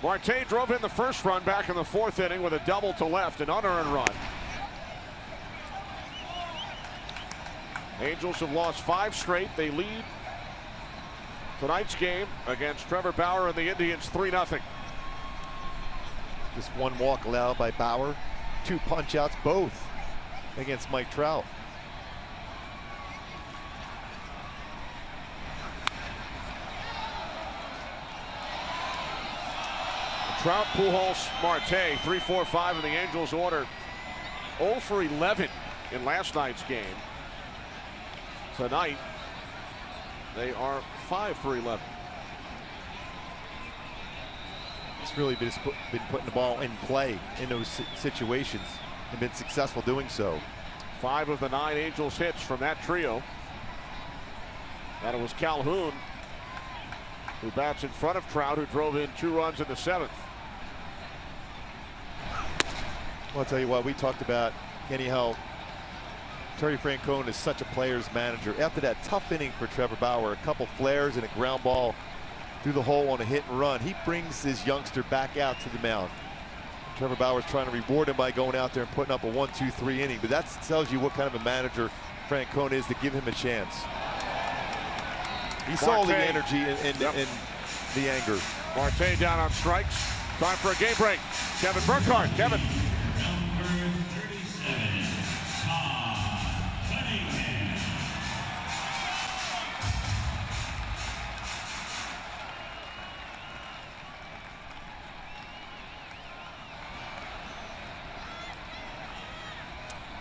Marte drove in the first run back in the 4th inning with a double to left, an unearned run. Angels have lost 5 straight. They lead tonight's game against Trevor Bauer and the Indians 3-0. Just 1 walk allowed by Bauer. 2 punch-outs, both against Mike Trout. Trout, Pujols, Marte, 3-4-5 in the Angels' order. 0 for 11 in last night's game. Tonight, they are 5 for 11. It's really been putting the ball in play in those situations and been successful doing so. 5 of the 9 Angels hits from that trio. And it was Calhoun who bats in front of Trout, who drove in 2 runs in the 7th. Well, I'll tell you what, we talked about, Kenny, how Terry Francona is such a player's manager. After that tough inning for Trevor Bauer, a couple flares and a ground ball through the hole on a hit and run, he brings his youngster back out to the mound. Trevor Bauer's trying to reward him by going out there and putting up a 1-2-3 inning, but that tells you what kind of a manager Francona is, to give him a chance. He saw the energy and the anger. Marte down on strikes. Time for a game break. Kevin Burkhardt. Kevin.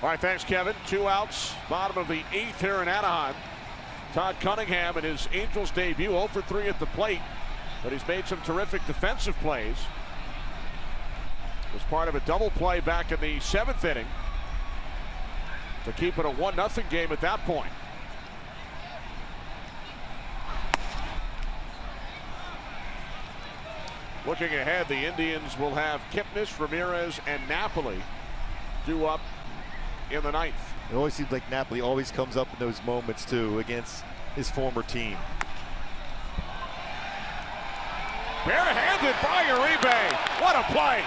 All right, thanks, Kevin. 2 outs, bottom of the 8th here in Anaheim. Todd Cunningham in his Angels debut, 0 for 3 at the plate, but he's made some terrific defensive plays. Was part of a double play back in the 7th inning to keep it a 1-0 game at that point. Looking ahead, the Indians will have Kipnis, Ramirez, and Napoli due up in the 9th. It always seems like Napoli always comes up in those moments too against his former team. Barehanded by Uribe. What a play.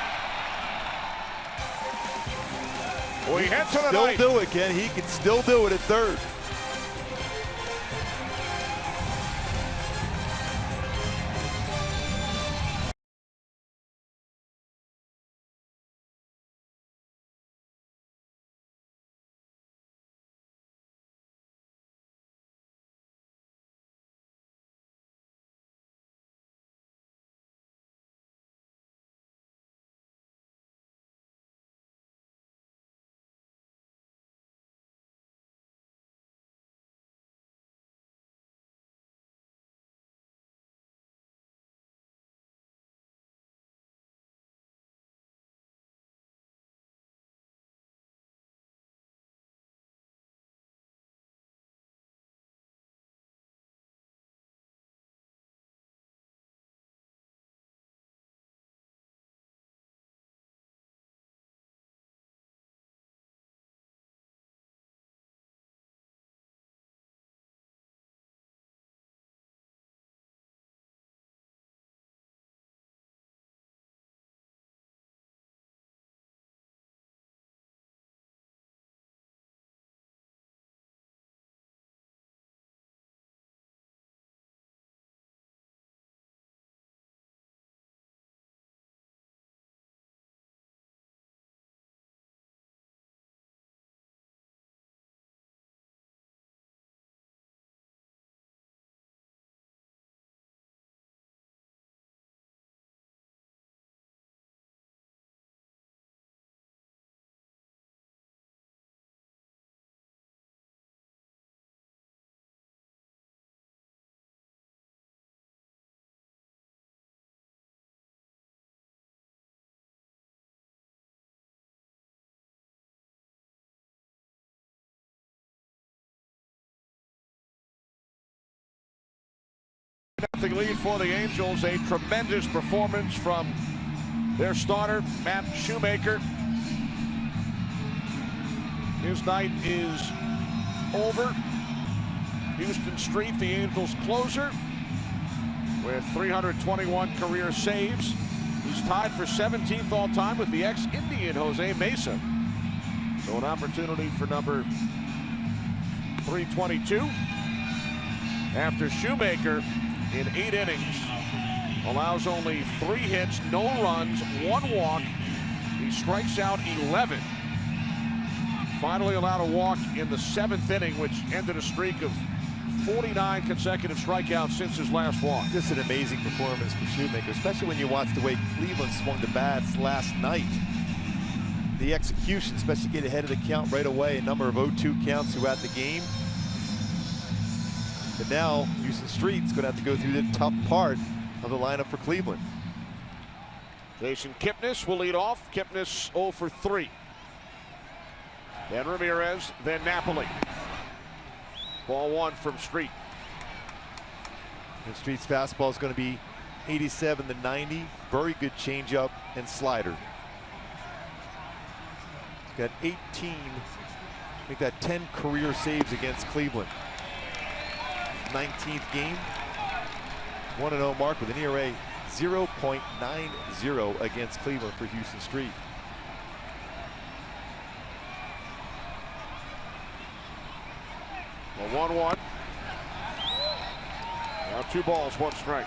We head to the 9th. Still do it, Ken. He can still do it at 3rd. 3-0 lead for the Angels. A tremendous performance from their starter, Matt Shoemaker. His night is over. Houston Street, the Angels' closer, with 321 career saves. He's tied for 17th all-time with the ex-Indian Jose Mesa. So an opportunity for number 322. After Shoemaker, in 8 innings, allows only 3 hits, no runs, 1 walk. He strikes out 11. Finally allowed a walk in the 7th inning, which ended a streak of 49 consecutive strikeouts since his last walk. Just an amazing performance for Shoemaker, especially when you watch the way Cleveland swung the bats last night. The execution, especially get ahead of the count right away, a number of 0-2 counts throughout the game. But now, Houston Street's going to have to go through the tough part of the lineup for Cleveland. Jason Kipnis will lead off. Kipnis 0 for 3. Then Ramirez, then Napoli. Ball 1 from Street. And Street's fastball is going to be 87 to 90. Very good changeup and slider. Got 18, make that 10 career saves against Cleveland. 19th game. 1-0 mark with an ERA 0.90 against Cleveland for Houston Street. A 1-1. Now 2 balls, 1 strike.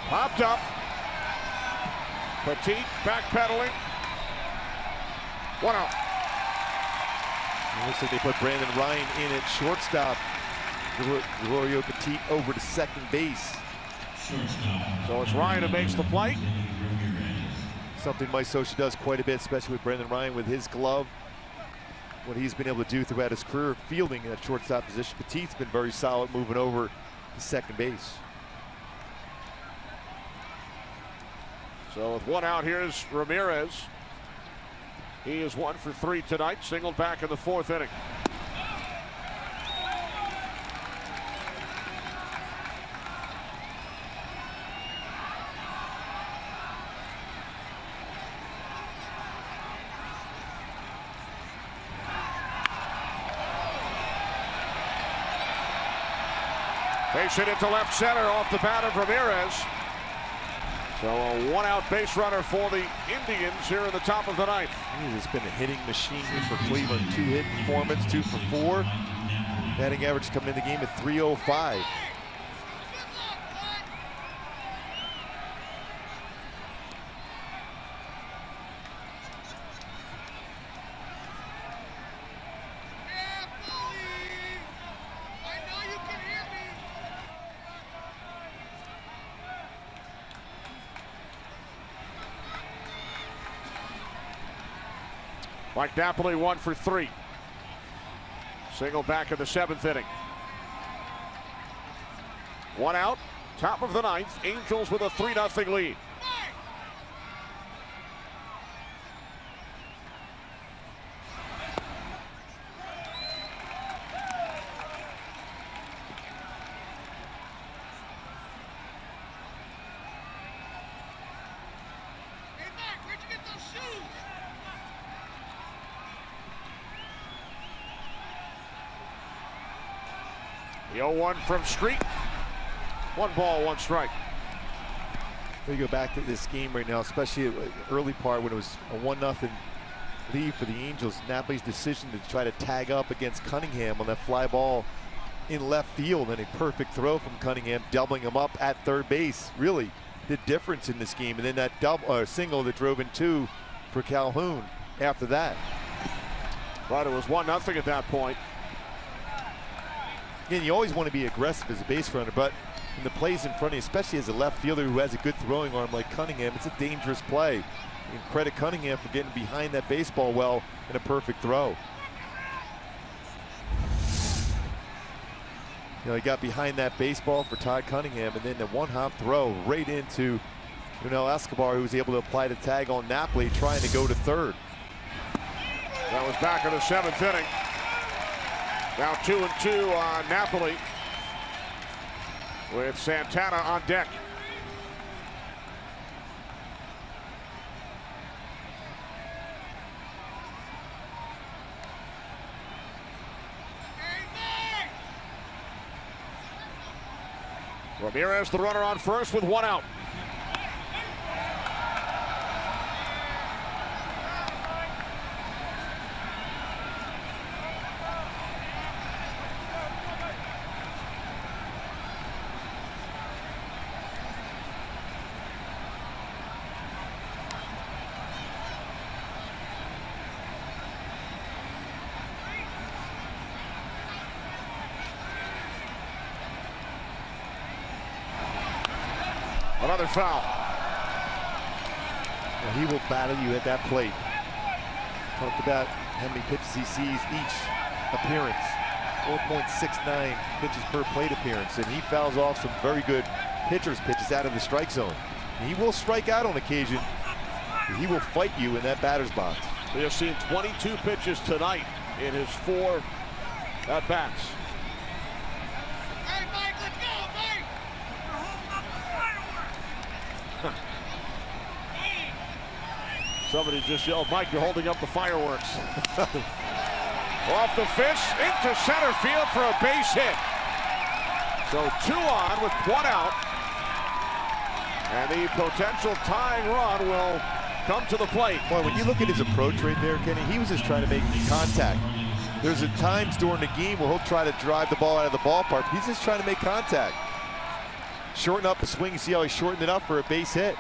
Popped up. Petit backpedaling. 1 out. It looks like they put Brandon Ryan in at shortstop. Gregorio Petit over to second base. So it's Ryan who makes the play. Something Mike Scioscia does quite a bit, especially with Brandon Ryan with his glove. What he's been able to do throughout his career, fielding in that shortstop position. Petit's been very solid moving over to second base. So with 1 out, here's Ramirez. He is 1 for 3 tonight, singled back in the 4th inning. Base hit into left center off the bat of Ramirez. So a 1 out base runner for the Indians here in the top of the 9th. It's been a hitting machine for Cleveland. 2 hit performance, 2 for 4. Batting average coming in the game at 305. Mike Napoli 1 for 3. Single back in the 7th inning. 1 out, top of the 9th. Angels with a 3-0 lead. The 0-1 from Street. 1 ball, 1 strike. We go back to this game right now, especially early part when it was a 1-0 lead for the Angels. Napoli's decision to try to tag up against Cunningham on that fly ball in left field, and a perfect throw from Cunningham, doubling him up at third base. Really the difference in this game. And then that single that drove in 2 for Calhoun after that. But it was 1-0 at that point. Again, you always want to be aggressive as a base runner, but in the plays in front of you, especially as a left fielder who has a good throwing arm like Cunningham, it's a dangerous play. You can credit Cunningham for getting behind that baseball well in a perfect throw. You know, he got behind that baseball for Todd Cunningham, and then the one-hop throw right into Escobar, who was able to apply the tag on Napoli, trying to go to third. That was back in the 7th inning. Now 2-2 on Napoli with Santana on deck. Ramirez, the runner on first with 1 out. Another foul. Well, he will battle you at that plate. Talked about how many pitches he sees each appearance. 4.69 pitches per plate appearance, and he fouls off some very good pitchers' pitches out of the strike zone. And he will strike out on occasion, but he will fight you in that batter's box. We have seen 22 pitches tonight in his 4 at-bats. Hey, Mike, let's go, Mike! Somebody just yelled, Mike, you're holding up the fireworks. Off the fish, into center field for a base hit. So 2 on with 1 out. And the potential tying run will come to the plate. Boy, when you look at his approach right there, Kenny, he was just trying to make contact. There's times during the game where he'll try to drive the ball out of the ballpark. He's just trying to make contact. Shorten up the swing. See how he shortened it up for a base hit.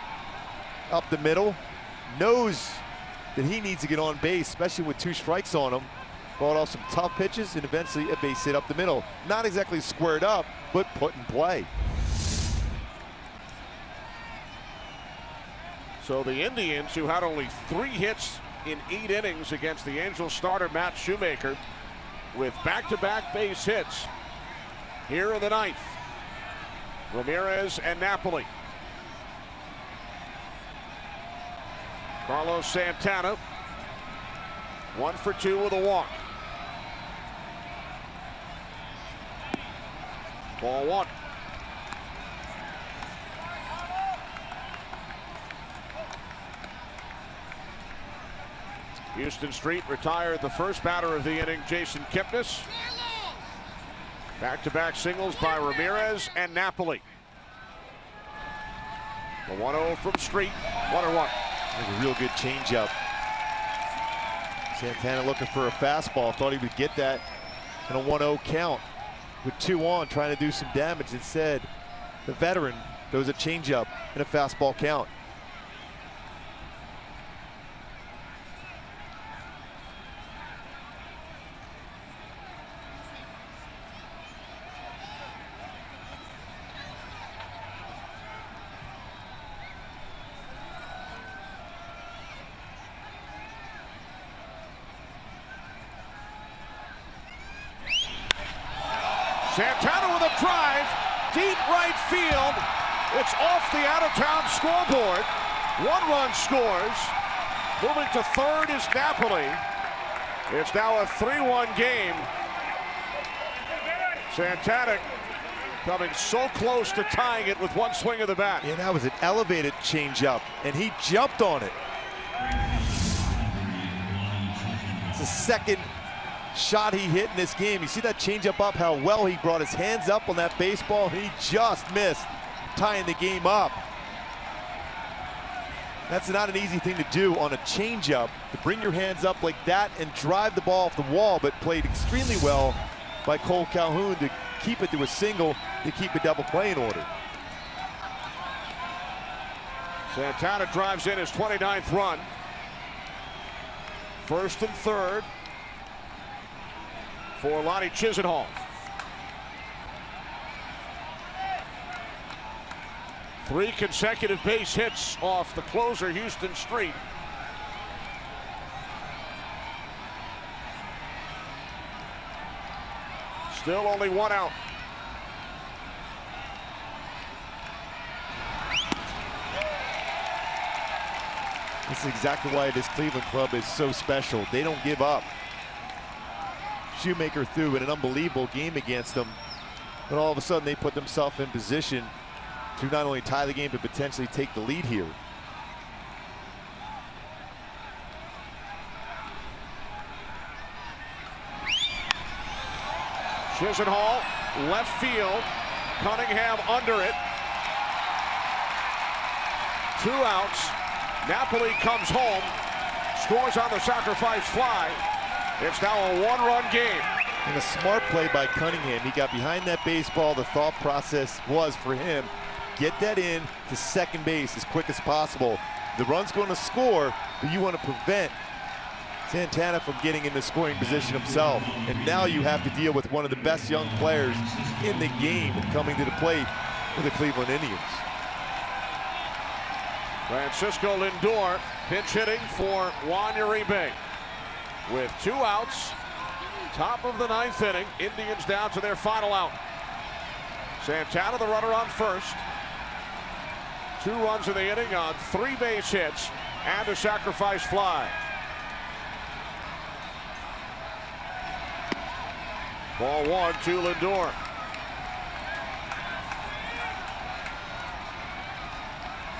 Up the middle. Knows that he needs to get on base, especially with 2 strikes on him. Fought off some tough pitches and eventually a base hit up the middle. Not exactly squared up, but put in play. So the Indians, who had only 3 hits in 8 innings against the Angels starter Matt Shoemaker, with back-to-back base hits here in the 9th. Ramirez and Napoli. Carlos Santana, 1 for 2 with a walk. Ball 1. Houston Street retired the first batter of the inning, Jason Kipnis. Back-to-back singles by Ramirez and Napoli. The 1-0 from Street, 1-1. There's a real good changeup. Santana looking for a fastball. Thought he would get that in a 1-0 count. With 2 on, trying to do some damage. Instead, the veteran throws a changeup in a fastball count. Santana with a drive, deep right field. It's off the out-of-town scoreboard. 1 run scores. Moving to third is Napoli. It's now a 3-1 game. Santana coming so close to tying it with 1 swing of the bat. Yeah, that was an elevated changeup, and he jumped on it. It's the second shot he hit in this game. You see that changeup up, how well he brought his hands up on that baseball. He just missed tying the game up. That's not an easy thing to do on a changeup, to bring your hands up like that and drive the ball off the wall, but played extremely well by Cole Calhoun to keep it to a single, to keep a double play in order. Santana drives in his 29th run. 1st and 3rd for Lonnie Chisenhall. 3 consecutive base hits off the closer, Houston Street. Still only 1 out. This is exactly why this Cleveland club is so special. They don't give up. Shoemaker threw in an unbelievable game against them, but all of a sudden they put themselves in position to not only tie the game but potentially take the lead here. Chisenhall, left field. Cunningham under it. 2 outs. Napoli comes home, scores on the sacrifice fly. It's now a 1-run game. And a smart play by Cunningham. He got behind that baseball. The thought process was for him, get that in to second base as quick as possible. The run's going to score, but you want to prevent Santana from getting in the scoring position himself. And now you have to deal with one of the best young players in the game coming to the plate for the Cleveland Indians. Francisco Lindor pinch hitting for Juan Uribe. With 2 outs, top of the 9th inning, Indians down to their final out. Santana, the runner on first. 2 runs in the inning on 3 base hits and a sacrifice fly. Ball 1 to Lindor.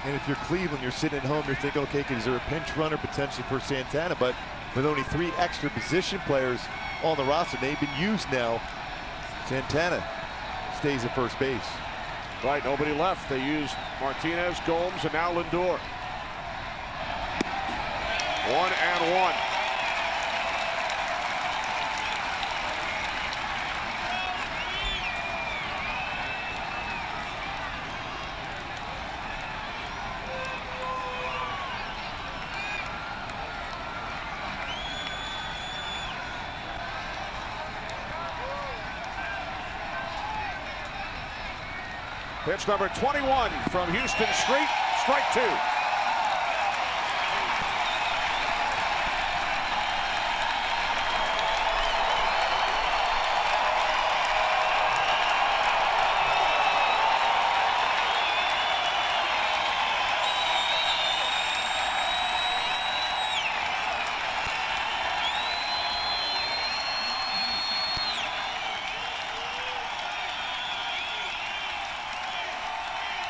And if you're Cleveland, you're sitting at home, you're thinking, okay, is there a pinch runner potentially for Santana? But with only 3 extra position players on the roster, they've been used now. Santana stays at first base. Right, nobody left. They used Martinez, Gomes, and now Lindor. 1-1. Pitch number 21 from Houston Street, strike 2.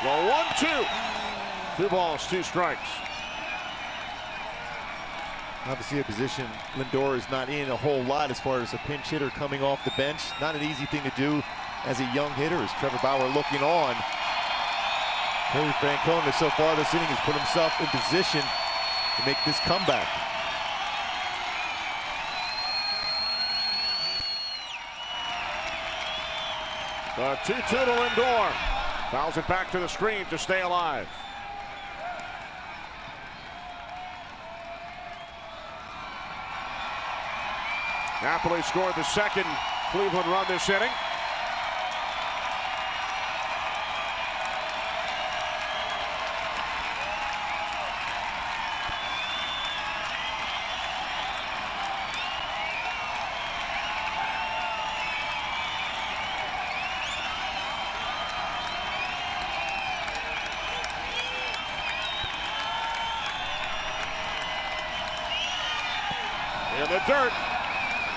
The 1-2. 2 balls, 2 strikes. Obviously a position Lindor is not in a whole lot as far as a pinch hitter coming off the bench. Not an easy thing to do as a young hitter, as Trevor Bauer looking on. Terry Francona so far this inning has put himself in position to make this comeback. The 2-2 to Lindor. Fouls it back to the screen to stay alive. Napoli scored the second Cleveland run this inning. In the dirt.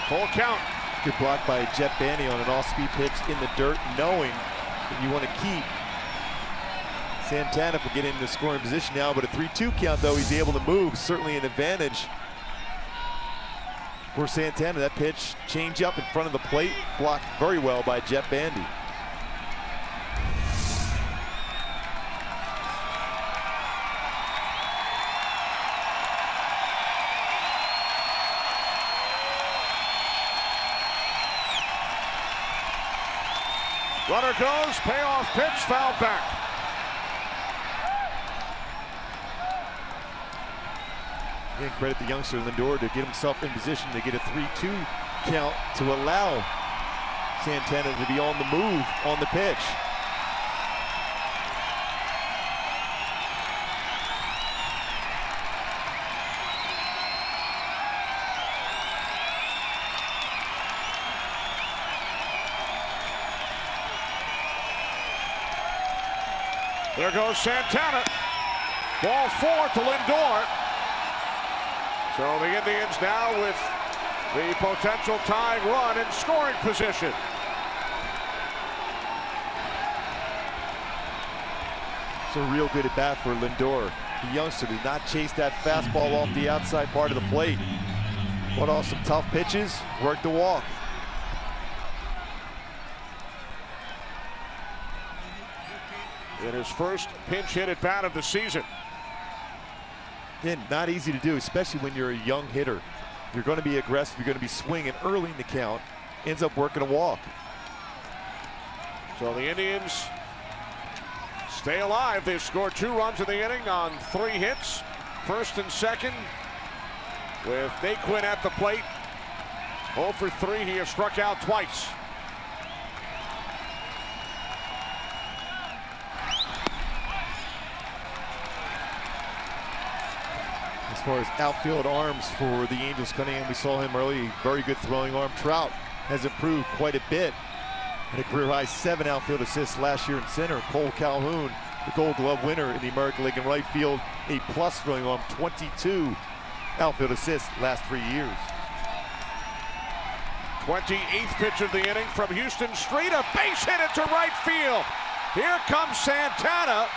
Full count. Good block by Jet Bandy on an off-speed pitch in the dirt, knowing that you want to keep Santana from getting into scoring position now. But a 3-2 count, though, he's able to move. Certainly an advantage for Santana. That pitch, change up in front of the plate, blocked very well by Jet Bandy. Runner goes, payoff pitch, foul back. Again, credit the youngster Lindor to get himself in position to get a 3-2 count to allow Santana to be on the move on the pitch. There goes Santana. Ball 4 to Lindor. So the Indians now with the potential tying run in scoring position. It's a real good at bat for Lindor. The youngster did not chase that fastball off the outside part of the plate. Fought off some tough pitches, worked the walk. In his first pinch hit at bat of the season. Again, not easy to do, especially when you're a young hitter. You're going to be aggressive, you're going to be swinging early in the count. Ends up working a walk. So the Indians stay alive. They've scored 2 runs in the inning on 3 hits. First and second with Naquin at the plate. 0 for 3. He has struck out twice. As far as outfield arms for the Angels coming in, we saw him early. Very good throwing arm. Trout has improved quite a bit. Had a career-high 7 outfield assists last year in center. Cole Calhoun, the Gold Glove winner in the American League in right field, a plus throwing arm, 22 outfield assists last 3 years. 28th pitch of the inning from Houston Street, a base hit into right field. Here comes Santana.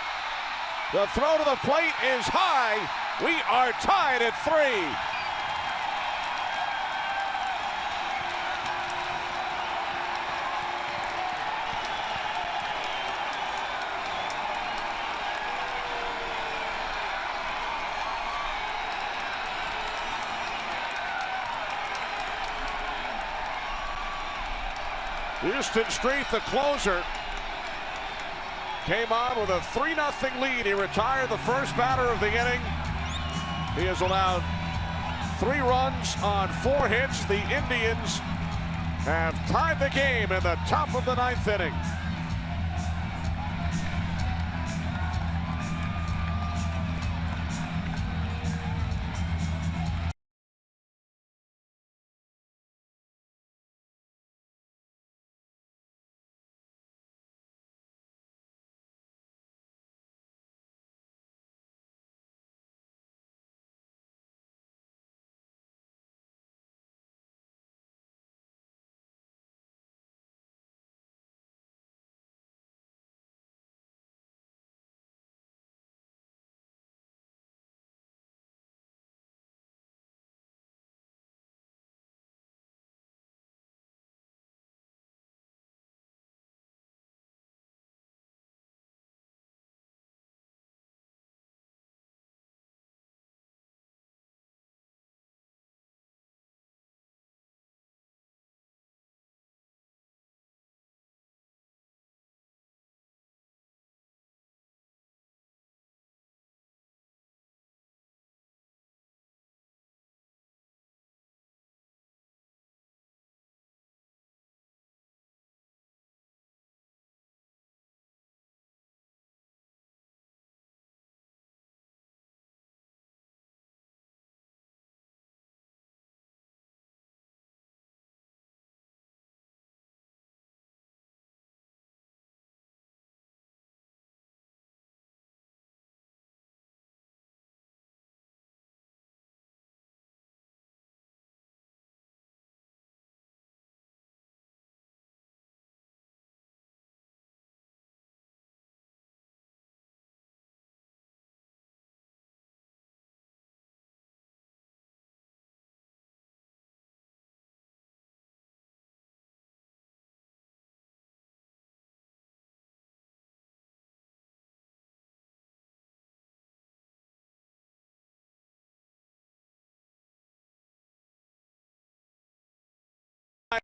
The throw to the plate is high. We are tied at 3. Houston Street, the closer, came on with a 3-0 lead. He retired the first batter of the inning. He has allowed 3 runs on 4 hits. The Indians have tied the game in the top of the 9th inning.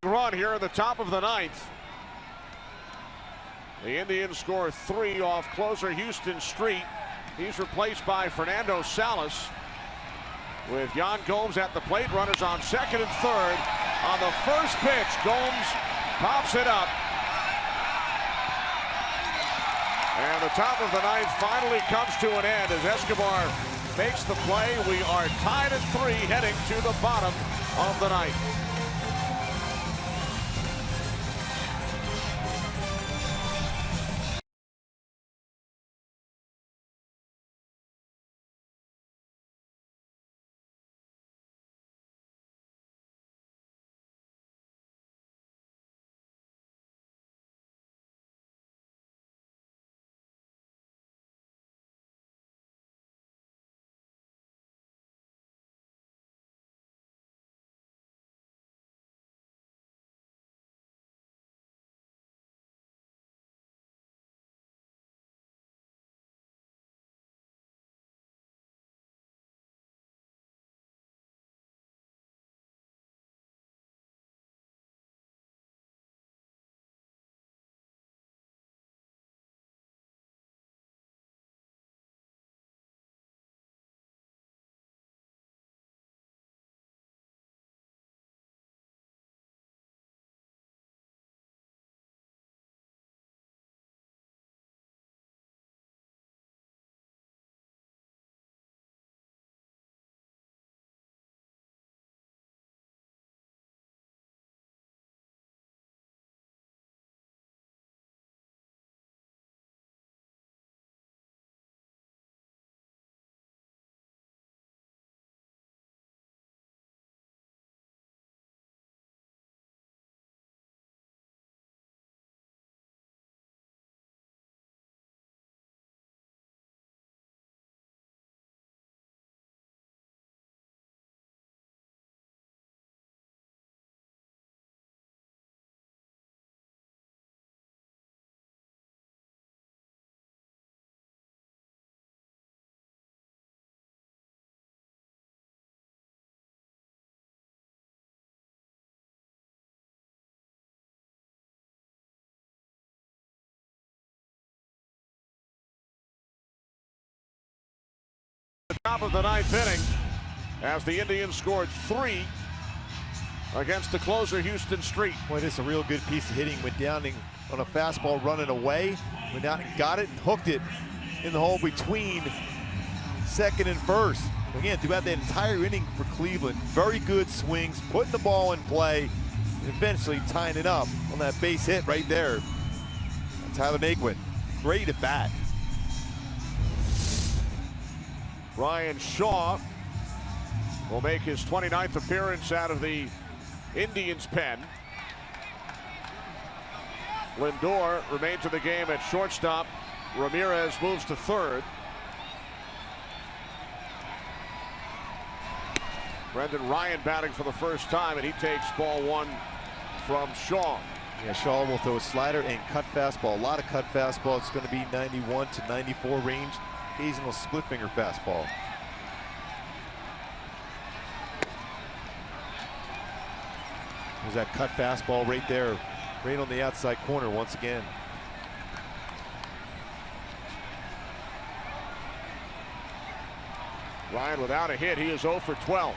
Run here at the top of the 9th. The Indians score 3 off closer Houston Street. He's replaced by Fernando Salas. With Yan Gomes at the plate, runners on second and third. On the first pitch, Gomes pops it up. And the top of the 9th finally comes to an end as Escobar makes the play. We are tied at 3 heading to the bottom of the 9th. Top of the ninth inning as the Indians scored 3 against the closer Houston Street. Boy, this is a real good piece of hitting. Went down on a fastball running away. Went out and got it and hooked it in the hole between second and first. Again, throughout that entire inning for Cleveland, very good swings, putting the ball in play, and eventually tying it up on that base hit right there. Tyler Naquin, great at bat. Ryan Shaw will make his 29th appearance out of the Indians' pen. Lindor remains in the game at shortstop. Ramirez moves to third. Brendan Ryan batting for the first time, and he takes ball 1 from Shaw. Yeah, Shaw will throw a slider and cut fastball. A lot of cut fastball. It's going to be 91 to 94 range. Occasional split finger fastball. There's that cut fastball right there, right on the outside corner once again. Ryan without a hit, he is 0 for 12.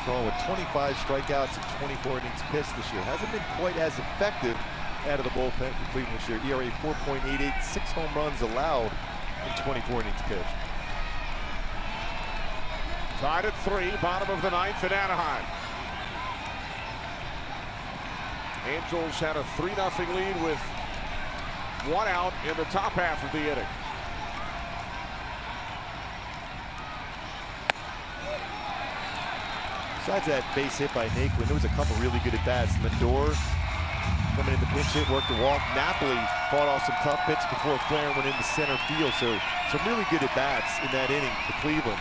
So with 25 strikeouts and 24 innings pitched this year, hasn't been quite as effective out of the bullpen for Cleveland this year. ERA 4.88, 6 home runs allowed in 24 innings pitched. Tied at 3, bottom of the ninth in Anaheim. Angels had a 3-0 lead with 1 out in the top half of the inning. Besides that base hit by Naquin, there was a couple really good at-bats. Lindor coming in the pinch hit, worked the walk. Napoli fought off some tough pitch before Flair went into center field. So some really good at-bats in that inning for Cleveland.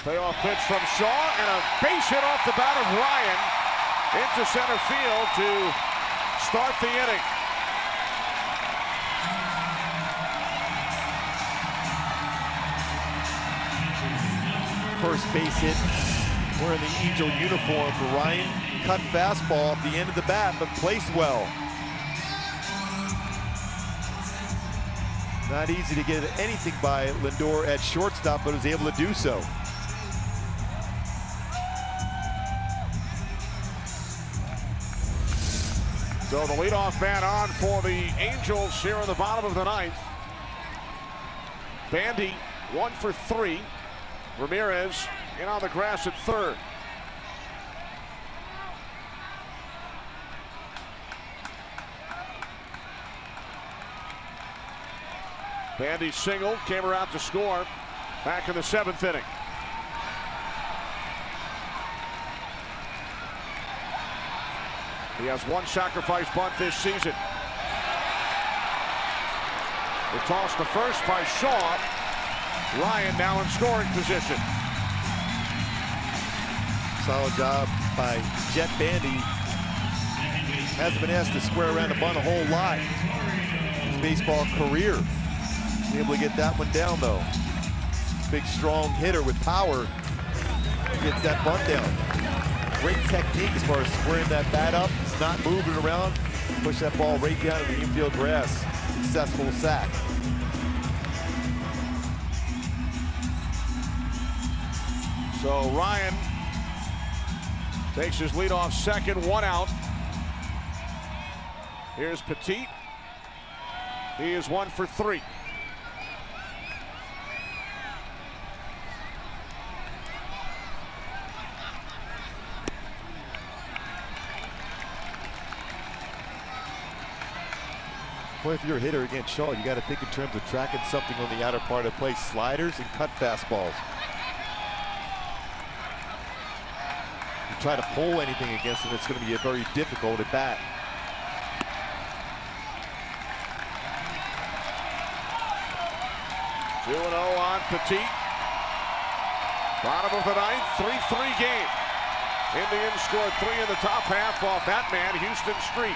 Payoff pitch from Shaw, and a base hit off the bat of Ryan into center field to start the inning. First base hit, wearing the Angel uniform for Ryan. Cut fastball at the end of the bat, but placed well. Not easy to get anything by Lindor at shortstop, but was able to do so. So the leadoff man on for the Angels here in the bottom of the ninth. Bandy 1 for 3. Ramirez in on the grass at third. Bandy singled, came around to score back in the 7th inning. He has 1 sacrifice bunt this season. The toss to first by Shaw. Ryan now in scoring position. Solid job by Jet Bandy. Hasn't been asked to square around a bunt a whole lot in his baseball career. Been able to get that one down though. Big strong hitter with power. Gets that bunt down. Great technique as far as squaring that bat up. It's not moving around. Push that ball right down to the infield grass. Successful sack. So Ryan takes his leadoff second, 1 out. Here's Petit. He is 1 for 3. Boy, if you're a hitter against Shaw, you got to think in terms of tracking something on the outer part of the plate. Sliders and cut fastballs. You try to pull anything against him, it's going to be a very difficult at bat. Two 2-0 on Petit. Bottom of the ninth, 3-3 game. Indians scored 3 in the top half off that man, Houston Street.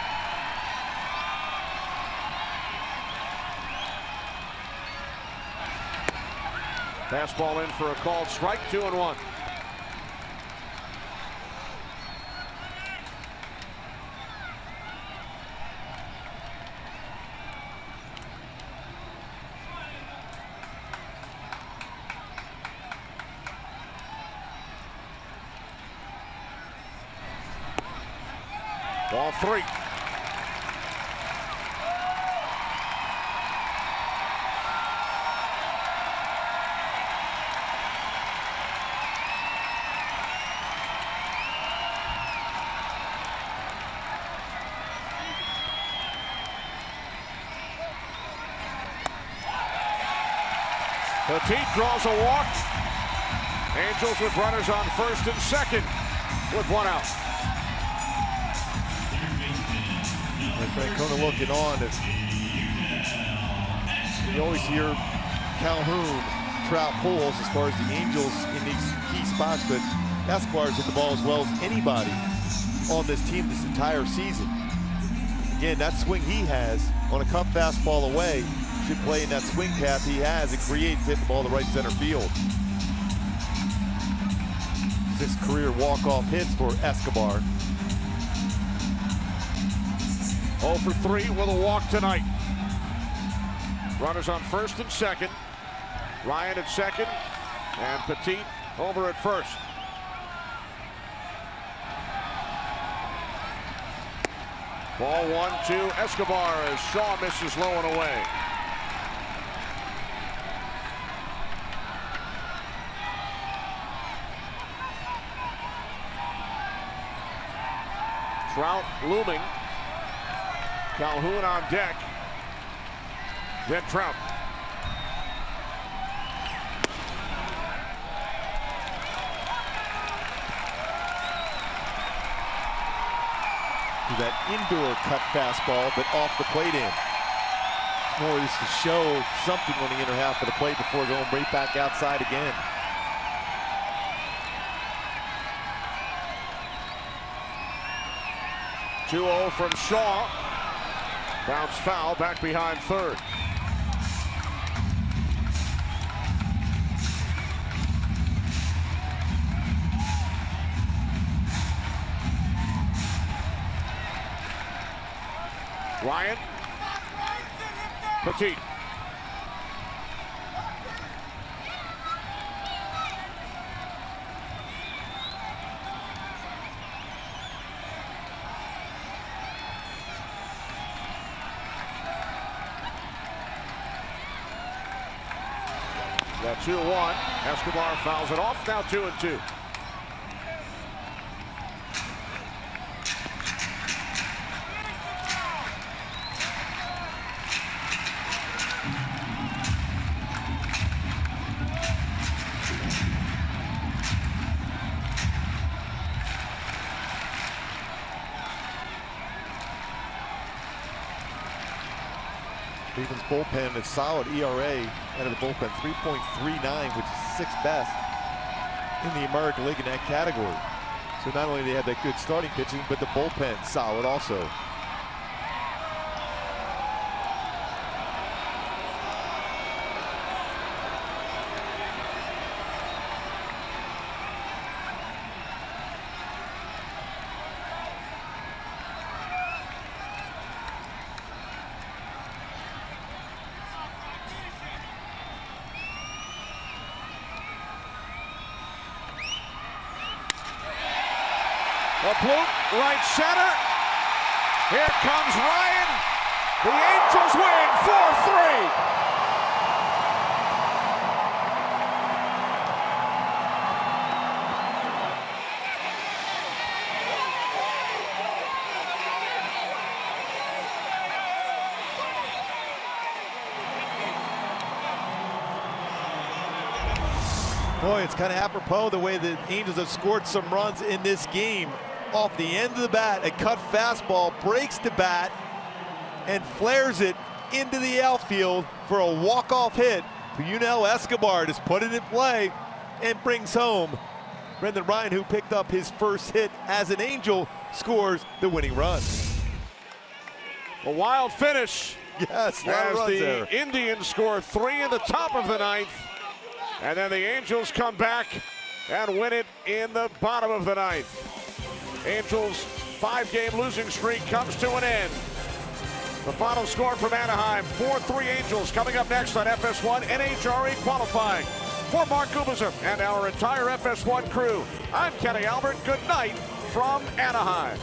Fastball in for a called strike, 2-1. Ball 3. Petit draws a walk. Angels with runners on first and second with 1 out. Francona looking on. You always hear Calhoun Trout pulls as far as the Angels in these key spots, but Escobar's hit the ball as well as anybody on this team this entire season. Again, that swing he has on a cup fastball away should play in that swing path he has and creates hit the ball to right center field. 6 career walk-off hits for Escobar. 0 for 3 with a walk tonight. Runners on first and second. Ryan at second, and Petit over at first. Ball 1-2, Escobar as Shaw misses low and away. Trout looming. Calhoun on deck. Then Trout. That indoor cut fastball, but off the plate in. More just to show something on the inner half of the plate before going right back outside again. (2-0) from Shaw. Bounce foul back behind third. Ryan. Petit. Got 2-1. Escobar fouls it off. Now 2-2. Cleveland's bullpen is solid ERA out of the bullpen, 3.39, which is 6th best in the American League in that category. So not only do they have that good starting pitching, but the bullpen solid also. A bloop, right center. Here comes Ryan. The Angels win 4-3. Boy, it's kind of apropos the way the Angels have scored some runs in this game. Off the end of the bat, a cut fastball breaks the bat and flares it into the outfield for a walk-off hit. Escobar just put it in play and brings home Brendan Ryan, who picked up his first hit as an Angel, scores the winning run. A wild finish. Yes, as runs the there. Indians score 3 in the top of the 9th. And then the Angels come back and win it in the bottom of the 9th. Angels' 5-game losing streak comes to an end. The final score from Anaheim, 4-3 Angels, coming up next on FS1 NHRA qualifying. For Mark Gubiza and our entire FS1 crew, I'm Kenny Albert. Good night from Anaheim.